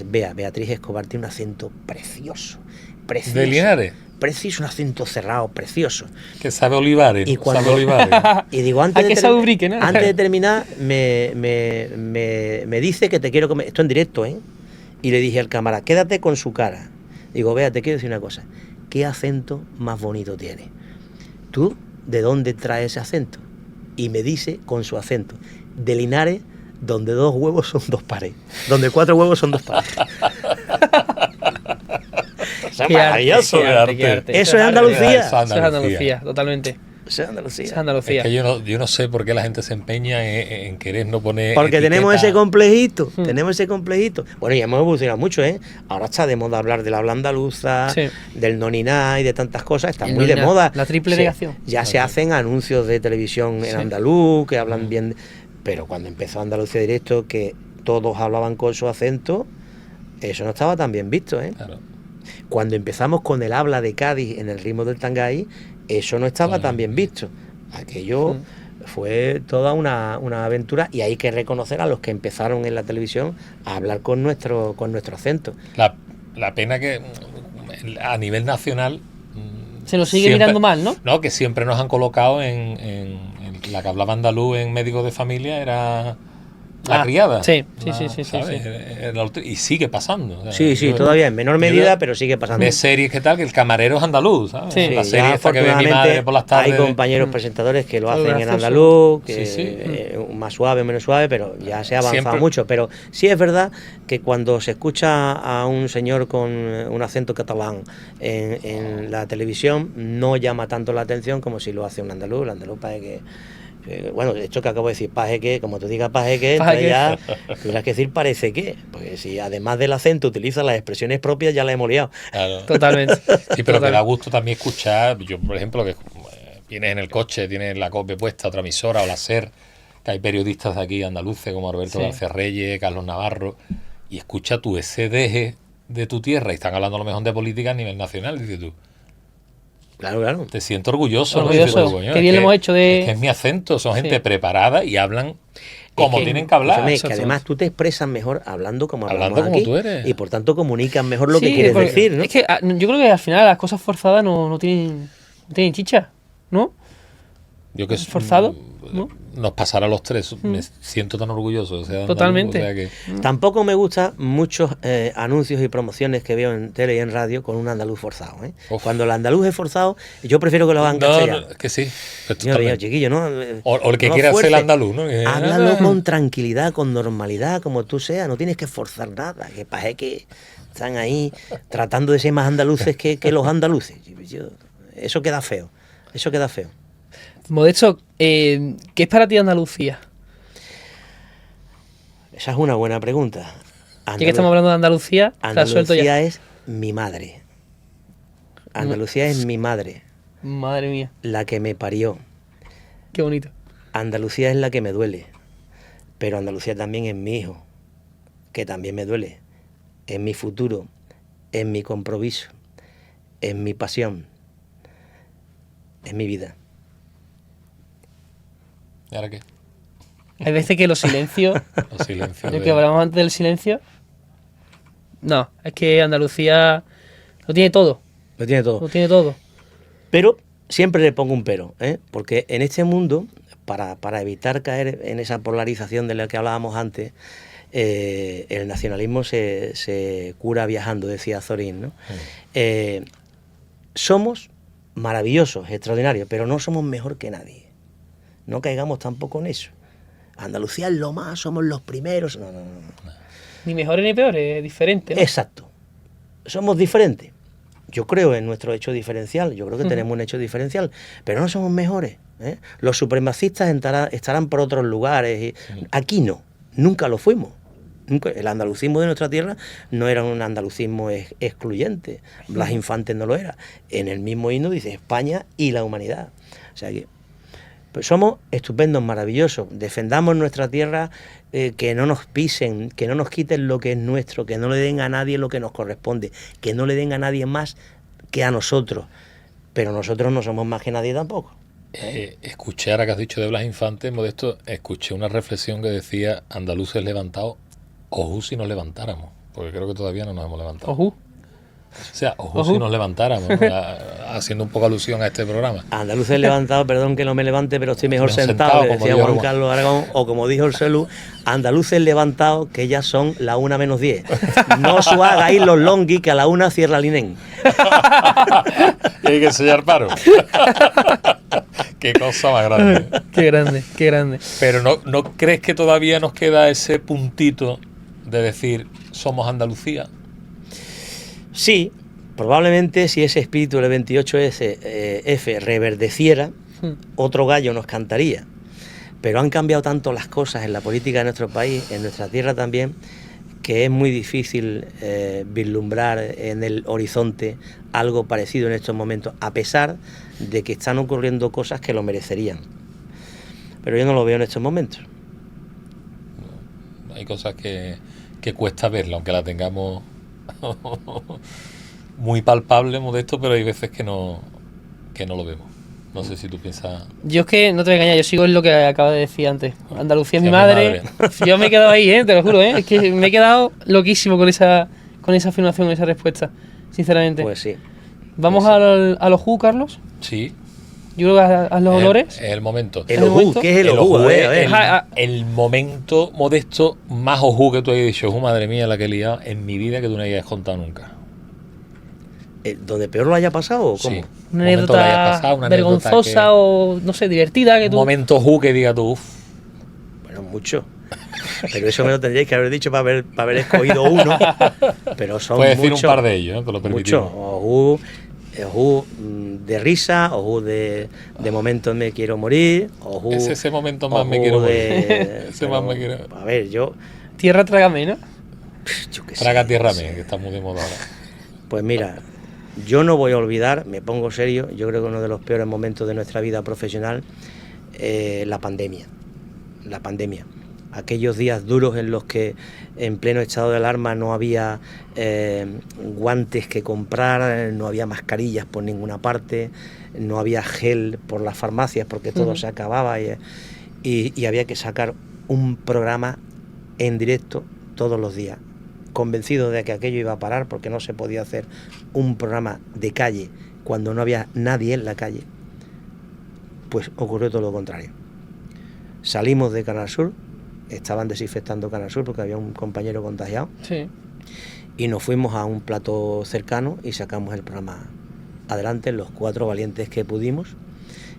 Beatriz Escobar, tiene un acento precioso. ¿De Linares? Preciso, un acento cerrado, precioso. Que sabe Olivares. Y cuando, sabe Olivares. Y digo, antes de terminar, me dice que te quiero comer. Esto en directo, ¿eh? Y le dije al cámara, quédate con su cara. Digo, vea, te quiero decir una cosa. ¿Qué acento más bonito tiene? ¿Tú de dónde traes ese acento? Y me dice con su acento, de Linares, donde 2 huevos son 2 pares. Donde 4 huevos son 2 pares. Eso es maravilloso. Eso es Andalucía. Eso es Andalucía, totalmente. Eso es Andalucía. Eso es Andalucía. Es que yo no sé por qué la gente se empeña en querer no poner. Porque etiqueta. tenemos ese complejito. Tenemos ese complejito. Bueno, ya hemos evolucionado mucho, ¿eh? Ahora está de moda hablar de la habla andaluza, del noniná y de tantas cosas. Está muy de moda. La triple negación. Ya se hacen anuncios de televisión en andaluz que hablan bien. Pero cuando empezó Andalucía Directo, que todos hablaban con su acento, eso no estaba tan bien visto, ¿eh? Claro. Cuando empezamos con el habla de Cádiz en el ritmo del Tangay, eso no estaba tan bien visto. Aquello fue toda una aventura, y hay que reconocer a los que empezaron en la televisión a hablar con nuestro acento. La pena que a nivel nacional se nos sigue mirando mal, ¿no? No, que siempre nos han colocado en la que hablaba andaluz en médico de familia era la criada. Sí. Y sigue pasando. O sea, sí, todavía en menor medida, pero sigue pasando. De series que tal, que el camarero es andaluz, ¿sabes? Sí. La serie esta que ve mi madre por las tardes. Hay compañeros presentadores que lo hacen en andaluz, que más suave, menos suave, pero ya se ha avanzado mucho. Pero sí es verdad que cuando se escucha a un señor con un acento catalán en la televisión, no llama tanto la atención como si lo hace un andaluz. El andaluz parece que... Bueno, de hecho que acabo de decir paje que, como tú digas paje que, ya tendrás que decir parece que, porque si además del acento utiliza las expresiones propias, ya la hemos liado. Claro. Totalmente. Sí, pero que da gusto también escuchar, yo por ejemplo, que vienes en el coche, tienes la COPE puesta, otra emisora, o la SER, que hay periodistas de aquí andaluces como Roberto García Reyes, Carlos Navarro, y escucha tu ese deje de tu tierra, y están hablando a lo mejor de política a nivel nacional, dices tú. Claro. Te siento orgulloso. Orgulloso. Qué bien lo hemos hecho de... Es que es mi acento, son gente preparada y hablan como tienen que hablar. Que además tú te expresas mejor hablando como hablando como aquí, tú eres. y por tanto comunicas mejor lo que quieres decir, ¿no? Es que yo creo que al final las cosas forzadas no tienen chicha, ¿no? Yo que forzado, ¿no? Nos pasará a los tres, me siento tan orgulloso. Totalmente. Andaluz, o sea que... Tampoco me gustan muchos anuncios y promociones que veo en tele y en radio con un andaluz forzado, ¿eh? Cuando el andaluz es forzado, yo prefiero que lo hagan castellano. Que sí. Yo, chiquillo, ¿no? O el que quiera hacer el andaluz, ¿no? Háblalo con tranquilidad, con normalidad, como tú seas, no tienes que forzar nada, que pasa que están ahí tratando de ser más andaluces que los andaluces. Eso queda feo, Modesto, ¿qué es para ti Andalucía? Esa es una buena pregunta. Ya que estamos hablando de Andalucía, Andalucía es mi madre. Andalucía es mi madre. Madre mía. La que me parió. Qué bonito. Andalucía es la que me duele. Pero Andalucía también es mi hijo, que también me duele. Es mi futuro, es mi compromiso, es mi pasión, es mi vida. ¿Y ahora qué? Hay veces que los silencios... Lo que hablamos antes del silencio... No, es que Andalucía lo tiene todo. Lo tiene todo. Lo tiene todo. Pero siempre le pongo un pero, ¿eh? Porque en este mundo, para evitar caer en esa polarización de la que hablábamos antes, el nacionalismo se cura viajando, decía Zorín, ¿no? Somos maravillosos, extraordinarios, pero no somos mejor que nadie. No caigamos tampoco en eso. Andalucía es lo más, somos los primeros. No. Ni mejores ni peores, es diferente, ¿no? Exacto. Somos diferentes. Yo creo en nuestro hecho diferencial, yo creo que tenemos un hecho diferencial, pero no somos mejores. Los supremacistas estarán por otros lugares. Aquí no, nunca lo fuimos. Nunca. El andalucismo de nuestra tierra no era un andalucismo excluyente. Blas Infante no lo era. En el mismo himno dice España y la humanidad. O sea que pues somos estupendos, maravillosos. Defendamos nuestra tierra, que no nos pisen, que no nos quiten lo que es nuestro, que no le den a nadie lo que nos corresponde, que no le den a nadie más que a nosotros. Pero nosotros no somos más que nadie tampoco. Escuché, ahora que has dicho de Blas Infante, Modesto, escuché una reflexión que decía: andaluces levantados, ojú si nos levantáramos, porque creo que todavía no nos hemos levantado. Ojú. O sea, ojú si nos levantáramos, ¿no? Haciendo un poco alusión a este programa. Andaluces levantados, perdón que no me levante, pero estoy mejor sentado, que decía Juan Carlos Aragón, o como dijo el Celu, andaluces levantados, que ya son la 1:10. No os hagáis los longuis, que a la 1 cierra el INEM. Y hay que sellar paro. Qué cosa más grande. Qué grande, qué grande. Pero ¿no crees que todavía nos queda ese puntito de decir somos Andalucía? Sí, probablemente si ese espíritu del 28F reverdeciera, otro gallo nos cantaría. Pero han cambiado tanto las cosas en la política de nuestro país, en nuestra tierra también, que es muy difícil vislumbrar en el horizonte algo parecido en estos momentos, a pesar de que están ocurriendo cosas que lo merecerían. Pero yo no lo veo en estos momentos. Hay cosas que cuesta verla, aunque la tengamos muy palpable, Modesto, pero hay veces que no lo vemos. No sé si tú piensas... Yo es que, no te voy a engañar, yo sigo en lo que acabo de decir antes. Andalucía es mi madre. Yo me he quedado ahí, te lo juro, es que me he quedado loquísimo con esa afirmación, esa respuesta, sinceramente. Pues sí. ¿Vamos pues sí. a los Who, Carlos? Sí. Yo creo que a los olores. Es el momento. El ojú, ¿qué es el ojú? El momento, Modesto, más ojú que tú hayas dicho. Ojú, madre mía, la que he liado en mi vida, que tú no hayas contado nunca. ¿Donde peor lo haya pasado o cómo? Sí. Una anécdota vergonzosa o, no sé, divertida. Que tú... Un momento ojú que diga tú, uff. Bueno, mucho. Pero eso me lo tendríais que haber dicho para haber escogido uno. Pero son puedes decir muchos, un par de ellos, te lo permitimos. Mucho. Ojú de risa, ojú de momento me quiero morir, ojú... Ese momento más me quiero morir. Ese más me quiero... A ver, yo... Tierra trágame, ¿no? Traga tierra me, que está muy de moda ahora. Pues mira, yo no voy a olvidar, me pongo serio, yo creo que uno de los peores momentos de nuestra vida profesional, la pandemia. La pandemia. Aquellos días duros en los que en pleno estado de alarma no había guantes que comprar, no había mascarillas por ninguna parte, no había gel por las farmacias porque todo se acababa y había que sacar un programa en directo todos los días, convencido de que aquello iba a parar porque no se podía hacer un programa de calle cuando no había nadie en la calle. Pues ocurrió todo lo contrario. Salimos de Canal Sur, estaban desinfectando Canal Sur porque había un compañero contagiado. Sí. Y nos fuimos a un plato cercano y sacamos el programa adelante, los 4 valientes que pudimos.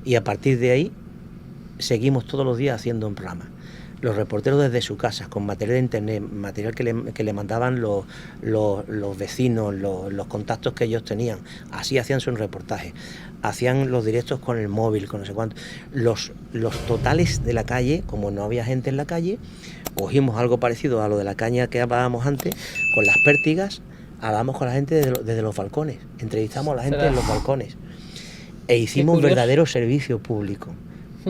Y a partir de ahí seguimos todos los días haciendo un programa. Los reporteros desde su casa, con material de internet, material que le mandaban los vecinos, los contactos que ellos tenían. Así hacían su reportaje. Hacían los directos con el móvil, con no sé cuánto. Los totales de la calle, como no había gente en la calle, cogimos algo parecido a lo de la caña que hablábamos antes, con las pértigas, hablamos con la gente desde los balcones, entrevistamos a la gente en los balcones e hicimos verdadero servicio público.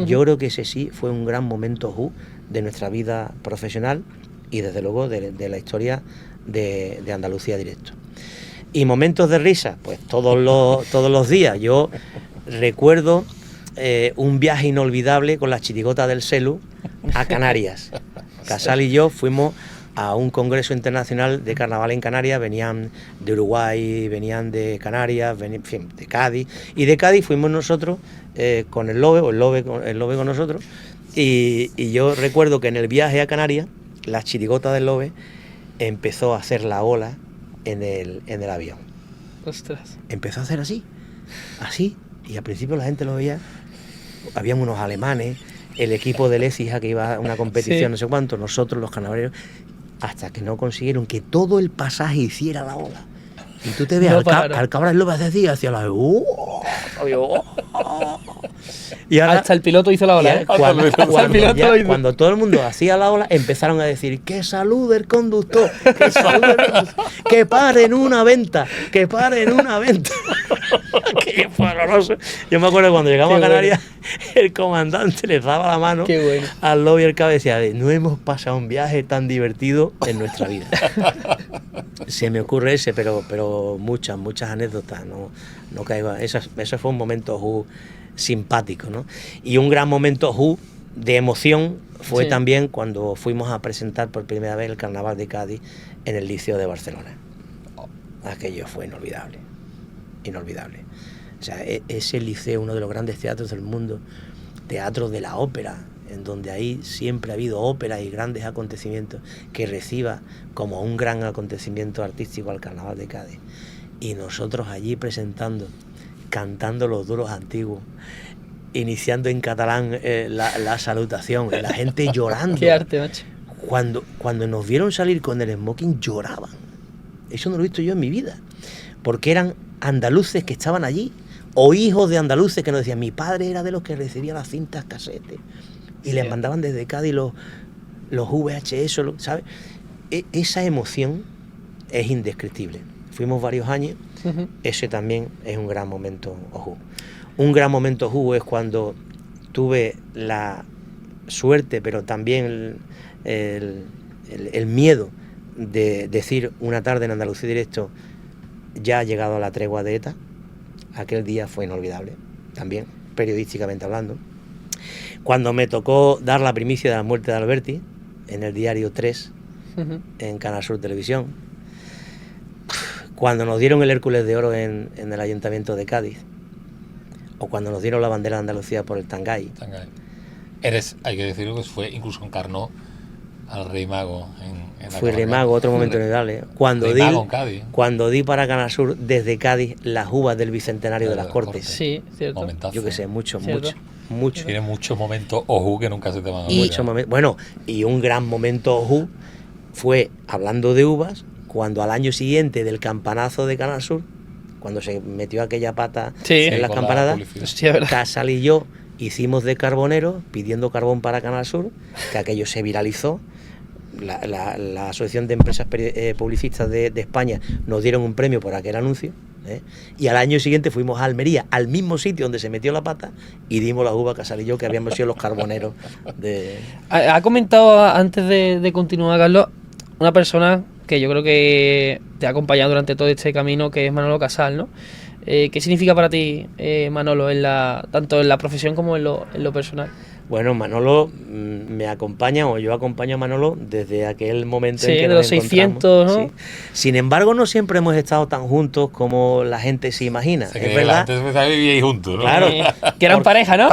Yo creo que ese sí fue un gran momento de nuestra vida profesional y desde luego de la historia de Andalucía Directo. Y momentos de risa, pues todos los días. Yo recuerdo un viaje inolvidable con las chirigotas del Celu a Canarias. Casal y yo fuimos a un congreso internacional de carnaval en Canarias, venían de Uruguay, venían de Canarias, en fin, de Cádiz, y de Cádiz fuimos nosotros con el Lobe con nosotros, y yo recuerdo que en el viaje a Canarias, la chirigota del Lobe empezó a hacer la ola en el avión. Ostras. Empezó a hacer así, y al principio la gente lo veía, habían unos alemanes, el equipo de Lecija que iba a una competición, no sé cuánto, nosotros los carnavaleros, hasta que no consiguieron que todo el pasaje hiciera la ola. Y tú te ves al cabra del Lobe decía hacia la... Y ahora, hasta el piloto hizo la ola, ¿eh? Cuando todo el mundo hacía la ola, empezaron a decir que salude el conductor, que salude el conductor, que pare en una venta, que pare en una venta. Qué horroroso. Yo me acuerdo cuando llegamos a Canarias, el comandante le daba la mano al lobby el cabecea de no hemos pasado un viaje tan divertido en nuestra vida. Se me ocurre ese, pero muchas anécdotas, no caigo. Eso fue un momento simpático, ¿no? Y un gran momento de emoción fue también cuando fuimos a presentar por primera vez el Carnaval de Cádiz en el Liceo de Barcelona. Aquello fue inolvidable. O sea, ese liceo, uno de los grandes teatros del mundo, teatro de la ópera, en donde ahí siempre ha habido ópera y grandes acontecimientos, que reciba como un gran acontecimiento artístico al Carnaval de Cádiz. Y nosotros allí presentando, cantando los duros antiguos, iniciando en catalán la salutación, la gente llorando. Qué arte, macho. Cuando nos vieron salir con el smoking, lloraban. Eso no lo he visto yo en mi vida, porque eran andaluces que estaban allí, o hijos de andaluces que nos decían, mi padre era de los que recibía las cintas casetes, y les mandaban desde Cádiz los VHS, ¿sabes? Esa emoción es indescriptible. Fuimos varios años, ese también es un gran momento ojú. Un gran momento ojú es cuando tuve la suerte, pero también el miedo de decir una tarde en Andalucía Directo, ya ha llegado la tregua de ETA. Aquel día fue inolvidable, también, periodísticamente hablando. Cuando me tocó dar la primicia de la muerte de Alberti, en el diario 3, en Canal Sur Televisión. Cuando nos dieron el Hércules de Oro en el Ayuntamiento de Cádiz. O cuando nos dieron la bandera de Andalucía por el Tangay. Hay que decirlo, que fue, incluso encarnó al Rey Mago en Fui Rey Mago, otro momento inolvidable. Cuando di para Canal Sur desde Cádiz las uvas del Bicentenario de las Cortes. Sí, cierto. Momentazo. Yo que sé, mucho. Tiene muchos momentos ojú que nunca se te van a olvidar. Bueno, y un gran momento ojú fue, hablando de uvas, cuando al año siguiente del campanazo de Canal Sur, cuando se metió aquella pata en las campanadas, Casal y yo hicimos de carbonero, pidiendo carbón para Canal Sur, que aquello se viralizó. La Asociación de Empresas Publicistas de España nos dieron un premio por aquel anuncio, y al año siguiente fuimos a Almería, al mismo sitio donde se metió la pata, y dimos la uva Casal y yo, que habíamos sido los carboneros de... Ha comentado antes de continuar, Carlos, una persona que yo creo que te ha acompañado durante todo este camino, que es Manolo Casal, ¿no? ¿Qué significa para ti, Manolo, tanto en la profesión como en lo personal? Bueno, Manolo me acompaña, o yo acompaño a Manolo desde aquel momento en que de nos los 600, ¿no? Sí. Sin embargo, no siempre hemos estado tan juntos como la gente se imagina. Es verdad. Antes vivíais juntos, ¿no? Claro. Que eran pareja, ¿no?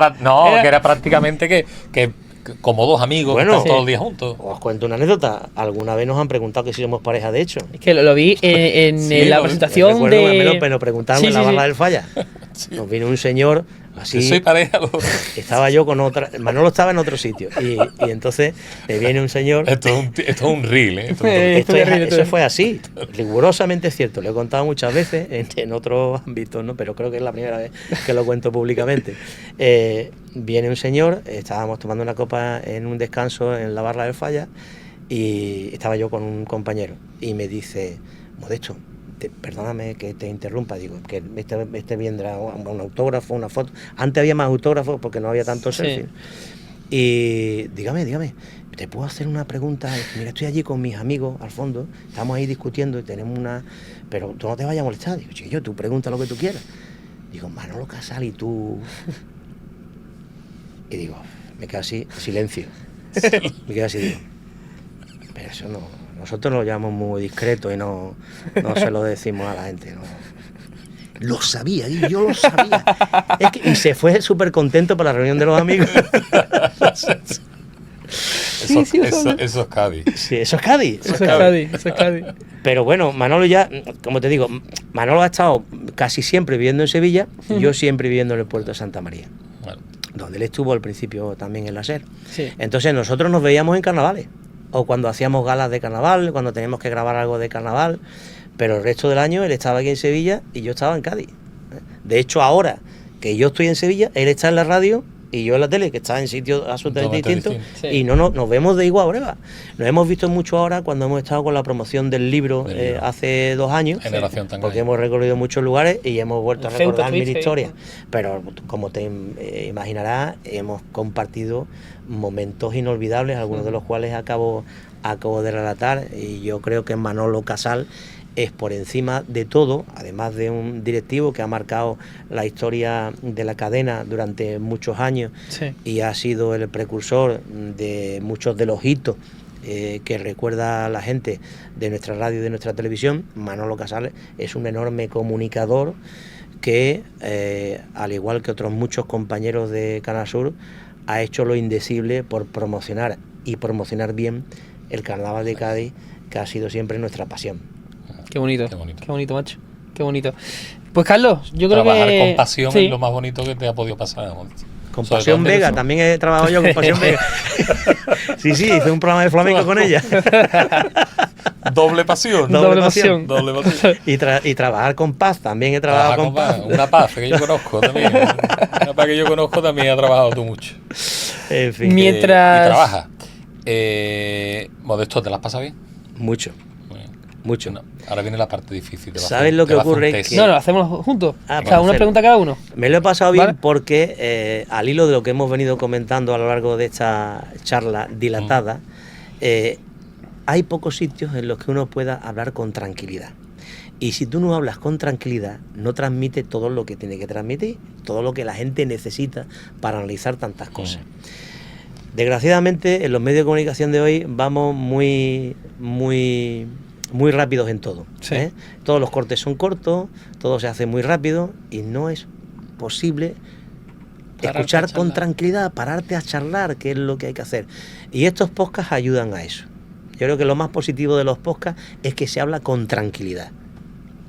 Que era prácticamente que como dos amigos, que están todos los días juntos. Os cuento una anécdota. Alguna vez nos han preguntado que si somos pareja, de hecho. Es que lo vi en la presentación me lo preguntaron en la barra del Falla. Nos vino un señor así. Soy pareja. Estaba yo con otra. Manolo estaba en otro sitio. Y entonces me viene un señor. Esto es un reel, ¿eh? Eso fue así. Rigurosamente cierto. Lo he contado muchas veces en otros ámbitos, ¿no? Pero creo que es la primera vez que lo cuento públicamente. Viene un señor. Estábamos tomando una copa en un descanso en la barra del Falla. Y estaba yo con un compañero. Y me dice: Modesto, perdóname que te interrumpa, digo, que este vendrá un autógrafo, una foto. Antes había más autógrafos porque no había tantos selfies. Y dígame, ¿te puedo hacer una pregunta? Mira, estoy allí con mis amigos al fondo, estamos ahí discutiendo y tenemos una... Pero tú no te vayas a molestar. Digo, chiquillo, tú pregunta lo que tú quieras. Digo, Manolo Casal, y tú... Y digo, me quedo así, silencio. Me quedo así, digo, pero eso no... Nosotros lo llamamos muy discreto y no se lo decimos a la gente, ¿no? Lo sabía, y yo lo sabía. Y se fue súper contento para la reunión de los amigos. Eso es Cádiz. Sí, eso es Cádiz. Eso es Cádiz. Pero bueno, Manolo ya, como te digo, Manolo ha estado casi siempre viviendo en Sevilla, y yo siempre viviendo en el puerto de Santa María. Bueno. Donde él estuvo al principio también en la SER. Sí. Entonces nosotros nos veíamos en carnavales. O cuando hacíamos galas de carnaval, cuando teníamos que grabar algo de carnaval, pero el resto del año él estaba aquí en Sevilla y yo estaba en Cádiz. De hecho, ahora que yo estoy en Sevilla, él está en la radio y yo en la tele, que está en sitios absolutamente distintos, Sí. y no nos vemos de igual a breva. Nos hemos visto mucho ahora cuando hemos estado con la promoción del libro hace 2 años, Generación Tangana. porque hemos recorrido muchos lugares y hemos vuelto a En Ceuta recordar mil estuviste, historias. Pero como te imaginarás, hemos compartido momentos inolvidables, algunos de los cuales acabo de relatar, y yo creo que Manolo Casal es por encima de todo, además de un directivo que ha marcado la historia de la cadena durante muchos años, Sí. y ha sido el precursor de muchos de los hitos que recuerda a la gente de nuestra radio y de nuestra televisión. Manolo Casal es un enorme comunicador que, al igual que otros muchos compañeros de Canal Sur, ha hecho lo indecible por promocionar bien el Carnaval de Cádiz, que ha sido siempre nuestra pasión. Qué bonito. Qué bonito. Qué bonito, macho. Qué bonito. Pues Carlos, yo creo Trabajar que... con pasión sí. es lo más bonito que te ha podido pasar. Con Sobre Pasión todo Vega, eso. también he trabajado yo con Pasión Vega. Sí, hice un programa de flamenco con ella. Doble pasión. Doble pasión. Doble pasión. Y trabajar con Paz, también he trabajado con Paz. Una paz que yo conozco también. Una paz que yo conozco también ha trabajado tú mucho. En fin, Mientras- Y trabaja. Modesto, ¿te las pasas bien? mucho. Mucho. No, ahora viene la parte difícil. te va a ¿Sabes hacer- lo te que va a hacer un ocurre? test. Que- No, lo hacemos juntos. Ah, O sea, vamos a una hacerlo. pregunta cada uno. Me lo he pasado bien ¿Vale? porque, al hilo de lo que hemos venido comentando a lo largo de esta charla dilatada, hay pocos sitios en los que uno pueda hablar con tranquilidad. Y si tú no hablas con tranquilidad, no transmite todo lo que tiene que transmitir, todo lo que la gente necesita para analizar tantas cosas. Desgraciadamente, en los medios de comunicación de hoy vamos muy rápidos en todo. Sí. Todos los cortes son cortos, todo se hace muy rápido y no es posible Pararte escuchar a con charlar. tranquilidad, pararte a charlar, que es lo que hay que hacer. Y estos podcasts ayudan a eso. Yo creo que lo más positivo de los podcasts es que se habla con tranquilidad.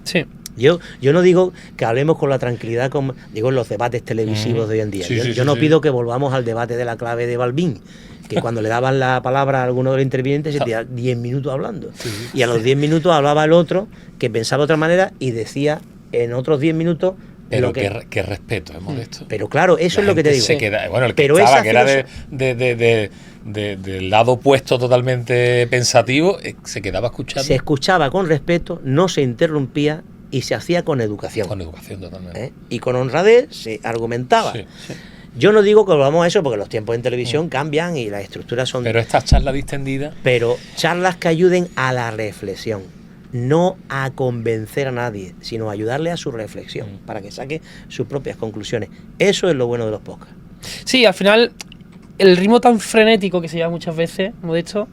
Sí. Yo no digo que hablemos con la tranquilidad, digo en los debates televisivos de hoy en día. Sí, Yo no pido que volvamos al debate de la clave de Balbín, que cuando le daban la palabra a alguno de los intervinientes se tiraba 10 minutos hablando. Y a los 10 minutos hablaba el otro que pensaba de otra manera y decía en otros 10 minutos Pero lo que... qué respeto, es Modesto. Pero claro, eso La es lo que te gente digo. se queda- bueno, el que Pero estaba, esa que era filoso- del lado opuesto totalmente pensativo, se quedaba escuchando Se escuchaba con respeto, no se interrumpía y se hacía con educación. con educación totalmente. Y con honradez se argumentaba. Sí. Yo no digo que volvamos a eso porque los tiempos en televisión cambian y las estructuras son... Pero estas charlas distendidas, Pero charlas que ayuden a la reflexión, no a convencer a nadie, sino a ayudarle a su reflexión, para que saque sus propias conclusiones. Eso es lo bueno de los podcasts. Sí, al final, el ritmo tan frenético que se lleva muchas veces, Modesto,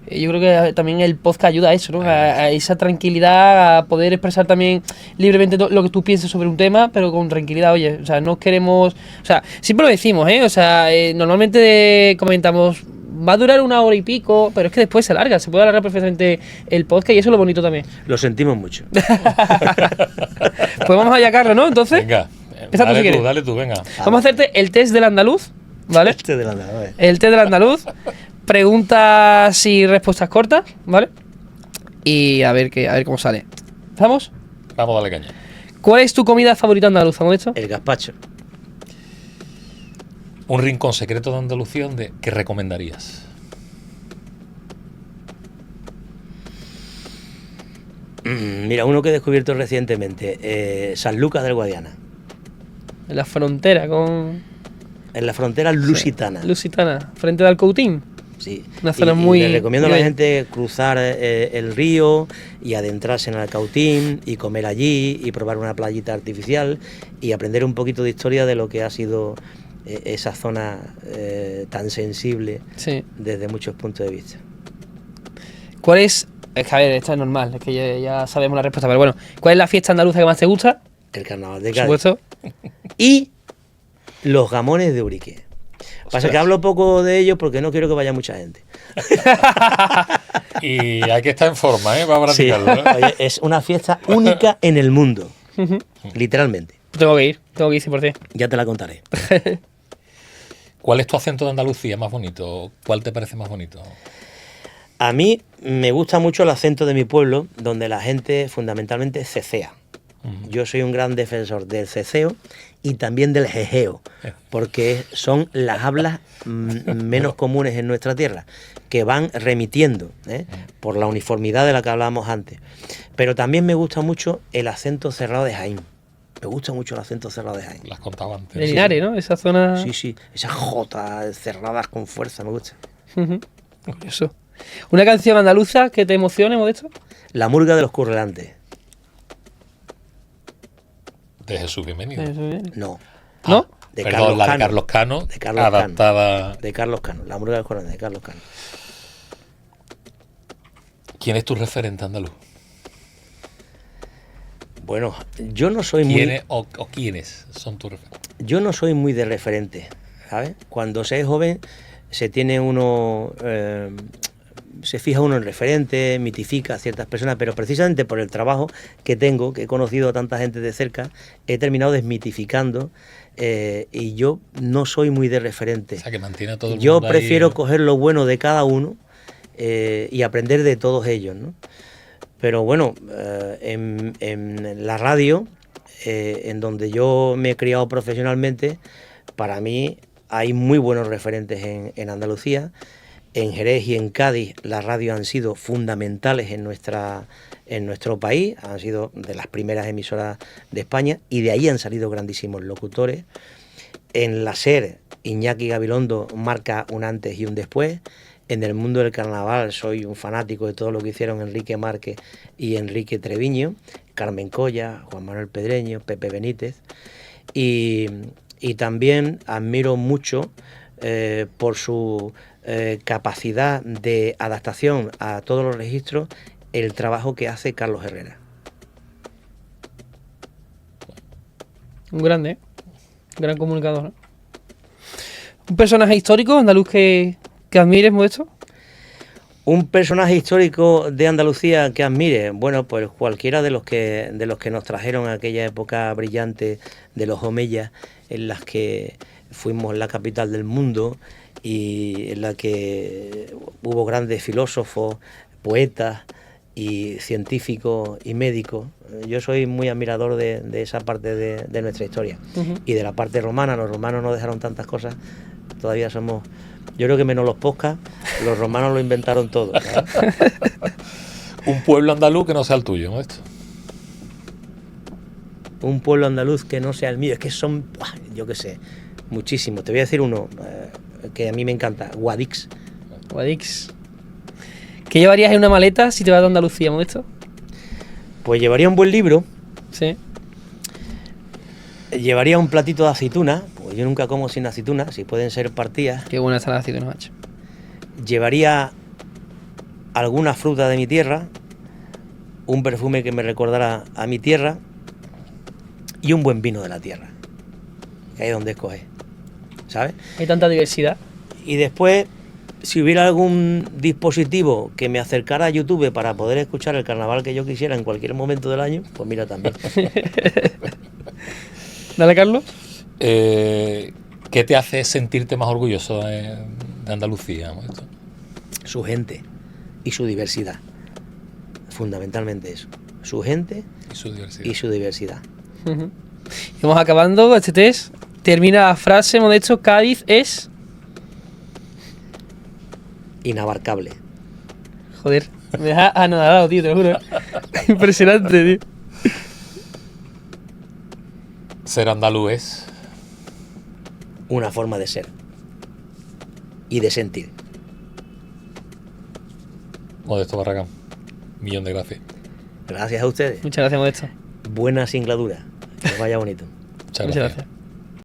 yo creo que también el podcast ayuda a eso, ¿no? A esa tranquilidad, a poder expresar también libremente lo que tú pienses sobre un tema, pero con tranquilidad. Oye, o sea, no queremos... O sea, siempre lo decimos, ¿eh? O sea, normalmente comentamos, va a durar 1 hora y pico, pero es que después se alarga, se puede alargar perfectamente el podcast y eso es lo bonito también. Lo sentimos mucho. Pues vamos allá, Carlos, ¿no? Entonces, venga, Empieza tú si quieres. dale tú, venga. vamos a hacerte el test del andaluz, ¿vale? Este de la nada, El test del andaluz. Preguntas y respuestas cortas, ¿vale? Y a ver cómo sale. ¿Empezamos? Vamos a darle caña. ¿Cuál es tu comida favorita andaluza, Modesto? El gazpacho. Un rincón secreto de Andalucía que recomendarías. Mira, uno que he descubierto recientemente, San Lucas del Guadiana, En la frontera con en la frontera lusitana. Lusitana, frente del Alcoutín. Sí. Una zona muy- le recomiendo a la muy- gente cruzar el río y adentrarse en Alcautín y comer allí y probar una playita artificial y aprender un poquito de historia de lo que ha sido esa zona tan sensible Sí. desde muchos puntos de vista. ¿Cuál es? Es que a ver, esta es normal, es que ya sabemos la respuesta, pero bueno, ¿cuál es la fiesta andaluza que más te gusta? El carnaval de Por Cádiz. supuesto. Y los gamones de Urique. Pasa que hablo poco de ellos porque no quiero que vaya mucha gente. Y hay que estar en forma, para Sí. practicarlo. Oye, es una fiesta única en el mundo. Literalmente. Tengo que ir 100%. Ya te la contaré. ¿Cuál es tu acento de Andalucía más bonito? ¿Cuál te parece más bonito? A mí me gusta mucho el acento de mi pueblo, donde la gente fundamentalmente cecea. Yo soy un gran defensor del ceceo y también del jejeo, porque son las hablas menos comunes en nuestra tierra, que van remitiendo, por la uniformidad de la que hablábamos antes. Pero también me gusta mucho el acento cerrado de Jaén. Me gusta mucho el acento cerrado de Jaén. Las contaba antes. De Linares, ¿no? Esa zona... Sí, esas jotas cerradas con fuerza, me gusta. Curioso. ¿Una canción andaluza que te emocione, Modesto? La murga de los currelantes. De Jesús Bienvenido. No. ¿No? De Perdón, Carlos la de Cano. Carlos Cano, De Carlos adaptada. De Carlos Cano. La murga de los currelantes, de Carlos Cano. ¿Quién es tu referente andaluz? Bueno, yo no soy ¿Quiénes o quiénes son tus referentes? Yo no soy muy de referente, ¿sabes? Cuando se es joven se tiene uno, se fija uno en referente, mitifica a ciertas personas, pero precisamente por el trabajo que tengo, que he conocido a tanta gente de cerca, he terminado desmitificando y yo no soy muy de referente. O sea, que mantiene a todo el Yo mundo prefiero ahí. coger lo bueno de cada uno y aprender de todos ellos, ¿no? Pero bueno, en la radio, en donde yo me he criado profesionalmente, para mí hay muy buenos referentes en Andalucía. En Jerez y en Cádiz las radios han sido fundamentales en nuestro país, han sido de las primeras emisoras de España y de ahí han salido grandísimos locutores. En la SER, Iñaki Gabilondo marca un antes y un después. En el mundo del carnaval soy un fanático de todo lo que hicieron Enrique Márquez y Enrique Treviño, Carmen Colla, Juan Manuel Pedreño, Pepe Benítez. Y también admiro mucho por su capacidad de adaptación a todos los registros el trabajo que hace Carlos Herrera. Un grande, ¿eh? Un gran comunicador, ¿no? ¿Un personaje histórico andaluz que admires, Modesto? Un personaje histórico de Andalucía que admire, bueno, pues cualquiera de los que nos trajeron a aquella época brillante de los Omeyas, en las que fuimos la capital del mundo y en la que hubo grandes filósofos, poetas y científicos y médicos. Yo soy muy admirador de esa parte de nuestra historia. Y de la parte romana. Los romanos nos dejaron tantas cosas, todavía somos... Yo creo que menos los podcasts, los romanos lo inventaron todo, ¿sabes? Un pueblo andaluz que no sea el tuyo, ¿no? Esto. Un pueblo andaluz que no sea el mío, es que son, yo qué sé, muchísimos. Te voy a decir uno que a mí me encanta, Guadix. Guadix. ¿Qué llevarías en una maleta si te vas a Andalucía, Modesto? Pues llevaría un buen libro, Sí. llevaría un platito de aceituna, pues yo nunca como sin aceituna, si pueden ser partidas. Qué buena está la aceituna, macho. Llevaría alguna fruta de mi tierra, un perfume que me recordara a mi tierra y un buen vino de la tierra, que hay donde escoger, ¿sabes? Hay tanta diversidad. Y después, si hubiera algún dispositivo que me acercara a YouTube para poder escuchar el carnaval que yo quisiera en cualquier momento del año, pues mira también. Dale, Carlos. ¿Qué te hace sentirte más orgulloso de Andalucía, Modesto? Su gente y su diversidad. Fundamentalmente eso. Su gente Y su diversidad. y su diversidad. Y vamos acabando este test. Termina la frase, Modesto. Cádiz es... Inabarcable. Joder, me deja anodado, tío, te lo juro. Impresionante, tío. Ser andaluz es... Una forma de ser y de sentir. Modesto Barragán. Millón de gracias. Gracias a ustedes. Muchas gracias, Modesto. Buena singladura. Que os vaya bonito. Muchas Muchas gracias. gracias.